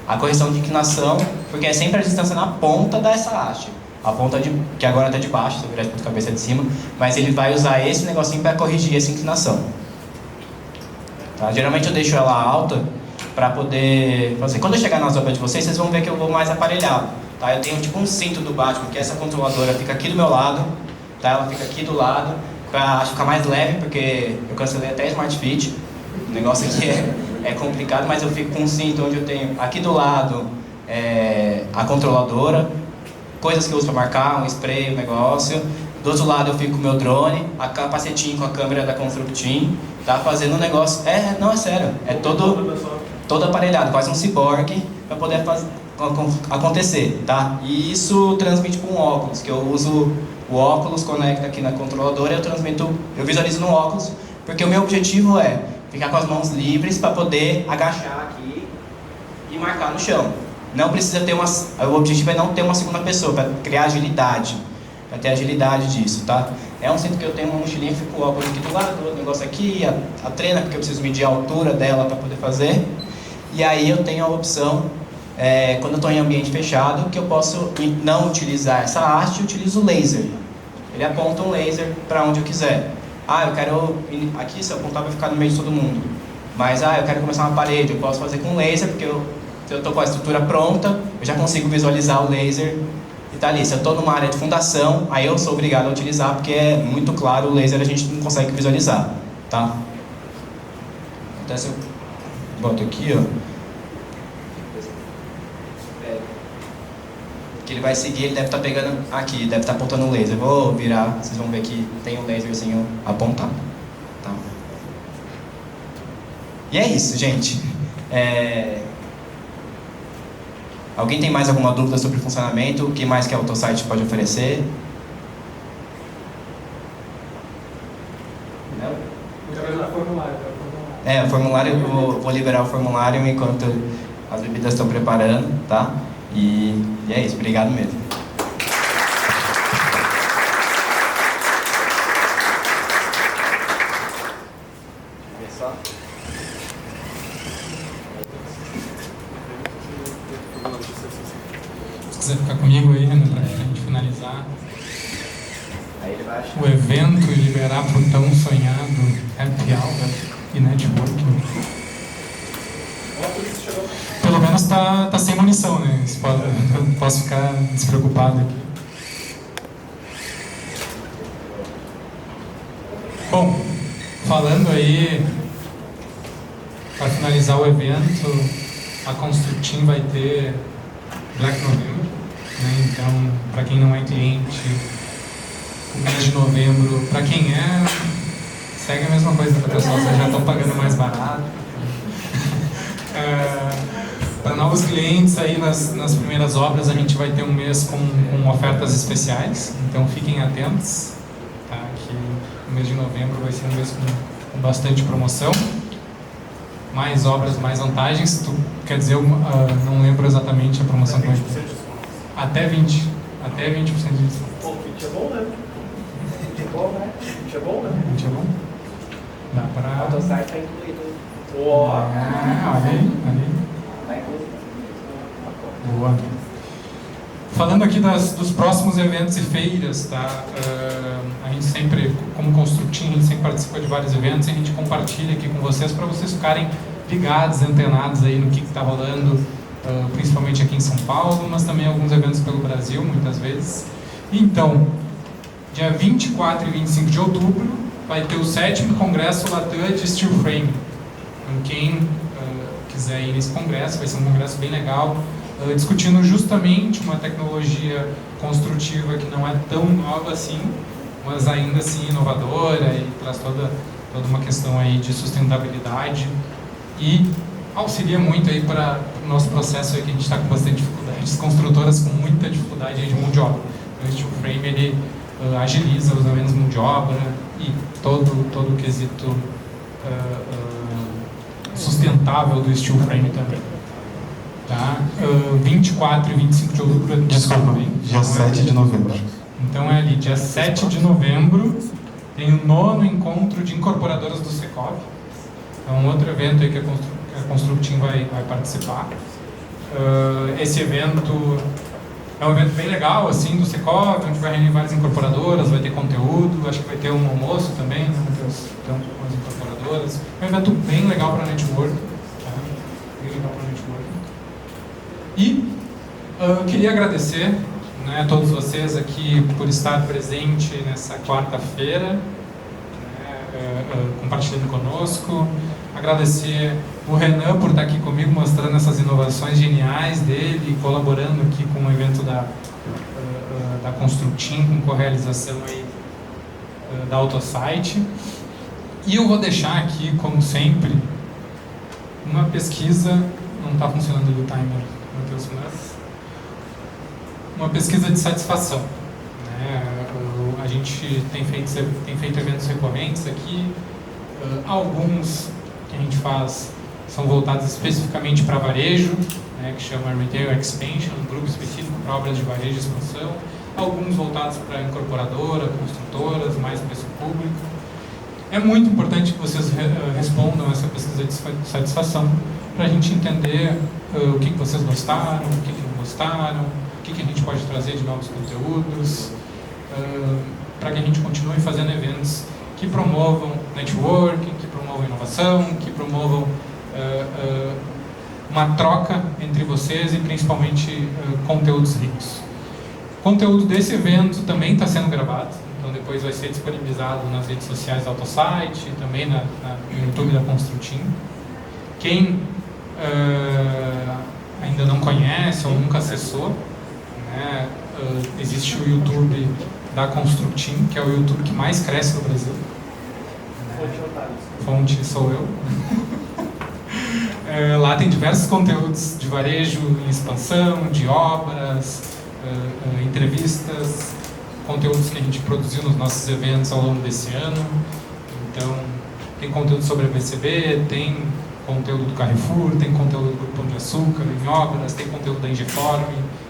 A correção de inclinação, porque é sempre a distância na ponta dessa haste. A ponta que agora está de baixo, se eu virar de ponta cabeça de cima, mas ele vai usar esse negocinho para corrigir essa inclinação. Tá? Geralmente eu deixo ela alta para poder fazer. Quando eu chegar nas obras de vocês vão ver que eu vou mais aparelhado. Tá? Eu tenho tipo um cinto do Batman, que essa controladora fica aqui do meu lado, tá? Ela fica aqui do lado, para ficar mais leve, porque eu cancelei até Smart Fit. O negócio aqui é complicado, mas eu fico com um cinto onde eu tenho aqui do lado a controladora, coisas que eu uso para marcar, um spray, um negócio. Do outro lado eu fico com o meu drone, a capacetinho com a câmera da Constructim, tá fazendo um negócio. Não, é sério, é todo aparelhado, quase um ciborgue, para poder acontecer, tá? E isso transmite para um óculos, que eu uso o óculos, conecta aqui na controladora, eu visualizo no óculos, porque o meu objetivo é ficar com as mãos livres para poder agachar aqui e marcar no chão. Não precisa ter o objetivo é não ter uma segunda pessoa, para criar agilidade, para ter agilidade disso, tá? É um cinto que eu tenho uma mochilinha, fico com o óculos aqui do lado, o negócio aqui, a trena, porque eu preciso medir a altura dela para poder fazer. E aí eu tenho a opção, quando eu estou em ambiente fechado, que eu posso não utilizar essa haste, eu utilizo o laser. Ele aponta um laser para onde eu quiser. Eu quero, aqui se eu apontar vai ficar no meio de todo mundo. Mas eu quero começar uma parede, eu posso fazer com laser, porque se eu estou com a estrutura pronta, eu já consigo visualizar o laser e tá ali. Se eu estou numa área de fundação, aí eu sou obrigado a utilizar, porque é muito claro, o laser a gente não consegue visualizar, tá? Então se eu boto aqui, ó, que ele vai seguir, ele deve estar pegando aqui, deve estar apontando o laser. Vou virar, vocês vão ver que tem um laserzinho apontado, tá? E é isso, gente. Alguém tem mais alguma dúvida sobre o funcionamento? O que mais que a AutoSite pode oferecer? Não? Formulário. O formulário, eu vou liberar o formulário enquanto as bebidas estão preparando, tá? E é isso, obrigado mesmo. Se quiser ficar comigo aí, Renan, pra gente finalizar o evento e liberar pro tão sonhado Happy Hour e Networking. Pelo menos tá sem munição, né? Eu posso ficar despreocupado aqui. Bom, falando aí, para finalizar o evento, a Constructim vai ter Black November, né? Então, para quem não é cliente, o mês de novembro, para quem é, segue a mesma coisa, tá, pessoal? Vocês já estão pagando mais barato. Para novos clientes, aí nas primeiras obras, a gente vai ter um mês com ofertas especiais, então fiquem atentos, tá? Que o mês de novembro vai ser um mês com bastante promoção. Mais obras, mais vantagens. Quer dizer, eu não lembro exatamente a promoção que vai ter. Até 20% de desconto. Pô, 20 é bom, né? 20 é bom, né? 20 é bom, né? 20 é bom? Dá pra... O autosite tá incluído. Olha aí. Tá incluído. Boa. Falando aqui dos próximos eventos e feiras, tá? A gente sempre, como Constructim, a gente sempre participa de vários eventos e a gente compartilha aqui com vocês para vocês ficarem ligados, antenados aí no que está rolando, principalmente aqui em São Paulo, mas também alguns eventos pelo Brasil, muitas vezes. Então, dia 24 e 25 de outubro, vai ter o 7º Congresso Latam de Steel Frame. Então, quem quiser ir nesse congresso, vai ser um congresso bem legal, discutindo justamente uma tecnologia construtiva que não é tão nova assim, mas ainda assim inovadora e traz toda uma questão aí de sustentabilidade e auxilia muito aí para o nosso processo aí que a gente está com bastante dificuldade, as construtoras com muita dificuldade aí de mão de obra. Então, o Steel Frame ele agiliza os menos mão de obra e todo o quesito sustentável do Steel Frame também. Tá? 24 e 25 de outubro... Desculpa, dia 7 de novembro. Então é ali, dia 7 de novembro, tem o 9º encontro de incorporadoras do Secov. É um outro evento aí que a Constructim vai participar. Esse evento é um evento bem legal, assim, do Secov, onde vai reunir várias incorporadoras, vai ter conteúdo, acho que vai ter um almoço também, né, com as incorporadoras. É um evento bem legal para network. Tá? Bem legal para network. E queria agradecer, né, a todos vocês aqui por estar presente nessa quarta-feira, né, compartilhando conosco. Agradecer o Renan por estar aqui comigo, mostrando essas inovações geniais dele, colaborando aqui com o evento da Constructim, com correalização aí, da Autosite. E eu vou deixar aqui, como sempre, uma pesquisa. Não está funcionando o timer, Matheus, mas uma pesquisa de satisfação. Né? A gente tem feito eventos recorrentes aqui. Alguns que a gente faz são voltados especificamente para varejo, né, que chama Retail Expansion, um grupo específico para obras de varejo e expansão. Alguns voltados para incorporadora, construtoras, mais preço público. É muito importante que vocês respondam essa pesquisa de satisfação para a gente entender o que vocês gostaram, o que não gostaram, o que a gente pode trazer de novos conteúdos, para que a gente continue fazendo eventos que promovam networking, que promovam inovação, que promovam uma troca entre vocês e principalmente conteúdos ricos. O conteúdo desse evento também está sendo gravado, então depois vai ser disponibilizado nas redes sociais da Autosite, também no YouTube da Constructim. Quem ainda não conhece ou nunca acessou, né, existe o YouTube da Constructim, que é o YouTube que mais cresce no Brasil. Fonte sou eu. Lá tem diversos conteúdos de varejo em expansão, de obras, entrevistas, conteúdos que a gente produziu nos nossos eventos ao longo desse ano. Então, Tem conteúdo sobre a VCB, tem conteúdo do Carrefour, tem conteúdo do Grupo Pão de Açúcar, em obras, tem conteúdo da Ingeform,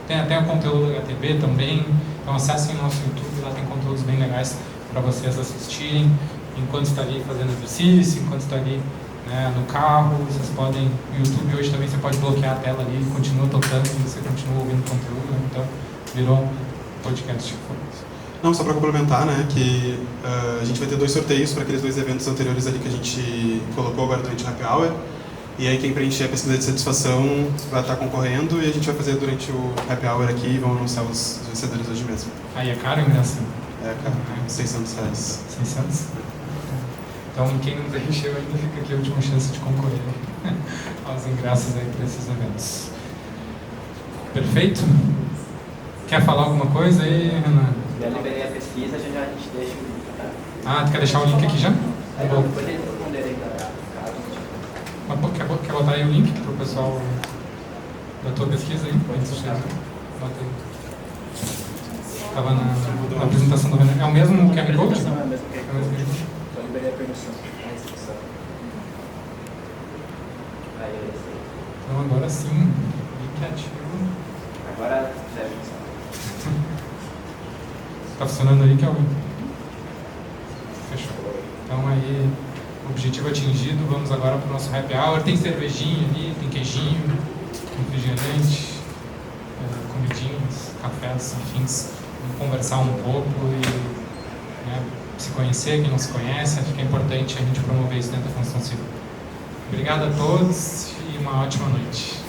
tem até o conteúdo do HTB também. Então acessem o nosso YouTube, lá tem conteúdos bem legais para vocês assistirem enquanto está ali fazendo exercício, enquanto está ali, né, no carro. Vocês podem, no YouTube hoje também você pode bloquear a tela ali, continua tocando e você continua ouvindo conteúdo, né? Então virou um podcast. Não, só para complementar, né, que a gente vai ter 2 sorteios para aqueles 2 eventos anteriores ali que a gente colocou agora durante o Happy Hour. E aí quem preencher a pesquisa de satisfação vai estar concorrendo e a gente vai fazer durante o Happy Hour aqui e vamos anunciar os vencedores hoje mesmo. Aí é caro o ingresso? É caro, R$600. 600? Então quem não preencheu ainda fica aqui a última chance de concorrer aos ingressos aí para esses eventos. Perfeito? Quer falar alguma coisa aí, Renan? Já liberei a pesquisa, já a gente deixa o link, tá? Ah, tu quer deixar o link aqui já? Depois ele responder aí, caso. Mas quer botar aí o link para o pessoal da tua pesquisa aí? Bota aí. Estava na apresentação do Renan. É o mesmo QR Code? Não, é o mesmo QR Code. Code. Só liberei a permissão, a inscrição. Aí, Então agora sim, link ativo. agora deve funcionar. Está funcionando aí, Kelvin? Fechou. Então aí, objetivo atingido. Vamos agora para o nosso Happy Hour. Tem cervejinha ali, tem queijinho, refrigerante, comidinhas, cafés, enfim. Vamos conversar um pouco e, né, se conhecer, quem não se conhece. Acho que é importante a gente promover isso dentro da construção civil. Obrigado a todos e uma ótima noite.